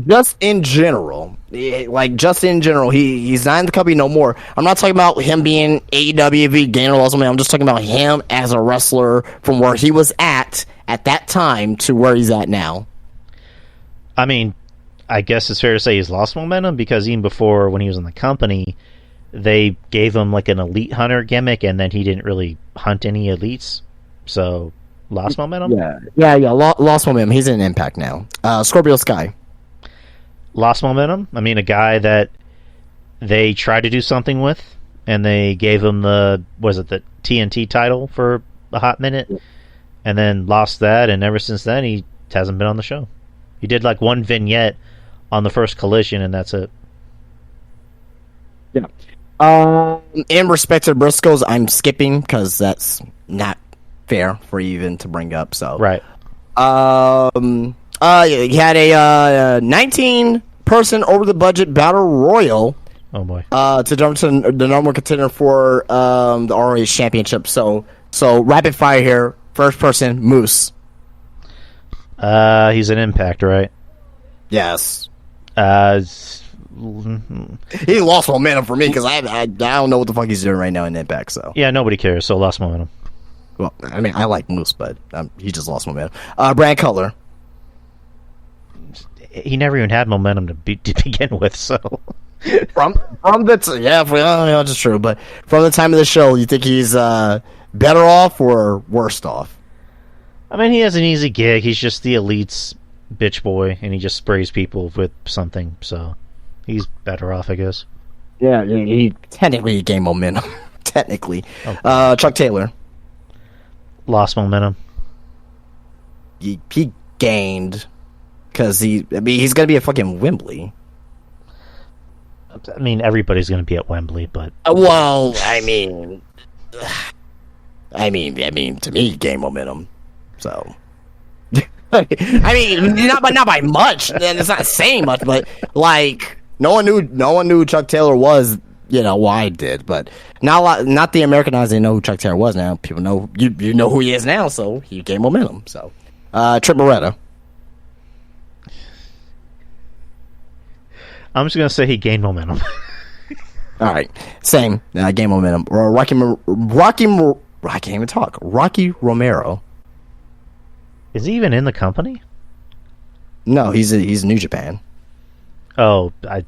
Just in general, he's not in the company no more. I'm not talking about him being AEW, if he gained or lost something. I'm just talking about him as a wrestler from where he was at that time to where he's at now. I mean, I guess it's fair to say he's lost momentum because even before when he was in the company, they gave him like an elite hunter gimmick, and then he didn't really hunt any elites, so lost momentum. Yeah. Lost momentum. He's in Impact now. Scorpio Sky. Lost momentum. I mean, a guy that they tried to do something with, and they gave him the TNT title for a hot minute, and then lost that, and ever since then he hasn't been on the show. He did like one vignette on the first Collision, and that's it. Yeah. In respect to Briscoes, I'm skipping because that's not fair for you even to bring up. So right. He had a 19-person over the budget battle royal. Oh boy! To jump to the number contender for the ROH Championship. So rapid fire here. First person, Moose. He's an Impact, right? Yes. He lost momentum for me because I don't know what the fuck he's doing right now in Impact. So yeah, nobody cares. So lost momentum. Well, I mean, I like Moose, but he just lost momentum. Brand Cutler. he never even had momentum to begin with. So from that's true. But from the time of the show, you think he's better off or worse off? I mean, he has an easy gig. He's just the elite's bitch boy, and he just sprays people with something. So he's better off, I guess. Yeah, he technically gained momentum. Technically, Chuck Taylor lost momentum. He gained because he's going to be at fucking Wembley. I mean, everybody's going to be at Wembley, but well, I mean, to me, he gained momentum. So, I mean, not by much. It's not saying much, but like no one knew who Chuck Taylor was. Well, I did, but not the Americanized. They know who Chuck Taylor was now. People know you know who he is now, so he gained momentum. So, Trip Beretta. I'm just gonna say he gained momentum. All right, same. Gained momentum. I can't even talk. Rocky Romero. Is he even in the company? No, he's New Japan. Oh, I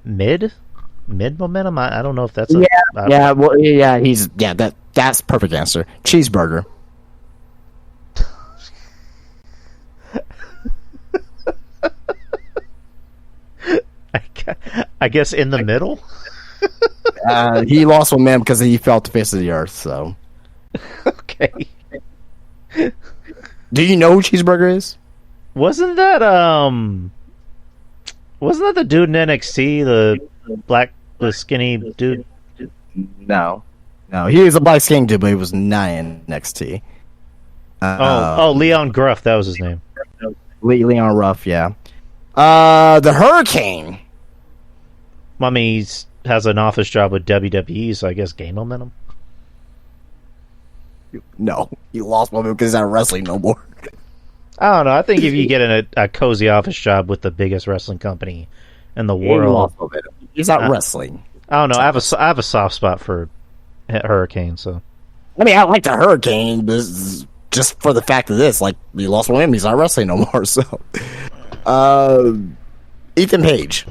mid momentum. I don't know if that's that's perfect answer. Cheeseburger. I guess in the middle. He lost momentum because he fell to the face of the earth. So, okay. Do you know who Cheeseburger is? Wasn't that the dude in NXT, the skinny dude? No, he was a black skinny dude, but he was not in NXT. Leon Gruff, that was his name. Leon Ruff, yeah. The Hurricane. I mean, he has an office job with WWE, so I guess gain momentum. No, he lost momentum because he's not wrestling no more. I don't know. I think if you get a cozy office job with the biggest wrestling company in the world, he's not wrestling. I don't know. I have a soft spot for Hurricane. So, I mean, I like the Hurricane, but just for the fact of this, like he lost momentum, he's not wrestling no more. So, Ethan Page.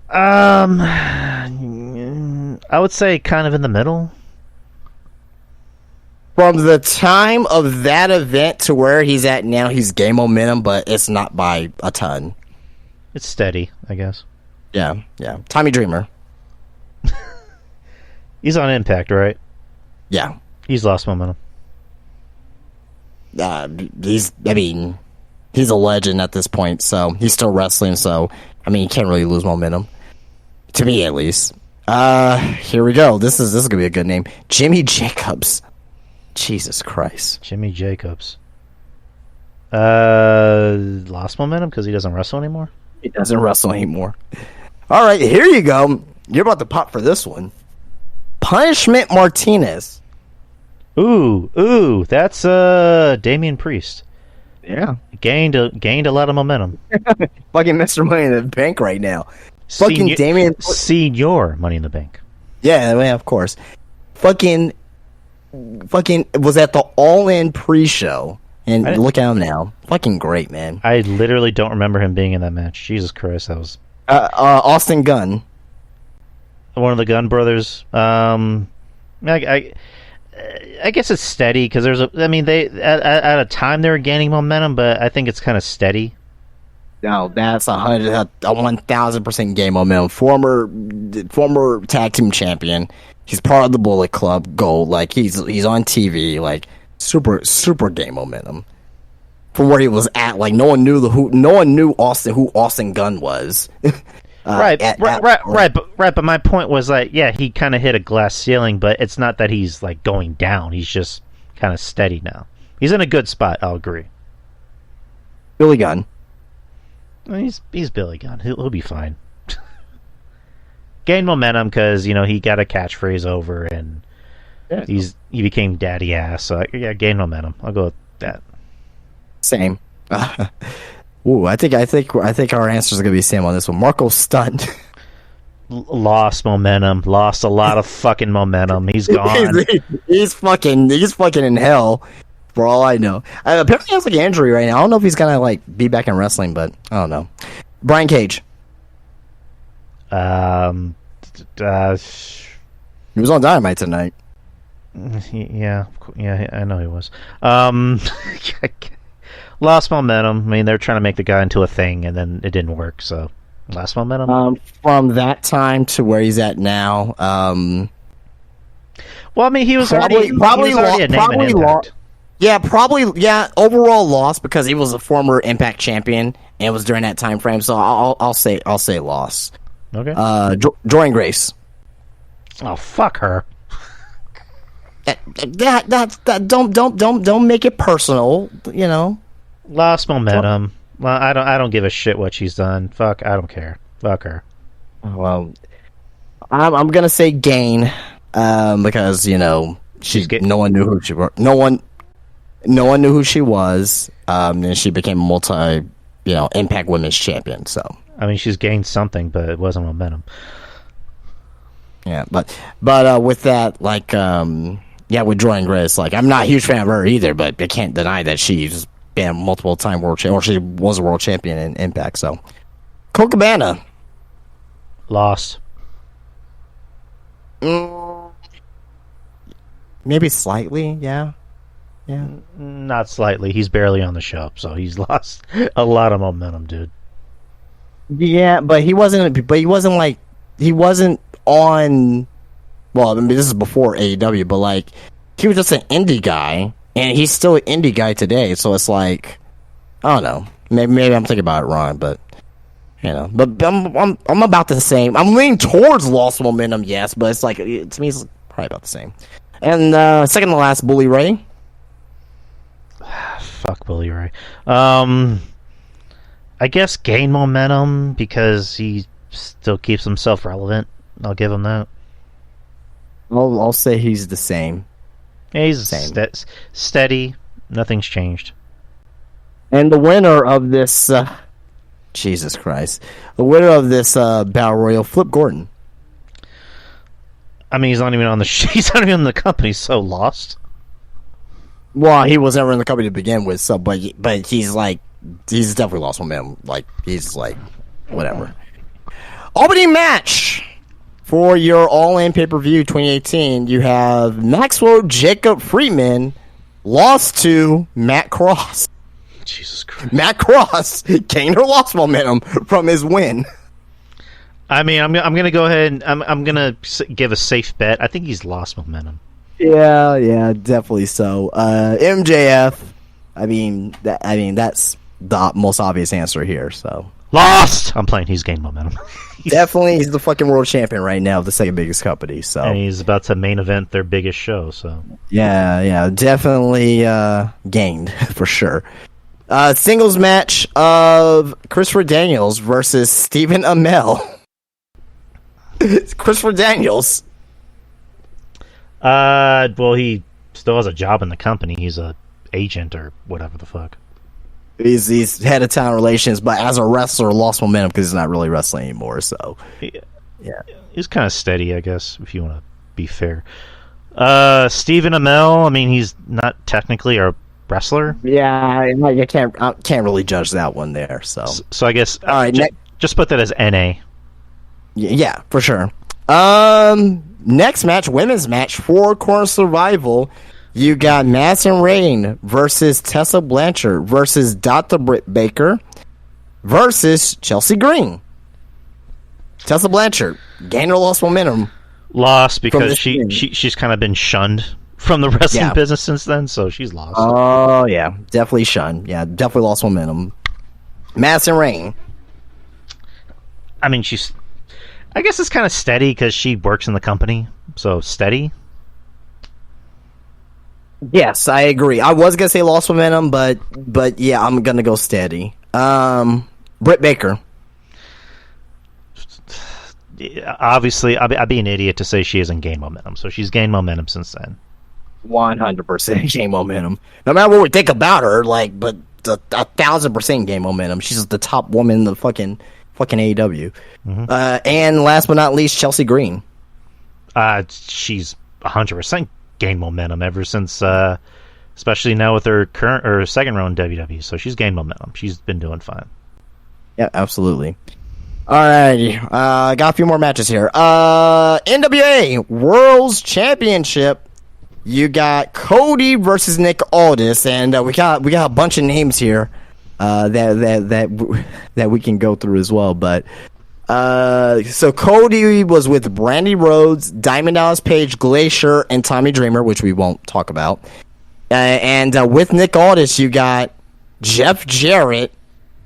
I would say kind of in the middle. From the time of that event to where he's at now, he's gained momentum, but it's not by a ton. It's steady, I guess. Yeah. Tommy Dreamer. He's on Impact, right? Yeah. He's lost momentum. He's a legend at this point, so he's still wrestling, so, I mean, he can't really lose momentum. To me, at least. Here we go. This is going to be a good name. Jimmy Jacobs. Jesus Christ. Jimmy Jacobs. Lost momentum because he doesn't wrestle anymore? He doesn't wrestle anymore. All right, here you go. You're about to pop for this one. Punishment Martinez. Ooh, that's Damian Priest. Yeah. Gained a lot of momentum. Fucking Mr. Money in the Bank right now. Fucking Damian. Senior Money in the Bank. Yeah, of course. Fucking was at the All In pre-show, and look at him now. Fucking great, man. I literally don't remember him being in that match. Jesus Christ, that was Austin Gunn, one of the Gunn brothers. I guess it's steady because they at a time they were gaining momentum, but I think it's kind of steady. No, that's a 1,000% game momentum. Former tag team champion. He's part of the Bullet Club Gold. Like he's on TV. Like super game momentum. From where he was at, like no one knew who Austin Gunn was. Right. But my point was like, yeah, he kind of hit a glass ceiling, but it's not that he's like going down. He's just kind of steady now. He's in a good spot. I'll agree. Billy Gunn. He's Billy Gunn. He'll be fine. Gained momentum because he got a catchphrase over and he became daddy ass. So yeah, gained momentum. I'll go with that. Same. Ooh, I think our answers are gonna be the same on this one. Marco Stunt. Lost momentum. Lost a lot of fucking momentum. He's gone. he's fucking in hell. For all I know, apparently he has like an injury right now. I don't know if he's gonna like be back in wrestling, but I don't know. Brian Cage. He He was on Dynamite tonight. Yeah, I know he was. Lost momentum. I mean, they're trying to make the guy into a thing, and then it didn't work. So, lost momentum. From that time to where he's at now. Well, I mean, he was already a name in Impact. Yeah, overall loss because he was a former Impact champion and it was during that time frame. So I'll say loss. Okay. Jordynne Grace. Oh, fuck her. That don't make it personal. You know. Lost momentum. Well, I don't give a shit what she's done. Fuck, I don't care. Fuck her. Well, I'm gonna say gain. Because no one knew who she was. No one knew who she was. And she became a Impact Women's Champion. So I mean, she's gained something, but it wasn't momentum. Yeah, but with that, with Jordynne Grace, I'm not a huge fan of her either. But I can't deny that she's been a multiple-time world champion, or she was a world champion in Impact. So, Colt Cabana lost. Maybe slightly, yeah. Not slightly. He's barely on the show, so he's lost a lot of momentum, dude. Yeah, but he wasn't on. Well, I mean, this is before AEW, but he was just an indie guy, and he's still an indie guy today. So it's I don't know. Maybe I'm thinking about it wrong, but but I'm about the same. I'm leaning towards lost momentum, yes, but it's to me it's probably about the same. And second to last, Bully Ray. Fuck Bully Ray. I guess gain momentum because he still keeps himself relevant. I'll give him that. I'll say he's the same. Yeah, he's the same. Steady. Nothing's changed. And the winner of this, Jesus Christ, the winner of this Battle Royal, Flip Gordon. I mean, he's not even on the he's not even in the company, so lost. Well, he was never in the company to begin with, so but he's he's definitely lost momentum. He's whatever. Opening match for your All In pay-per-view 2018. You have Maxwell Jacob Friedman lost to Matt Cross. Jesus Christ. Matt Cross gained or lost momentum from his win. I mean, I'm gonna go ahead and I'm gonna give a safe bet. I think he's lost momentum. Yeah, definitely so. MJF. I mean that's the most obvious answer here. So lost. I'm playing. He's gained momentum. Definitely, he's the fucking world champion right now of the second biggest company. So and he's about to main event their biggest show. So yeah, definitely gained for sure. Singles match of Christopher Daniels versus Stephen Amell. Christopher Daniels. Well, he still has a job in the company. He's a agent or whatever the fuck. He's head of talent relations, but as a wrestler, lost momentum because he's not really wrestling anymore. So, yeah, he's kind of steady, I guess, if you want to be fair. Stephen Amell. I mean, he's not technically a wrestler. Yeah, I can't really judge that one there. So I guess all right, just put that as NA. Yeah, for sure. Next match, women's match for Corner Survival. You got Madison Rayne versus Tessa Blanchard versus Dr. Britt Baker versus Chelsea Green. Tessa Blanchard gained or lost momentum. Lost because she's kind of been shunned from the wrestling business since then, so she's lost. Oh yeah, definitely shunned. Yeah, definitely lost momentum. Madison Rayne. I mean, I guess it's kind of steady because she works in the company, so steady. Yes, I agree. I was gonna say lost momentum, but yeah, I'm gonna go steady. Britt Baker. Obviously, I'd be an idiot to say she hasn't gained momentum. So she's gained momentum since then. 100% gain momentum. No matter what we think about her, but 1,000% gain momentum. She's the top woman in the fucking AEW. Mm-hmm. And last but not least, Chelsea Green. She's 100% gained momentum ever since especially now with her current or second round WWE. So she's gained momentum. She's been doing fine. Yeah, absolutely. Alrighty, got a few more matches here. NWA World's Championship. You got Cody versus Nick Aldis, and we got a bunch of names here that we can go through as well. But so Cody was with Brandy Rhodes, Diamond Dallas Page, Glacier, and Tommy Dreamer, which we won't talk about. And with Nick Aldis, you got Jeff Jarrett,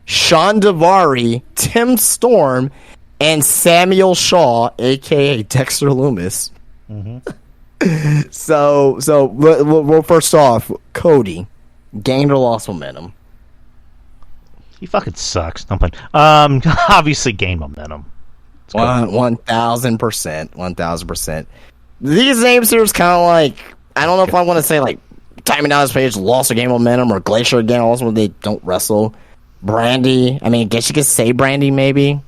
Sean Daivari, Tim Storm, and Samuel Shaw, aka Dexter Lumis. Mm-hmm. So well, first off, Cody gained or lost momentum? He fucking sucks. No pun. Obviously gained momentum. 1,000%. These names here is kind of like, I don't know if I want to say like Diamond Dallas Page lost or gained momentum, or Glacier gained also when they don't wrestle. Brandy, I mean, I guess you could say Brandy maybe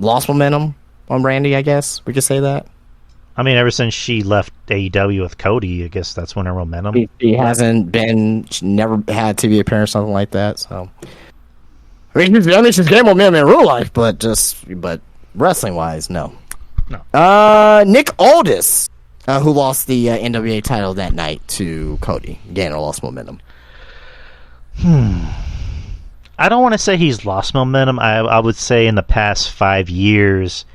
lost momentum on Brandy. I guess we could say that. I mean, ever since she left AEW with Cody, I guess that's when her momentum. She hasn't been, she never had a TV appearance, something like that. So, I mean, she's gained momentum in real life, but wrestling wise, no. Nick Aldis, who lost the NWA title that night to Cody, gained or lost momentum. I don't want to say he's lost momentum. I would say in the past 5 years,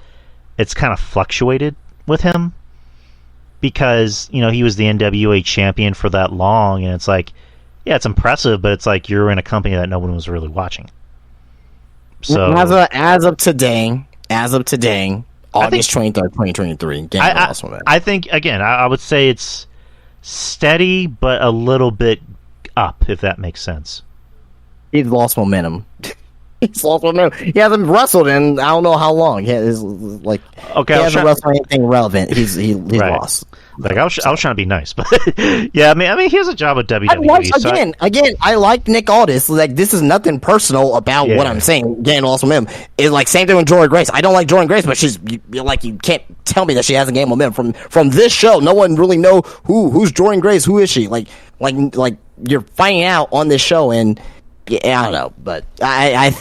it's kind of fluctuated with him because, you know, he was the NWA champion for that long, and it's like, yeah, it's impressive, but it's like you're in a company that no one was really watching. So as of today, August 23rd, 2023, I think, again, I would say it's steady, but a little bit up, if that makes sense. He's lost momentum. He hasn't wrestled in I don't know how long. He hasn't wrestled anything relevant. He's right. Lost. Like I was trying to be nice, but yeah, I mean, he has a job with WWE. I like Nick Aldis. Like, this is nothing personal about what I'm saying. Getting lost momentum. It's like same thing with Jordynne Grace. I don't like Jordynne Grace, but you can't tell me that she hasn't gained momentum from this show. No one really know who's Jordynne Grace. Who is she? Like you're finding out on this show, and yeah, I don't know, but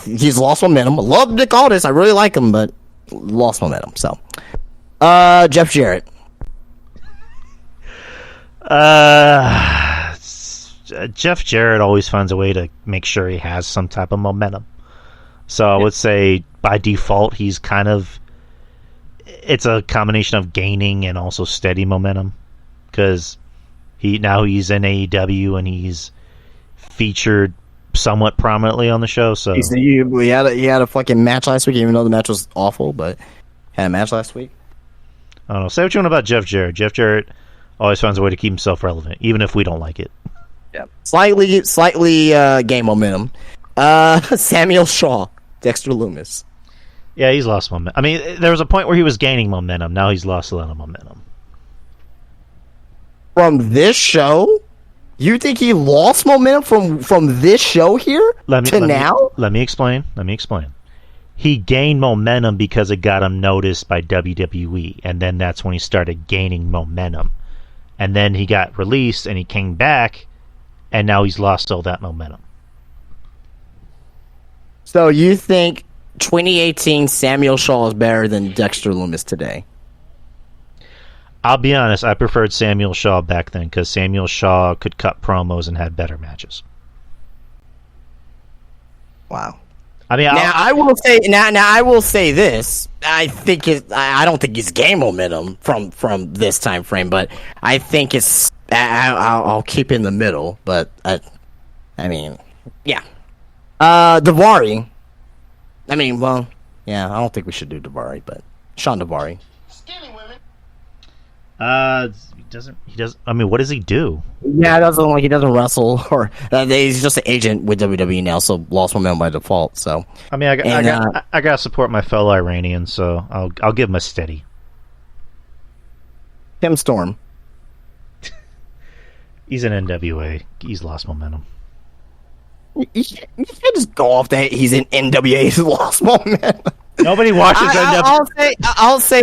he's lost momentum. I love Nick Aldis. I really like him, but lost momentum. So, Jeff Jarrett. Jeff Jarrett always finds a way to make sure he has some type of momentum. So I would say by default he's kind of, it's a combination of gaining and also steady momentum, because he's in AEW and he's featured somewhat prominently on the show. So he had a fucking match last week, even though the match was awful, but had a match last week. I don't know. Say what you want about Jeff Jarrett. Jeff Jarrett always finds a way to keep himself relevant, even if we don't like it. Yeah, slightly gain momentum. Samuel Shaw, Dexter Lumis. Yeah, he's lost momentum. I mean, there was a point where he was gaining momentum. Now he's lost a lot of momentum. From this show? You think he lost momentum from this show here now? Let me explain. He gained momentum because it got him noticed by WWE, and then that's when he started gaining momentum. And then he got released, and he came back, and now he's lost all that momentum. So you think 2018 Samuel Shaw is better than Dexter Lumis today? I'll be honest, I preferred Samuel Shaw back then because Samuel Shaw could cut promos and had better matches. Wow. I mean, I will say this. I don't think he's gained momentum from this time frame, but I think it's. I'll keep it in the middle, but I mean, yeah. Daivari. I mean, well, yeah. I don't think we should do Daivari, but Sean Daivari. He doesn't. I mean, what does he do? Yeah, he doesn't wrestle, or he's just an agent with WWE now, so lost momentum by default. So I mean, I gotta support my fellow Iranians, so I'll give him a steady. Tim Storm. He's an NWA. He's lost momentum. You can't just go off that he's in NWA. He's lost momentum. Nobody watches NWA.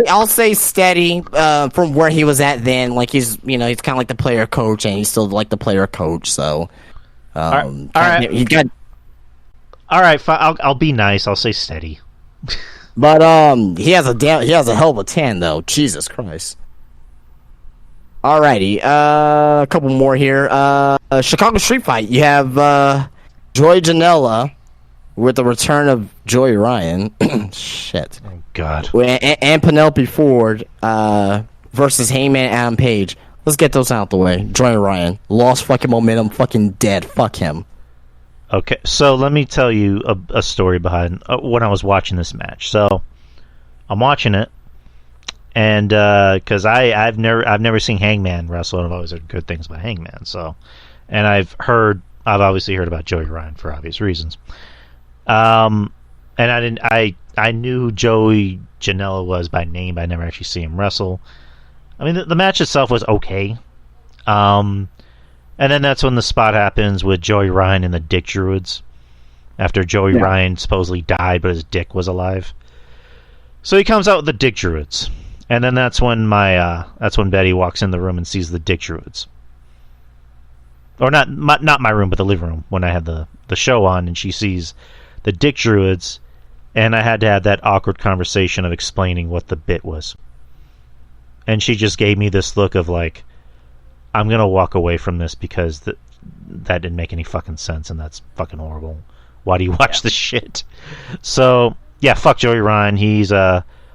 I'll say steady from where he was at then. Like he's kind of like the player coach, and he's still like the player coach. So, all right. He got. All right, fine. I'll be nice. I'll say steady. But he has a hell of a tan though. Jesus Christ. Alrighty, a couple more here. Chicago Street Fight. You have Joey Janela with the return of Joey Ryan. Shit. Oh God. And Penelope Ford versus Heyman Adam Page. Let's get those out the way. Joey Ryan lost fucking momentum. Fucking dead. Fuck him. Okay, so let me tell you a story behind when I was watching this match. So I'm watching it. And because I've never seen Hangman wrestle, and I've always heard good things about Hangman. So, and I've obviously heard about Joey Ryan for obvious reasons. And I knew who Joey Janela was by name, but I never actually see him wrestle. I mean, the match itself was okay. And then that's when the spot happens with Joey Ryan and the Dick Druids, after Joey Ryan supposedly died, but his dick was alive. So he comes out with the Dick Druids. And then that's when Betty walks in the room and sees the Dick Druids, or not my room, but the living room when I had the show on, and she sees the Dick Druids, and I had to have that awkward conversation of explaining what the bit was, and she just gave me this look of like, I'm gonna walk away from this because that didn't make any fucking sense, and that's fucking horrible. Why do you watch this shit? So yeah, fuck Joey Ryan. He's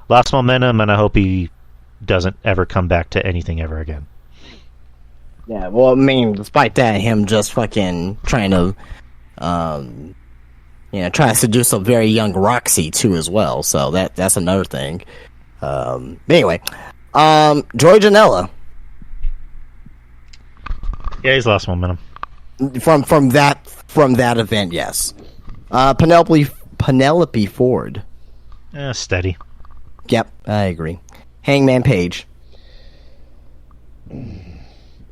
lost momentum, and I hope he doesn't ever come back to anything ever again. Yeah, well, I mean, despite that, him just fucking trying to, trying to seduce a very young Roxy too as well. So that's another thing. But anyway, Joey Janela. Yeah, he's lost momentum. From that event, yes. Penelope Ford. Steady. Yep, I agree. Hangman Page.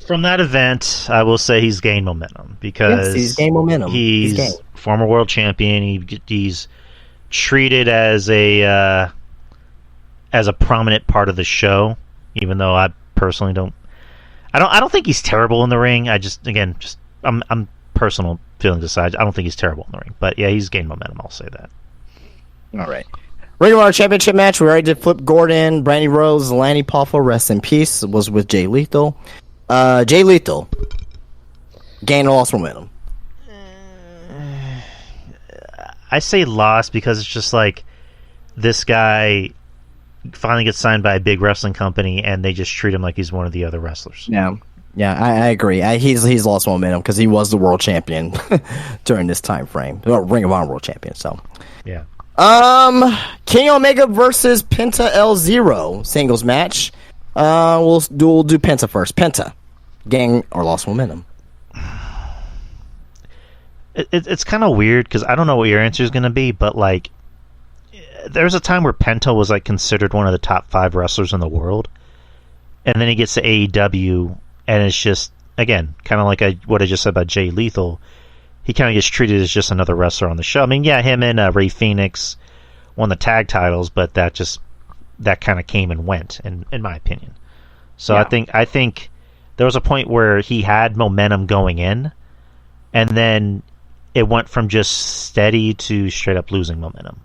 From that event, I will say he's gained momentum because he's gained momentum. He's former world champion. He's treated as a prominent part of the show, even though I personally don't. I don't think he's terrible in the ring. I'm personal feelings aside, I don't think he's terrible in the ring. But yeah, he's gained momentum. I'll say that. All right. Ring of Honor Championship match. We already did Flip Gordon, Brandy Rose, Lanny Poffo, rest in peace. Was with Jay Lethal. Jay Lethal gained or lost momentum. I say lost because it's just like this guy finally gets signed by a big wrestling company, and they just treat him like he's one of the other wrestlers. Yeah, I agree. He's lost momentum because he was the world champion during this time frame, or Ring of Honor world champion. So yeah. Kenny Omega versus Penta El-Zero singles match. We'll do Penta first. Penta, gain or lost momentum. It's kind of weird because I don't know what your answer is going to be, but like, there's a time where Penta was like considered one of the top 5 wrestlers in the world, and then he gets to AEW, and it's just, again, kind of like what I just said about Jay Lethal. He kind of gets treated as just another wrestler on the show. I mean, yeah, him and Ray Phoenix won the tag titles, but that kind of came and went, in my opinion. So yeah. I think there was a point where he had momentum going in, and then it went from just steady to straight up losing momentum.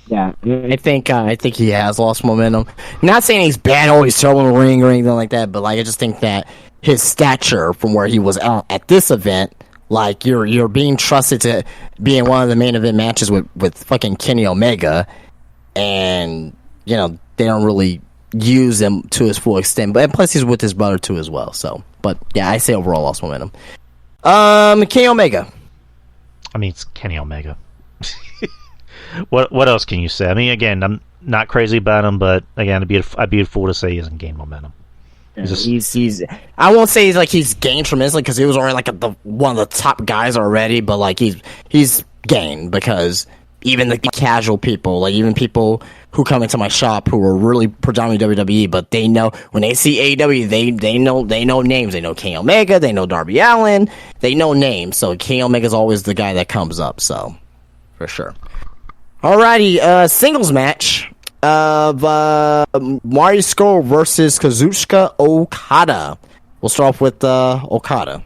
Yeah, I think he has lost momentum. Not saying he's bad, always terrible in the ring or anything like that, but like I just think that his stature from where he was at this event. Like, you're being trusted to be in one of the main event matches with fucking Kenny Omega, and, they don't really use him to his full extent. But plus, he's with his brother, too, as well. So, but, yeah, I say overall lost momentum. Kenny Omega. I mean, it's Kenny Omega. What else can you say? I mean, again, I'm not crazy about him, but, again, I'd be a fool to say he hasn't gained momentum. He's I won't say he's gained tremendously because he was already like one of the top guys already, but like he's gained because even the casual people, like even people who come into my shop who are really predominantly WWE, but they know when they see AEW, they know names. They know Kenny Omega, they know Darby Allin, they know names. So Kenny Omega's always the guy that comes up. So for sure. Alrighty, singles match of Mario Skull versus Kazuchika Okada. We'll start off with Okada.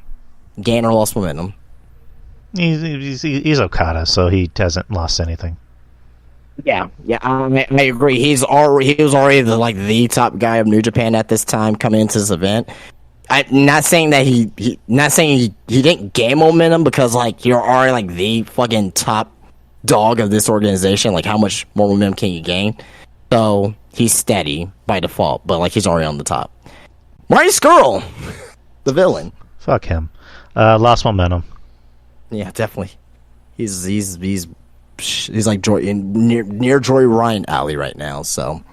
Gain or lost momentum? He's Okada, so he hasn't lost anything. Yeah, I agree. He was already the top guy of New Japan at this time coming into this event. I'm not saying that he didn't gain momentum because you're already the fucking top dog of this organization. How much more momentum can you gain? So he's steady by default, but he's already on the top. Marty Scurll, the villain. Fuck him. Lost momentum. Yeah, definitely. He's like near Joey Ryan alley right now. So,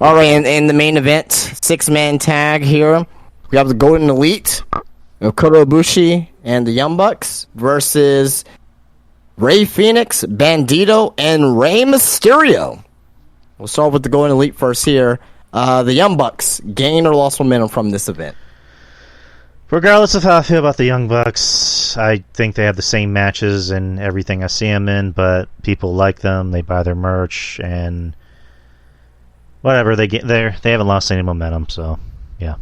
All right, in the main event, 6-man tag here. We have the Golden Elite, Kota Ibushi and the Young Bucks versus Rey Fenix, Bandito, and Rey Mysterio. We'll start with the Golden Elite first here. The Young Bucks gain or lost momentum from this event? Regardless of how I feel about the Young Bucks, I think they have the same matches and everything I see them in, but people like them, they buy their merch, and whatever, they haven't lost any momentum, so yeah.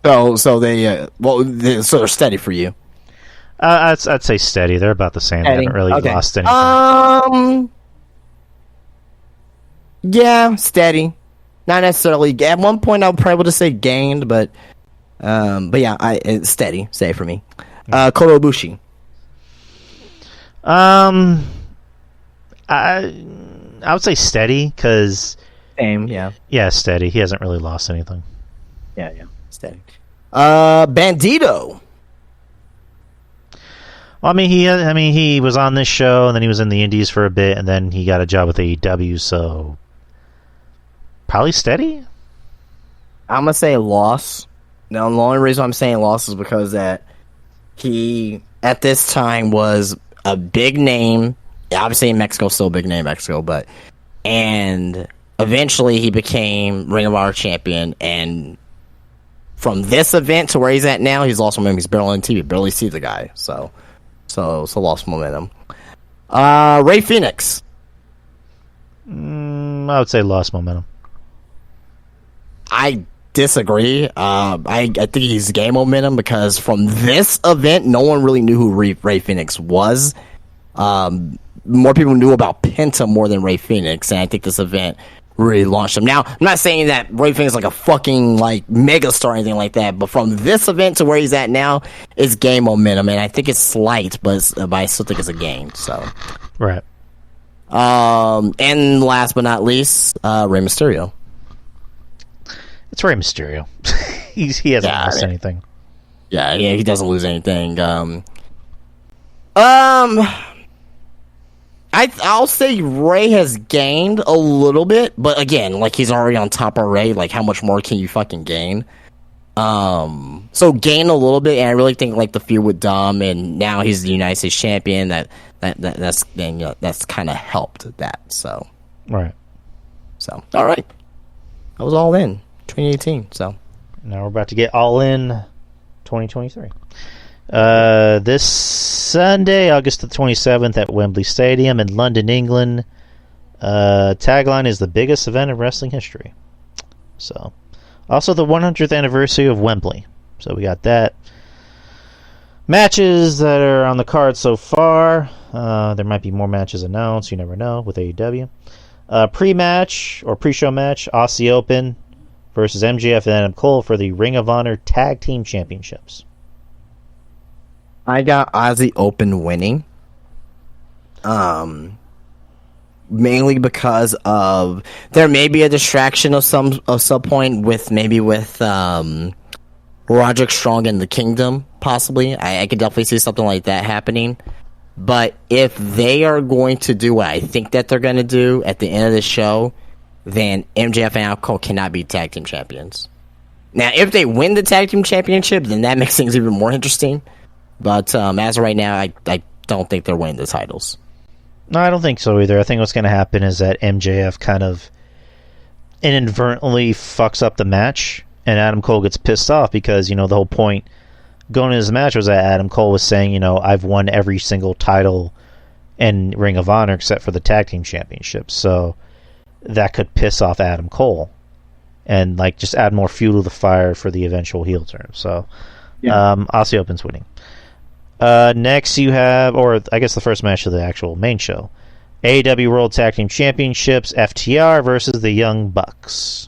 So they're steady for you. I'd say steady. They're about the same. Steady. They haven't really lost anything. Yeah, steady. Not necessarily. At one point, I would probably to say gained, but yeah, it's steady. Say for me. Kota Ibushi. I would say steady because same. Yeah. Yeah, steady. He hasn't really lost anything. Yeah, steady. Bandito. Well, he was on this show, and then he was in the Indies for a bit, and then he got a job with AEW, so probably steady? I'm going to say loss. Now, the only reason I'm saying loss is because that he, at this time, was a big name. Obviously, in Mexico, still a big name in Mexico, and eventually he became Ring of Honor champion, and from this event to where he's at now, he's lost momentum. He's barely on TV, barely see the guy, so lost momentum. Rey Fenix. I would say lost momentum. I disagree. I think he's gained momentum because from this event, no one really knew who Rey Fenix was. More people knew about Penta more than Rey Fenix, and I think this event really launched him. Now, I'm not saying that Rey Fenix is a fucking mega star or anything like that, but from this event to where he's at now, it's gain momentum, and I think it's slight, but I still think it's a gain. So, right. And last but not least, Rey Mysterio. It's Rey Mysterio. He hasn't lost anything. Yeah, he doesn't lose anything. I'll say Rey has gained a little bit, but again, he's already on top of Rey. How much more can you fucking gain? So gain a little bit, and I really think the feud with Dom, and now he's the United States champion. That's kind of helped that. So right. So all right, I was all in 2018. So now we're about to get all in 2023. This Sunday, August the 27th at Wembley Stadium in London, England. Tagline is the biggest event in wrestling history. So, also the 100th anniversary of Wembley. So we got that. Matches that are on the card so far. There might be more matches announced. You never know with AEW. Pre-match or pre-show match, Aussie Open versus MJF and Adam Cole for the Ring of Honor Tag Team Championships. I got Aussie Open winning. Mainly because of there may be a distraction of some point with Roderick Strong and the Kingdom, possibly. I could definitely see something like that happening. But if they are going to do what I think that they're going to do at the end of the show, then MJF and Adam Cole cannot be tag team champions. Now, if they win the tag team championship, then that makes things even more interesting. But as of right now, I don't think they're winning the titles. No, I don't think so either. I think what's going to happen is that MJF kind of inadvertently fucks up the match, and Adam Cole gets pissed off because, the whole point going into this match was that Adam Cole was saying, I've won every single title in Ring of Honor except for the tag team championships. So that could piss off Adam Cole and like just add more fuel to the fire for the eventual heel turn. So Aussie Open's winning. Next you have, or I guess the first match of the actual main show, AEW World Tag Team Championships, FTR versus the Young Bucks.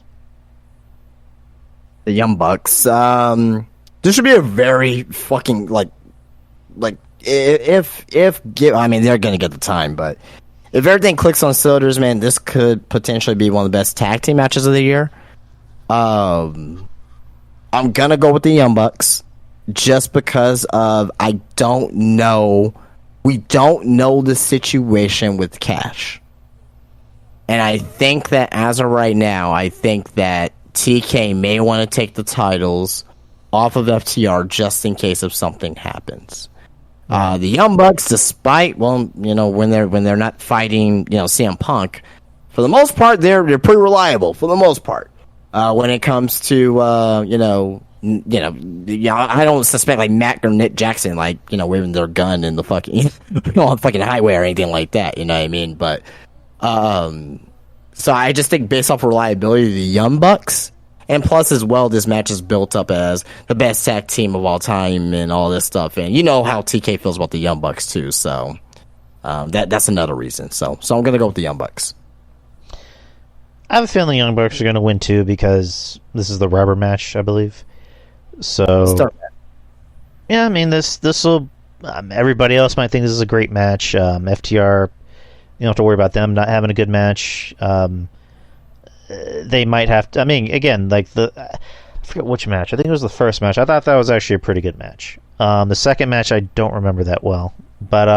The Young Bucks. This should be a very fucking like if I mean they're gonna get the time, but if everything clicks on cylinders, man, this could potentially be one of the best tag team matches of the year. I'm gonna go with the Young Bucks just because of we don't know the situation with Cash. And I think that as of right now, I think that TK may want to take the titles off of FTR just in case if something happens. The Young Bucks, despite when they're not fighting, CM Punk, for the most part they're pretty reliable for the most part. When it comes to I don't suspect like Matt or Nick Jackson waving their gun in the fucking on fucking highway or anything like that. You know what I mean? But so I just think based off reliability, the Young Bucks. And plus, as well, this match is built up as the best tag team of all time and all this stuff. And you know how TK feels about the Young Bucks, too. So that's another reason. So I'm going to go with the Young Bucks. I have a feeling the Young Bucks are going to win, too, because this is the rubber match, I believe. So, yeah, I mean, this will... everybody else might think this is a great match. FTR, you don't have to worry about them not having a good match. They might have to. I mean, again, I forget which match. I think it was the first match. I thought that was actually a pretty good match. The second match, I don't remember that well. But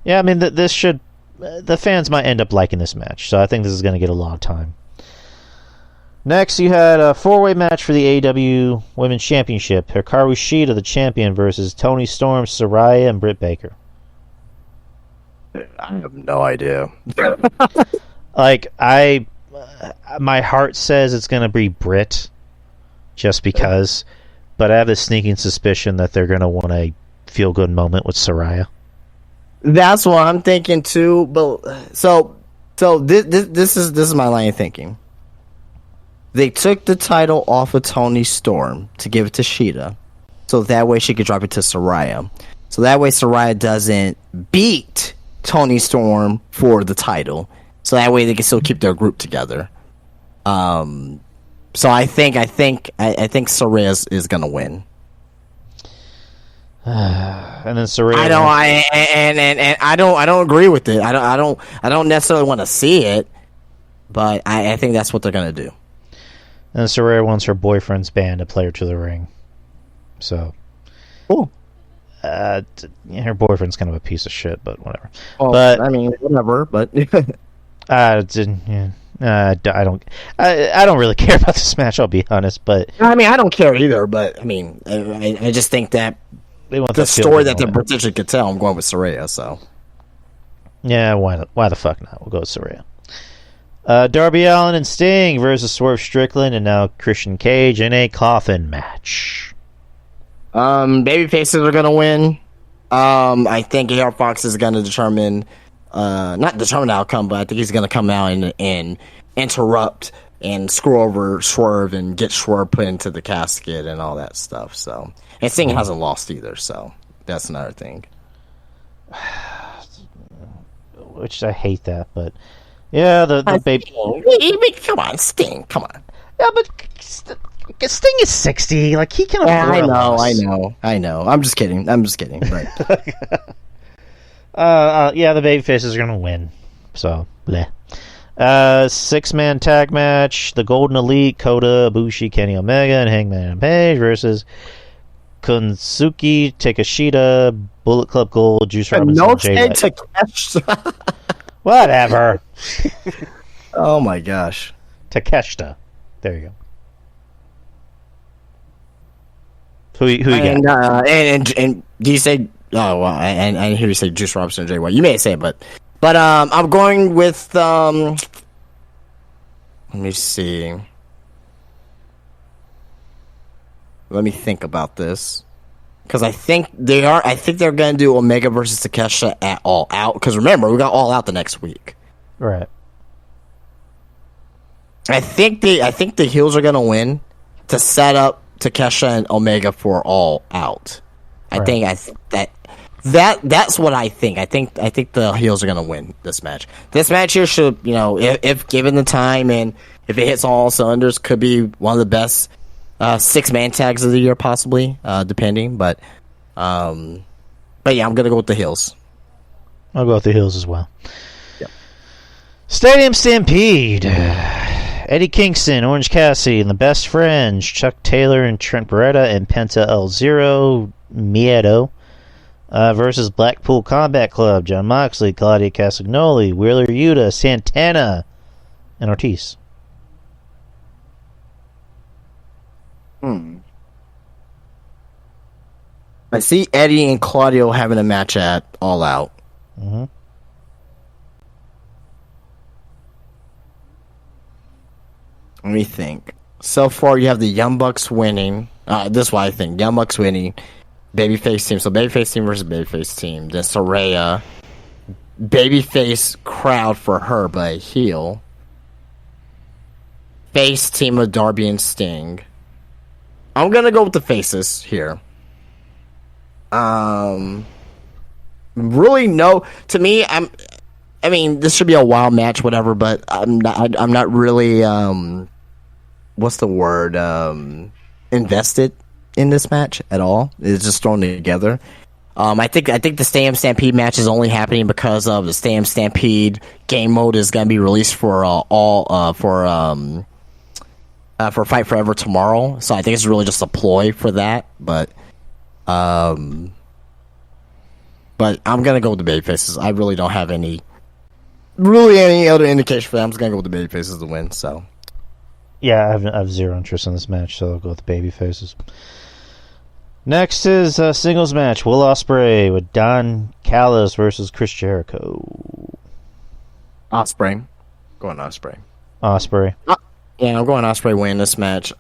yeah, I mean, this should. The fans might end up liking this match, so I think this is going to get a lot of time. Next, you had a 4-way match for the AEW Women's Championship. Hikaru Shida, the champion, versus Toni Storm, Saraya, and Britt Baker. I have no idea. My heart says it's going to be Britt, just because, but I have a sneaking suspicion that they're going to want a feel-good moment with Saraya. That's what I'm thinking too. But so this is my line of thinking. They took the title off of Toni Storm to give it to Shida, so that way she could drop it to Saraya. So that way Saraya doesn't beat Toni Storm for the title. So that way they can still keep their group together. So I think Saraya is gonna win. And then Saraya. I don't agree with it. I don't necessarily want to see it, but I think that's what they're gonna do. And Saraya wants her boyfriend's band to play her to the ring. So cool. Her boyfriend's kind of a piece of shit, but whatever. Well, but I mean, whatever. But I don't really care about this match. I'll be honest, but I mean, I don't care either. But I mean, I just think that they want the story that they potentially could tell. I'm going with Saraya. So yeah, why the fuck not? We'll go with Saraya. Darby Allin and Sting versus Swerve Strickland and now Christian Cage in a coffin match. Babyfaces are gonna win. I think AR Fox is gonna determine. Not determine the outcome, but I think he's going to come out and interrupt and screw over Swerve and get Swerve put into the casket and all that stuff. So, and Sting hasn't lost either, so that's another thing. Which I hate that, but yeah, the baby. Come on, Sting, come on. Yeah, but Sting is 60. Like he can. Yeah, I know. I'm just kidding. But. Yeah, the babyfaces are going to win. So, bleh. 6-man tag match. The Golden Elite, Kota Ibushi, Kenny Omega, and Hangman Page versus Konosuke Takeshita, Bullet Club Gold, Juice Robinson, and Jay White. Whatever. Oh my gosh. Takeshita. There you go. Who you got? And do you say... Oh, well, I hear you say Juice Robinson and Jay White. You may say it, but I'm going with let me see. Let me think about this. because I think they are. I think they're going to do Omega versus Takeshita at All Out. Because remember, we got All Out the next week. Right. I think the heels are going to win to set up Takeshita and Omega for All Out. I think that's what I think. I think the heels are going to win this match. This match here should, if given the time and if it hits on all cylinders, could be one of the best 6-man tags of the year, possibly, depending. But yeah, I'm going to go with the heels. I'll go with the heels as well. Yep. Stadium Stampede. Eddie Kingston, Orange Cassidy, and the Best Friends, Chuck Taylor and Trent Beretta, and Penta El Zero Miedo, versus Blackpool Combat Club, John Moxley, Claudio Castagnoli, Wheeler Yuta, Santana, and Ortiz. I see Eddie and Claudio having a match at All Out. Mm-hmm. Let me think. So far, you have the Young Bucks winning. This is what I think. Young Bucks winning. Babyface team. So Babyface team versus Babyface team. Then Saraya. Babyface crowd for her, but a heel. Face team of Darby and Sting. I'm going to go with the faces here. Really no. To me, I mean, this should be a wild match, whatever. But I'm not really. What's the word? Invested in this match at all. It's just thrown together. I think the Stadium Stampede match is only happening because of the Stadium Stampede game mode is going to be released for Fight Forever tomorrow. So I think it's really just a ploy for that. But I'm gonna go with the babyfaces. I really don't have any other indication for that. I'm just gonna go with the babyfaces to win. So Yeah, I have zero interest in this match, so I'll go with the baby faces. Next is a singles match. Will Ospreay with Don Callis versus Chris Jericho. Ospreay. Going Ospreay. Ospreay. Yeah, I'm going Ospreay winning this match.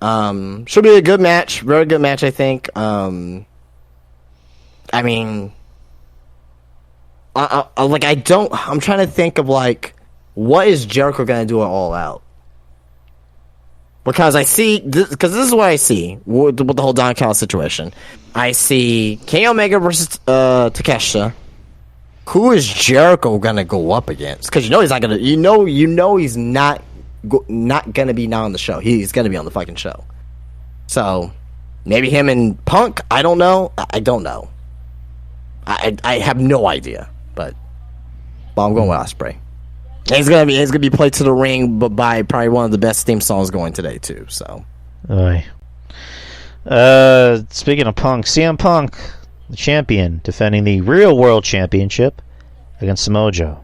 Should be a good match. Very good match, I think. I mean, I'm trying to think of, what is Jericho going to do at All Out? Because this is what I see with the whole Don Callis situation. I see Kenny Omega versus Takeshita. Who is Jericho gonna go up against? Because he's not gonna. He's not gonna be now on the show. He's gonna be on the fucking show. So maybe him and Punk. I don't know. I don't know. I have no idea. But I'm going with Ospreay. He's gonna be played to the ring, but by probably one of the best theme songs going today too. So, speaking of Punk, CM Punk, the champion, defending the Real World Championship against Samoa Joe,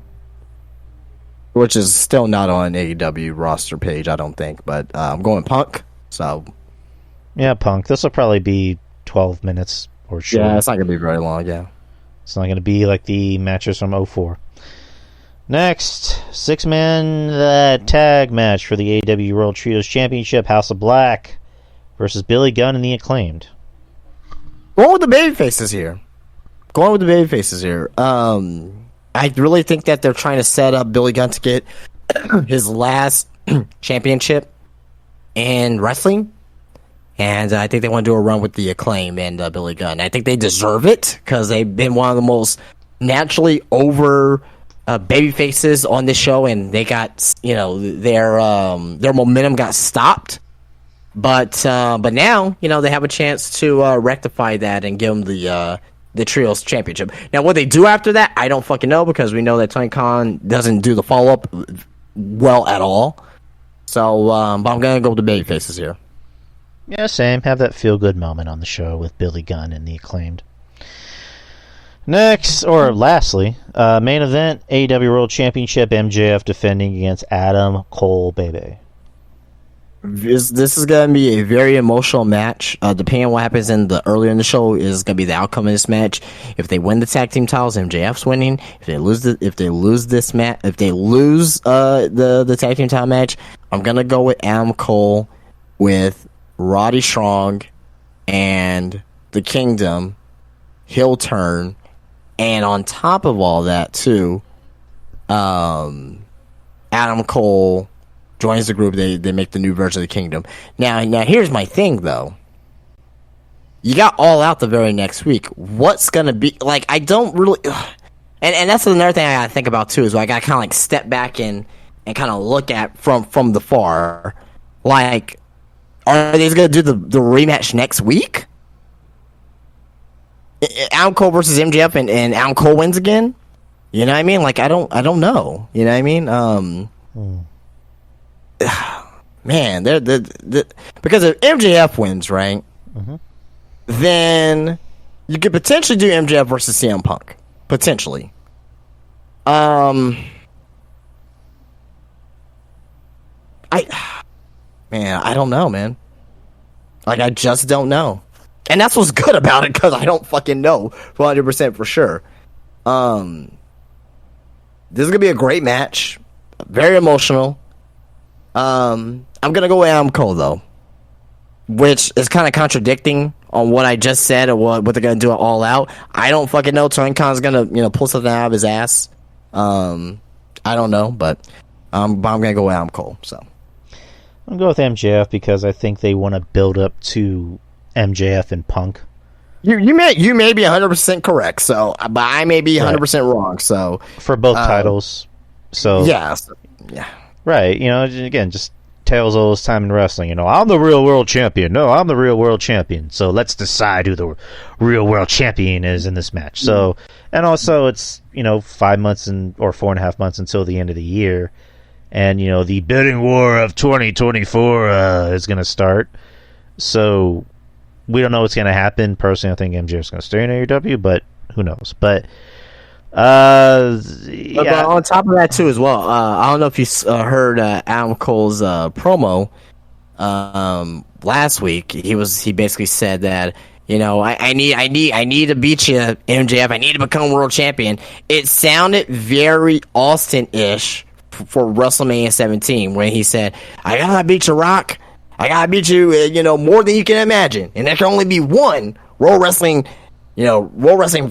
which is still not on AEW roster page, I don't think. But I'm going Punk. So, yeah, Punk. This will probably be 12 minutes or short. Yeah, it's not gonna be very long. Yeah, it's not gonna be like the matches from 04. Next, 6-man tag match for the AEW World Trios Championship, House of Black versus Billy Gunn and the Acclaimed. Going with the babyfaces here. I really think that they're trying to set up Billy Gunn to get his last championship in wrestling. And I think they want to do a run with the Acclaim and Billy Gunn. I think they deserve it because they've been one of the most naturally over baby faces on this show, and they got their momentum got stopped, but now they have a chance to rectify that and give them the trios championship. Now what they do after that, I don't fucking know, because we know that Tony Khan doesn't do the follow up well at all. So, but I'm gonna go with the baby faces here. Yeah, same. Have that feel good moment on the show with Billy Gunn and the Acclaimed. Lastly, main event, AEW World Championship, MJF defending against Adam Cole Bebe. This is going to be a very emotional match. Depending on what happens earlier in the show is going to be the outcome of this match. If they win the tag team titles, MJF's winning. If they lose the tag team title match, I'm going to go with Adam Cole with Roddy Strong and the Kingdom heel turn, and on top of all that too, Adam Cole joins the group. They make the new version of the Kingdom. Now here's my thing though. You got All Out the very next week. What's gonna be like? I don't really, and that's another thing I gotta think about too. Is I gotta kind of like step back and kind of look at from the far. Like, are they gonna do the rematch next week? Adam Cole versus MJF and Adam Cole wins again. You know what I mean? Like I don't know. You know what I mean? Man, they're because if MJF wins, right? Mm-hmm. Then you could potentially do MJF versus CM Punk. Potentially. Man, I don't know, man. Like, I just don't know. And that's what's good about it, because I don't fucking know 100% for sure. This is going to be a great match. Very emotional. I'm going to go with Adam Cole, though. Which is kind of contradicting on what I just said or what they're going to do it All Out. I don't fucking know. Tony Khan's going to, pull something out of his ass. I don't know, but I'm going to go with Adam Cole, so. I'm going to go with MJF because I think they want to build up to MJF and Punk. You may be 100% correct, so, but I may be 100% wrong, so. For both titles. So. Yeah. Right, again, just tales all this time in wrestling. I'm the real world champion. No, I'm the real world champion. So let's decide who the real world champion is in this match. So, and also it's, 5 months or 4.5 months until the end of the year. And, the bidding war of 2024 is going to start. So we don't know what's going to happen. Personally, I think MJF is going to stay in AEW, but who knows? But, yeah. But on top of that too, as well, I don't know if you heard Adam Cole's promo last week. He basically said that I need to beat you, MJF. I need to become world champion. It sounded very Austin-ish for WrestleMania 17 when he said, "I gotta beat you, Rock. I gotta beat you, more than you can imagine, and there can only be one World Wrestling." Wrestling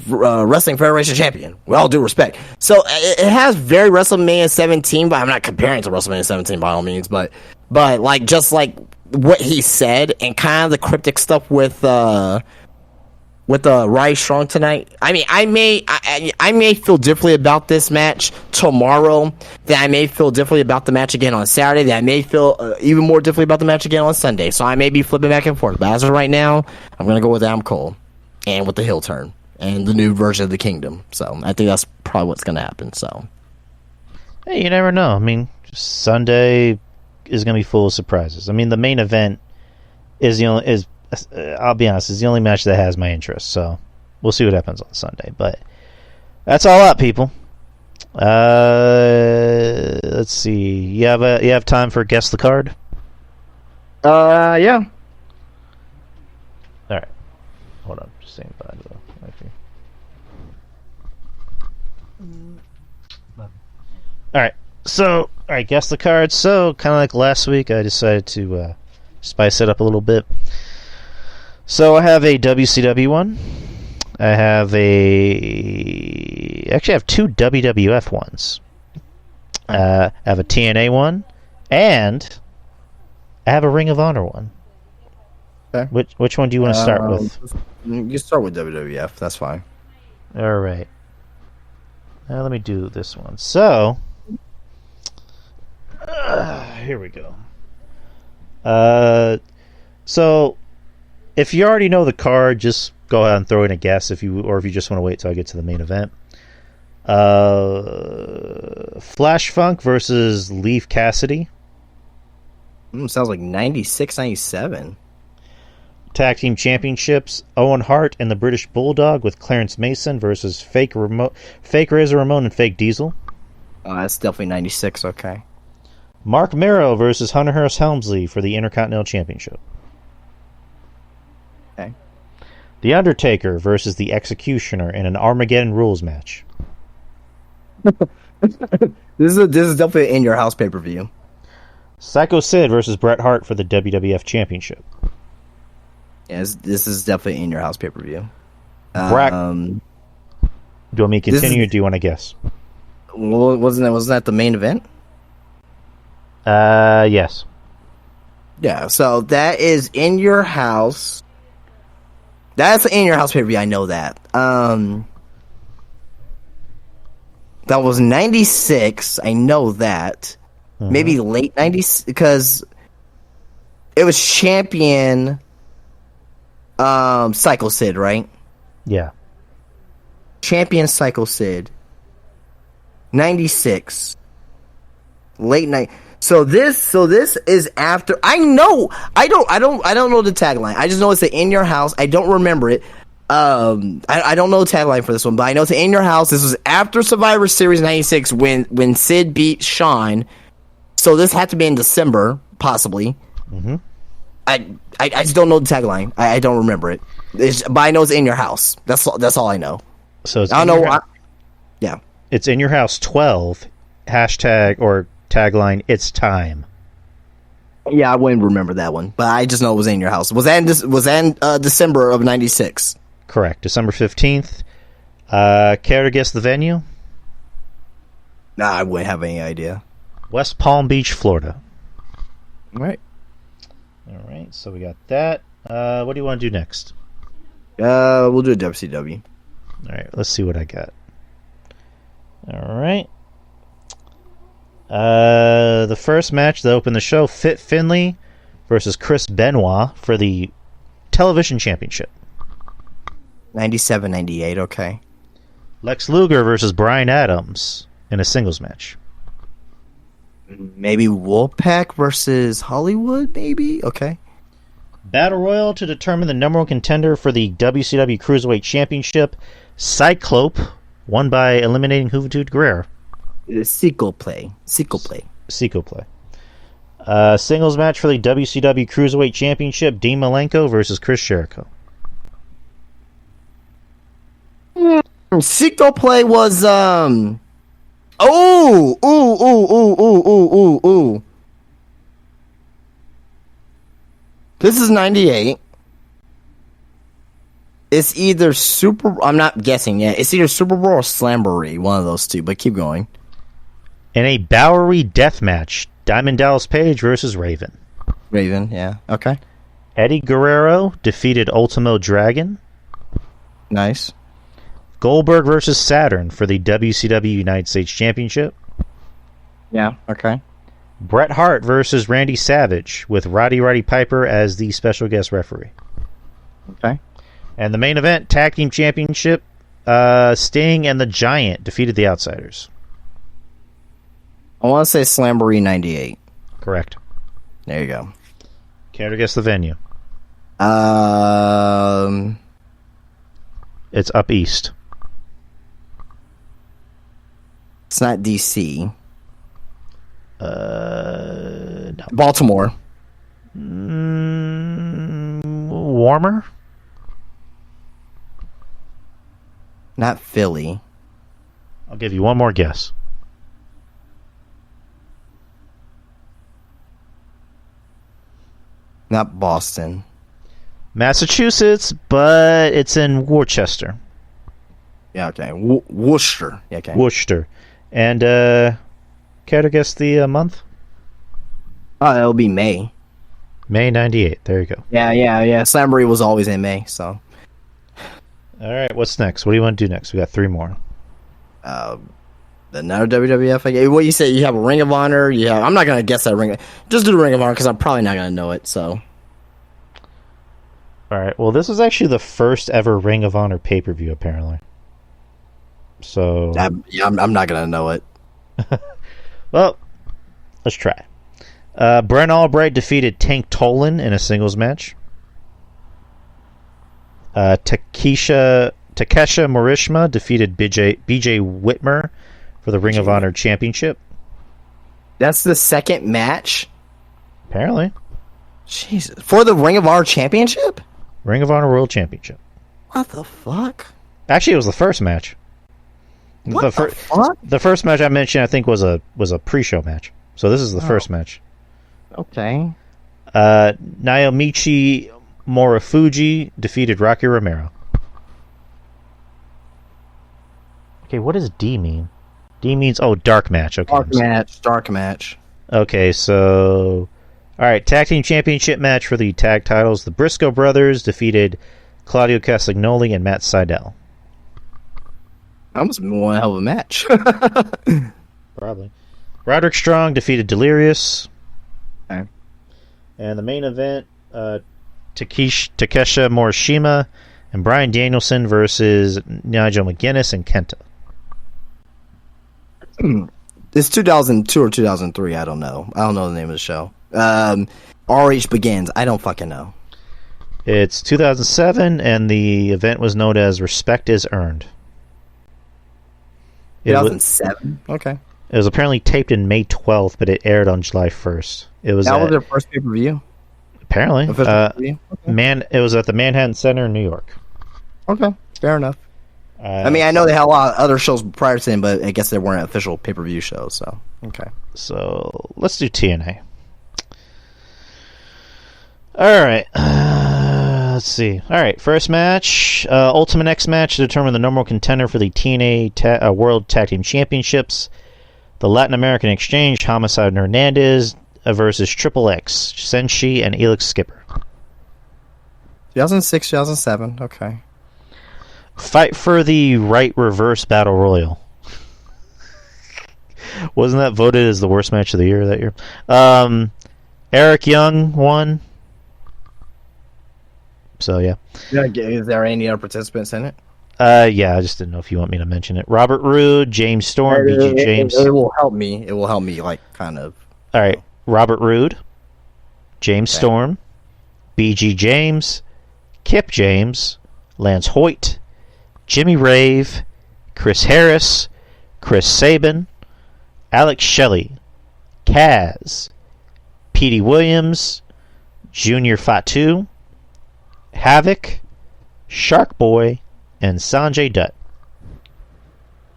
Federation champion. With all due respect. So it has very WrestleMania 17, but I'm not comparing it to WrestleMania 17 by all means. But like just like what he said and kind of the cryptic stuff with Roddy Strong tonight. I mean, I may feel differently about this match tomorrow. That I may feel differently about the match again on Saturday. That I may feel even more differently about the match again on Sunday. So I may be flipping back and forth. But as of right now, I'm gonna go with Adam Cole. And with the heel turn. And the new version of the Kingdom. So, I think that's probably what's going to happen, so. Hey, you never know. I mean, Sunday is going to be full of surprises. I mean, the main event I'll be honest, is the only match that has my interest. So, we'll see what happens on Sunday. But, that's all up, people. Let's see. You have time for Guess the Card? Yeah. All right. Hold on. Same by though. Alright, so, guess the card. So, kind of like last week, I decided to spice it up a little bit. So, I have a WCW one. I have actually, I have two WWF ones. I have a TNA one, and I have a Ring of Honor one. Okay. Which one do you want to start with? You start with WWF. That's fine. All right. Now let me do this one. So, here we go. So, if you already know the card, just go ahead and throw in a guess. If you just want to wait till I get to the main event. Flash Funk versus Leaf Cassidy. Sounds like 96, 97. Tag Team Championships, Owen Hart and the British Bulldog with Clarence Mason versus Fake Razor Ramon and Fake Diesel. That's definitely 96, okay. Mark Merrow versus Hunter Hearst Helmsley for the Intercontinental Championship. Okay. The Undertaker versus the Executioner in an Armageddon Rules match. This is definitely in your house pay-per-view. Psycho Sid versus Bret Hart for the WWF Championship. Yes, this is definitely in your house pay-per-view. Brack. Do you want me to continue, or do you want to guess? Wasn't that the main event? Yes. Yeah, so that is In Your House. That's In Your House pay-per-view, I know that. That was 96, I know that. Maybe late 90s, because it was Champion Psycho Sid, right? Yeah. Champion Psycho Sid. 96. Late night. So this is after. I don't know the tagline. I just know it's the In Your House. I don't remember it. I don't know the tagline for this one, but I know it's In Your House. This was after Survivor Series 96 when Sid beat Shawn. So this had to be in December, possibly. Mm-hmm. I just don't know the tagline. I don't remember it. But I know it's In Your House. That's all I know. So it's I don't know. Yeah. It's In Your House 12 hashtag or tagline. It's time. Yeah, I wouldn't remember that one, but I just know it was In Your House. Was that in December of 96? Correct. December 15th. Care to guess the venue? Nah, I wouldn't have any idea. West Palm Beach, Florida. All right. All right. So we got that. What do you want to do next? We'll do a WCW. All right. Let's see what I got. All right. The first match that opened the show, Fit Finlay versus Chris Benoit for the television championship. 97, 98, okay. Lex Luger versus Bryan Adams in a singles match. Maybe Wolfpack versus Hollywood, maybe? Okay. Battle Royal to determine the number one contender for the WCW Cruiserweight Championship. Cyclope won by eliminating Juventud Guerrera. Sequel play. Singles match for the WCW Cruiserweight Championship. Dean Malenko versus Chris Jericho. Sequel play was ooh. This is 98. It's either I'm not guessing yet. It's either Super Bowl or Slamboree, one of those two, but keep going. In a Bowery death match, Diamond Dallas Page versus Raven. Raven, yeah. Okay. Eddie Guerrero defeated Ultimo Dragon. Nice. Goldberg versus Saturn for the WCW United States Championship. Yeah, okay. Bret Hart versus Randy Savage with Roddy Piper as the special guest referee. Okay. And the main event, Tag Team Championship, Sting and the Giant defeated the Outsiders. I want to say Slamboree 98. Correct. There you go. Care to guess the venue? It's up east. It's not DC. No. Baltimore. Warmer? Not Philly. I'll give you one more guess. Not Boston. Massachusetts, but it's in Worcester. Yeah, okay. Worcester. Yeah, okay. Worcester. And, care to guess the month? Oh, it'll be May. May 98. There you go. Yeah. Slamboree was always in May, so. All right, what's next? What do you want to do next? We got three more. Another WWF. What you say? You have a Ring of Honor. I'm not gonna guess that Ring. Just do the Ring of Honor because I'm probably not gonna know it. So. All right. Well, this was actually the first ever Ring of Honor pay-per-view, apparently. So. I'm not gonna know it. Well, let's try. Brent Albright defeated Tank Tolan in a singles match. Takesha Morishima defeated BJ Whitmer for the Ring of Honor Championship. That's the second match? Apparently. Jesus. For the Ring of Honor Championship? Ring of Honor World Championship. What the fuck? Actually, it was the first match. What the fuck? The first match I mentioned, I think, was a pre-show match. So this is the first match. Okay. Naomichi Morofuji defeated Rocky Romero. Okay, what does D mean? D means dark match. Okay. Dark match. Okay, so all right, tag team championship match for the tag titles. The Briscoe brothers defeated Claudio Castagnoli and Matt Sydal. That must have been one hell of a match. Probably. Roderick Strong defeated Delirious. Okay. And the main event, Takesha Morishima and Bryan Danielson versus Nigel McGuinness and Kenta. It's 2002 or 2003. I don't know. I don't know the name of the show. RH Begins. I don't fucking know. It's 2007, and the event was known as Respect is Earned. 2007? Okay. It was apparently taped in May 12th, but it aired on July 1st. It was that was their first pay-per-view? Apparently. Okay. It was at the Manhattan Center in New York. Okay, fair enough. I mean, I know they had a lot of other shows prior to them, but I guess they weren't official pay-per-view shows, so... Okay. So, let's do TNA. Alright. Let's see. Alright, first match. Ultimate X match to determine the number one contender for the TNA World Tag Team Championships. The Latin American Exchange, Homicide and Hernandez versus Triple X, Senshi and Elix Skipper. 2006, 2007, okay. Fight for the Right Reverse Battle Royal. Wasn't that voted as the worst match of the year that year? Eric Young won. So, yeah. Is there any other participants in it? Yeah, I just didn't know if you want me to mention it. Robert Roode, James Storm, BG James. It will help me. It will help me, like, kind of. All right. Robert Roode, James Storm, BG James, Kip James, Lance Hoyt, Jimmy Rave, Chris Harris, Chris Sabin, Alex Shelley, Kaz, Petey Williams, Junior Fatu, Havoc, Shark Boy, and Sanjay Dutt.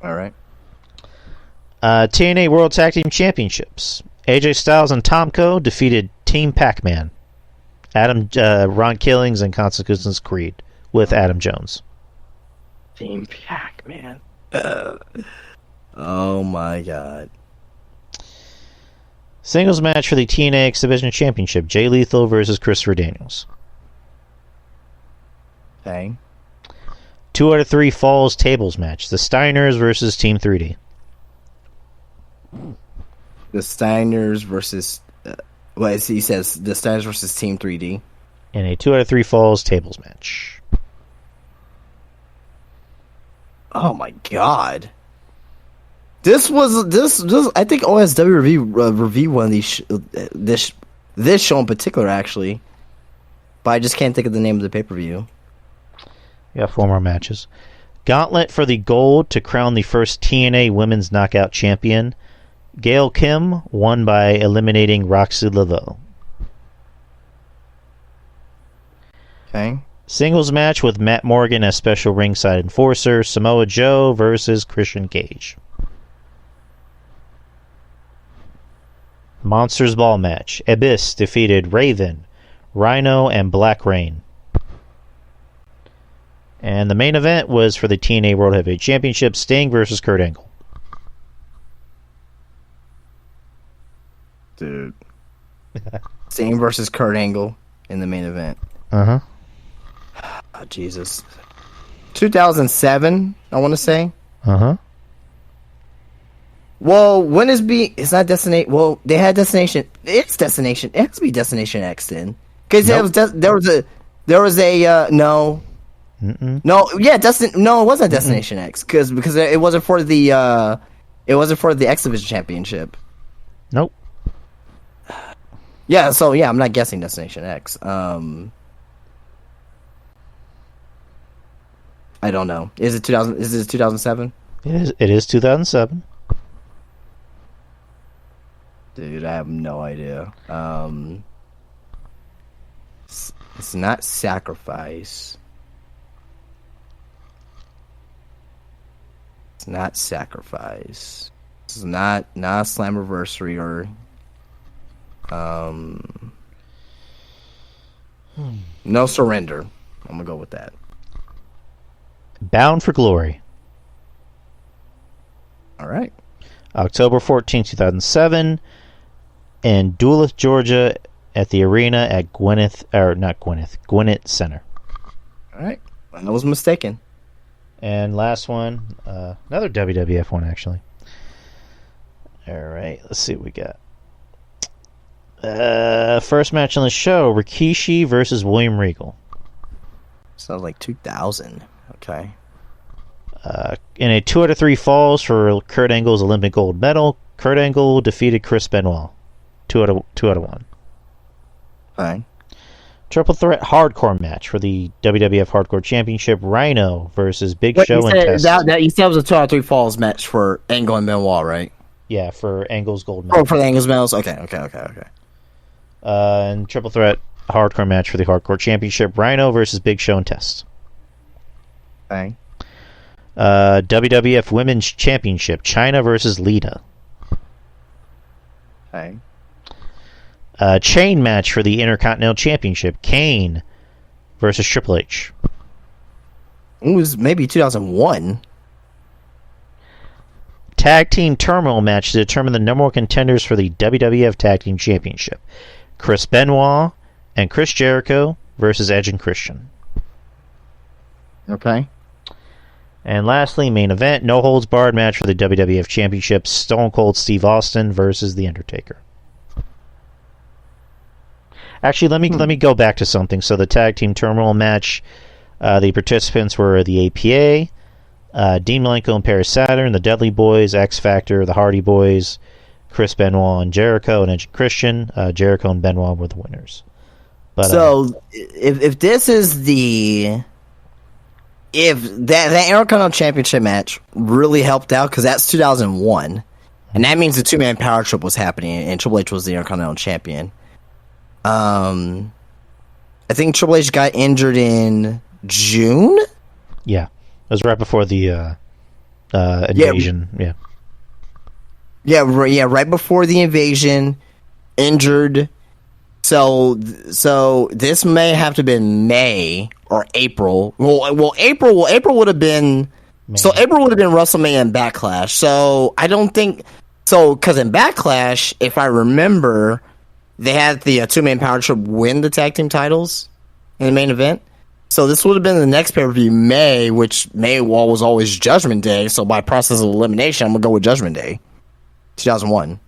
All right. TNA World Tag Team Championships. AJ Styles and Tomko defeated Team Pac-Man. Ron Killings and Consequences Creed with Adam Jones. Team Pac-Man. Oh my god. Singles match for the TNA X Division Championship. Jay Lethal versus Christopher Daniels. Okay. 2 out of 3 falls tables match. The Steiners versus Team 3D. The Steiners versus... he says the Steiners versus Team 3D. In a 2 out of 3 falls tables match. Oh my god. This I think OSW reviewed one of these this show in particular, actually. But I just can't think of the name of the pay-per-view. Yeah, 4 more matches. Gauntlet for the gold to crown the first TNA Women's Knockout Champion. Gail Kim won by eliminating Roxy Laveau. Okay. Singles match with Matt Morgan as special ringside enforcer. Samoa Joe versus Christian Cage. Monsters Ball match. Abyss defeated Raven, Rhino, and Black Rain. And the main event was for the TNA World Heavyweight Championship, Sting versus Kurt Angle. Dude. Sting versus Kurt Angle in the main event. Uh-huh. Oh, Jesus. 2007, I want to say. Uh-huh. Well, when is it's not Destination... Well, they had Destination... It's Destination... It has to be Destination X then. Because nope. there was a... No. Mm-mm. No, yeah, no, it wasn't Destination X. Because it wasn't for the... It wasn't for the X Division Championship. Nope. Yeah, so, yeah, I'm not guessing Destination X. I don't know. Is it 2007? It is 2007. Dude, I have no idea. It's not Sacrifice. It's not Sacrifice. This is not Slammiversary or No Surrender. I'm gonna go with that. Bound for Glory. All right. October 14th, 2007, in Duluth, Georgia, at the arena at Gwinnett Center. All right. I was mistaken. And last one, another WWF one, actually. All right, let's see what we got. First match on the show, Rikishi versus William Regal. Sounds like 2000. Okay. In a 2 out of 3 falls for Kurt Angle's Olympic gold medal, Kurt Angle defeated Chris Benoit. 2 out of 1. Fine. Triple threat hardcore match for the WWF Hardcore Championship, Rhino versus Big Show and Test. You said it was a 2 out of 3 falls match for Angle and Benoit, right? Yeah, for Angle's gold medal. Oh, for the Angle's medals? Okay. And triple threat hardcore match for the Hardcore Championship, Rhino versus Big Show and Test. Fine. WWF Women's Championship, Chyna versus Lita. Fine. Chain match for the Intercontinental Championship, Kane versus Triple H. It was maybe 2001. Tag team turmoil match to determine the number one contenders for the WWF Tag Team Championship, Chris Benoit and Chris Jericho versus Edge and Christian. Okay. And lastly, main event, no holds barred match for the WWF Championship, Stone Cold Steve Austin versus The Undertaker. Actually, let me go back to something. So the tag team turmoil match, the participants were the APA, Dean Malenko and Paris Saturn, the Dudley Boys, X Factor, the Hardy Boys, Chris Benoit and Jericho, and Edge and Christian. Jericho and Benoit were the winners. But, so if this is the... If that Intercontinental Championship match really helped out, because that's 2001, and that means the two-man power trip was happening, and Triple H was the Intercontinental Champion. I think Triple H got injured in June? Yeah. It was right before the invasion. Yeah, right before the invasion, injured. So this may have to have been May or April. Well, April would have been. Man. So April would have been WrestleMania and Backlash. So I don't think so, because in Backlash, if I remember, they had the two-man power trip win the tag team titles in the main event. So this would have been the next pay-per-view, May, which May was always Judgment Day. So by process of elimination, I'm gonna go with Judgment Day, 2001.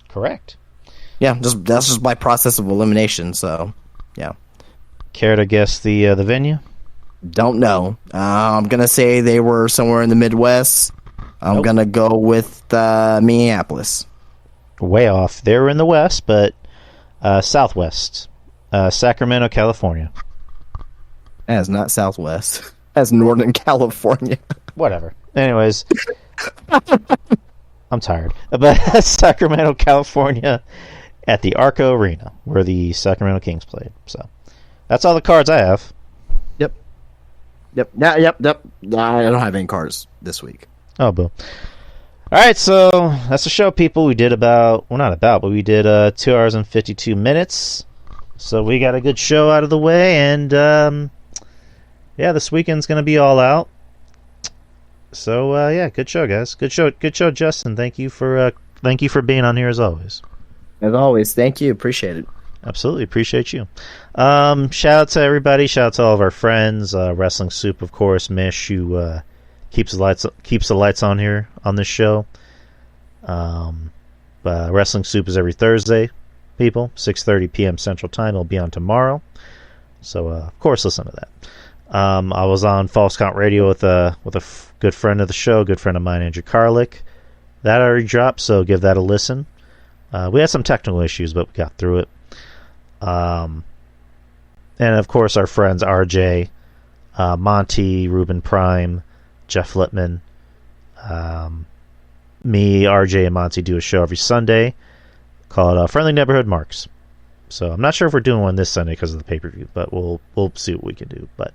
Correct. Yeah, that's just by process of elimination. So, yeah. Care to guess the venue? Don't know. I'm gonna say they were somewhere in the Midwest. I'm gonna go with Minneapolis. Way off. They were in the West, but Southwest, Sacramento, California. That's not Southwest. That's Northern California. Whatever. Anyways, I'm tired. But Sacramento, California, at the Arco Arena, where the Sacramento Kings played. So that's all the cards I have. Yep. I don't have any cards this week. Oh, boo. All right, so that's the show, people. We did we did 2 hours and 52 minutes. So we got a good show out of the way, and this weekend's going to be all out. So good show, guys. Good show, Justin. Thank you for being on here as always. As always, thank you. Appreciate it. Absolutely appreciate you. Shout out to everybody. Shout out to all of our friends. Wrestling Soup, of course. Mish, who keeps the lights on here on this show. Wrestling Soup is every Thursday, people, 6:30 p.m. Central Time. It'll be on tomorrow. So of course, listen to that. I was on False Count Radio with a good friend of the show, good friend of mine, Andrew Carlick. That already dropped, so give that a listen. We had some technical issues, but we got through it. And of course, our friends RJ, Monty, Ruben Prime, Jeff Littman, me, RJ, and Monty do a show every Sunday called Friendly Neighborhood Marks. So I'm not sure if we're doing one this Sunday because of the pay-per-view, but we'll see what we can do. But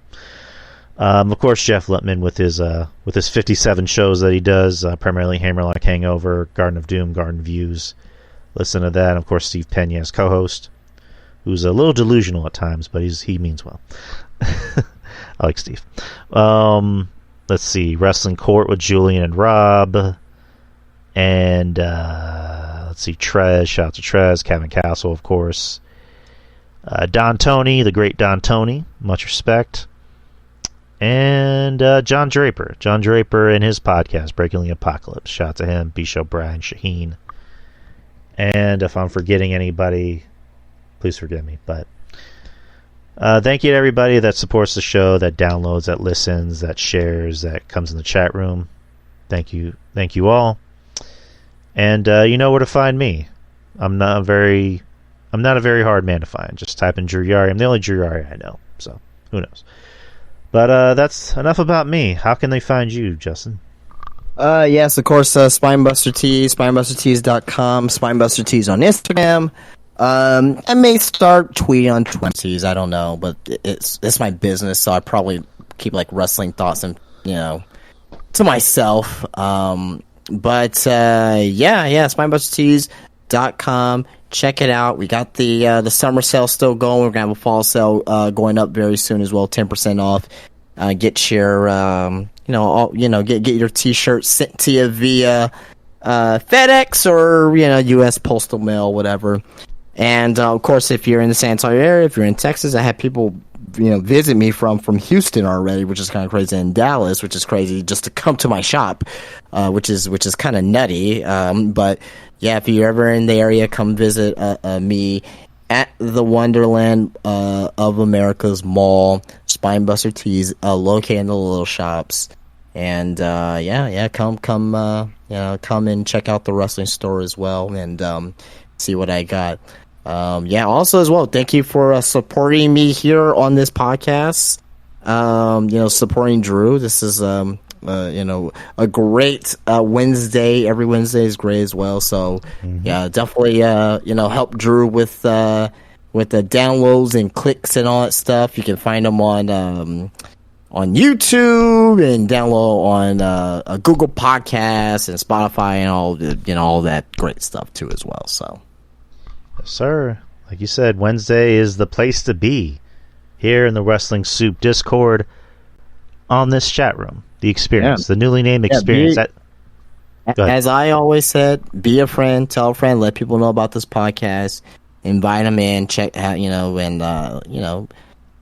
of course, Jeff Littman with his 57 shows that he does, primarily Hammerlock Hangover, Garden of Doom, Garden Views. Listen to that. And of course, Steve Pena as co-host, who's a little delusional at times, but he means well. I like Steve. Let's see, Wrestling Court with Julian and Rob. And let's see, Trez, shout out to Trez, Kevin Castle, of course. Don Tony, the great Don Tony, much respect. And John Draper and his podcast, Breaking the Apocalypse. Shout out to him, B-Show, Brian, Shaheen. And if I'm forgetting anybody, please forgive me. But thank you to everybody that supports the show, that downloads, that listens, that shares, that comes in the chat room. Thank you all. And you know where to find me. I'm not a very hard man to find. Just type in Drew Yari. I'm the only Drew Yari I know, so who knows. But that's enough about me. How can they find you, Justin? Yes, of course, Spinebuster Tees, spinebustertees.com, Spinebuster Tees on Instagram. I may start tweeting on Twenties, I don't know, but it's my business, so I probably keep like wrestling thoughts and, to myself. But spinebustertees.com. Check it out. We got the summer sale still going. We're gonna have a fall sale going up very soon as well, 10% off. Get your get your t-shirts sent to you via FedEx or U.S. postal mail, whatever. And of course, if you're in the San Antonio area, if you're in Texas, I had people visit me from Houston already, which is kind of crazy, and Dallas, which is crazy, just to come to my shop, which is kind of nutty. But yeah, if you're ever in the area, come visit me at the Wonderland of America's Mall, Spinebuster Tees, located in the little shops. And come and check out the wrestling store as well, and see what I got. Also as well, thank you for supporting me here on this podcast. Supporting Drew. This is a great Wednesday. Every Wednesday is great as well. So definitely help Drew with the downloads and clicks and all that stuff. You can find them on YouTube and download on Google Podcasts and Spotify and all that great stuff too as well. So. Yes, sir. Like you said, Wednesday is the place to be here in the Wrestling Soup Discord on this chat room. The Experience, the newly named Experience. As I always said, be a friend, tell a friend, let people know about this podcast, invite them in, check out,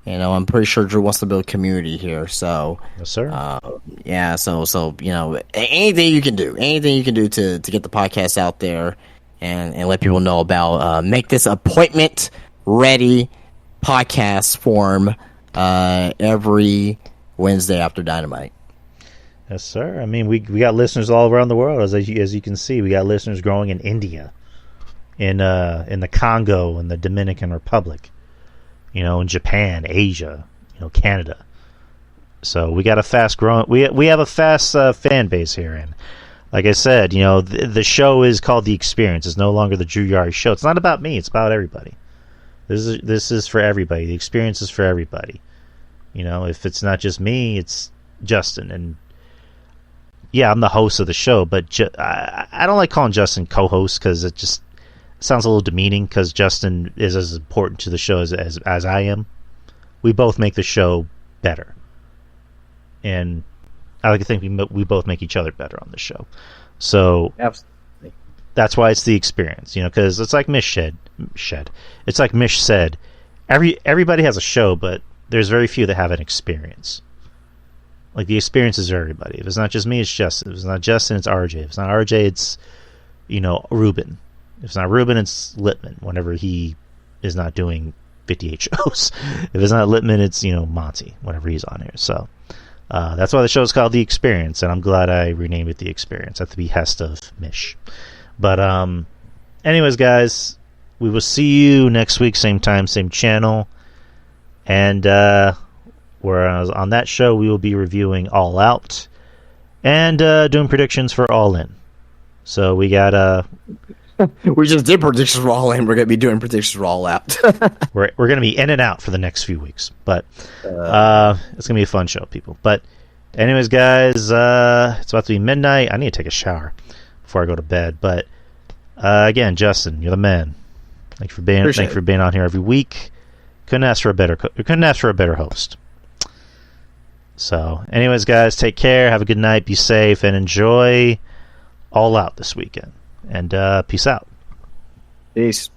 I'm pretty sure Drew wants to build a community here. So, yes, sir. So anything you can do to get the podcast out there. And let people know about make this appointment ready podcast form every Wednesday after Dynamite. Yes, sir. I mean, we got listeners all around the world, as you can see. We got listeners growing in India, in the Congo, in the Dominican Republic, in Japan, Asia, Canada. So we got a fast growing. We have a fast fan base here, and like I said, the show is called The Experience. It's no longer the Drew Yari Show. It's not about me. It's about everybody. This is for everybody. The Experience is for everybody. If it's not just me, it's Justin. And yeah, I'm the host of the show, but I don't like calling Justin co-host because it just sounds a little demeaning, because Justin is as important to the show as I am. We both make the show better. And I like to think we both make each other better on the show. So absolutely, that's why it's The Experience, because it's like Mish said. It's like Mish said, everybody has a show, but there's very few that have an experience. Like, the experience is for everybody. If it's not just me, it's Justin. If it's not Justin, it's RJ. If it's not RJ, it's Ruben. If it's not Ruben, it's Littman, whenever he is not doing 58 shows. If it's not Littman, it's Monty, whenever he's on here. So that's why the show is called The Experience, and I'm glad I renamed it The Experience at the behest of Mish. But anyways, guys, we will see you next week, same time, same channel. And whereas on that show, we will be reviewing All Out and doing predictions for All In. So we got we just did predictions for All In. We're going to be doing predictions for All Out. we're going to be in and out for the next few weeks, but it's going to be a fun show, people. But anyways, guys, it's about to be midnight. I need to take a shower before I go to bed. But again, Justin, you're the man. Thanks for being on here every week. Couldn't ask for a better host. So, anyways, guys, take care. Have a good night. Be safe and enjoy All Out this weekend. And peace out. Peace.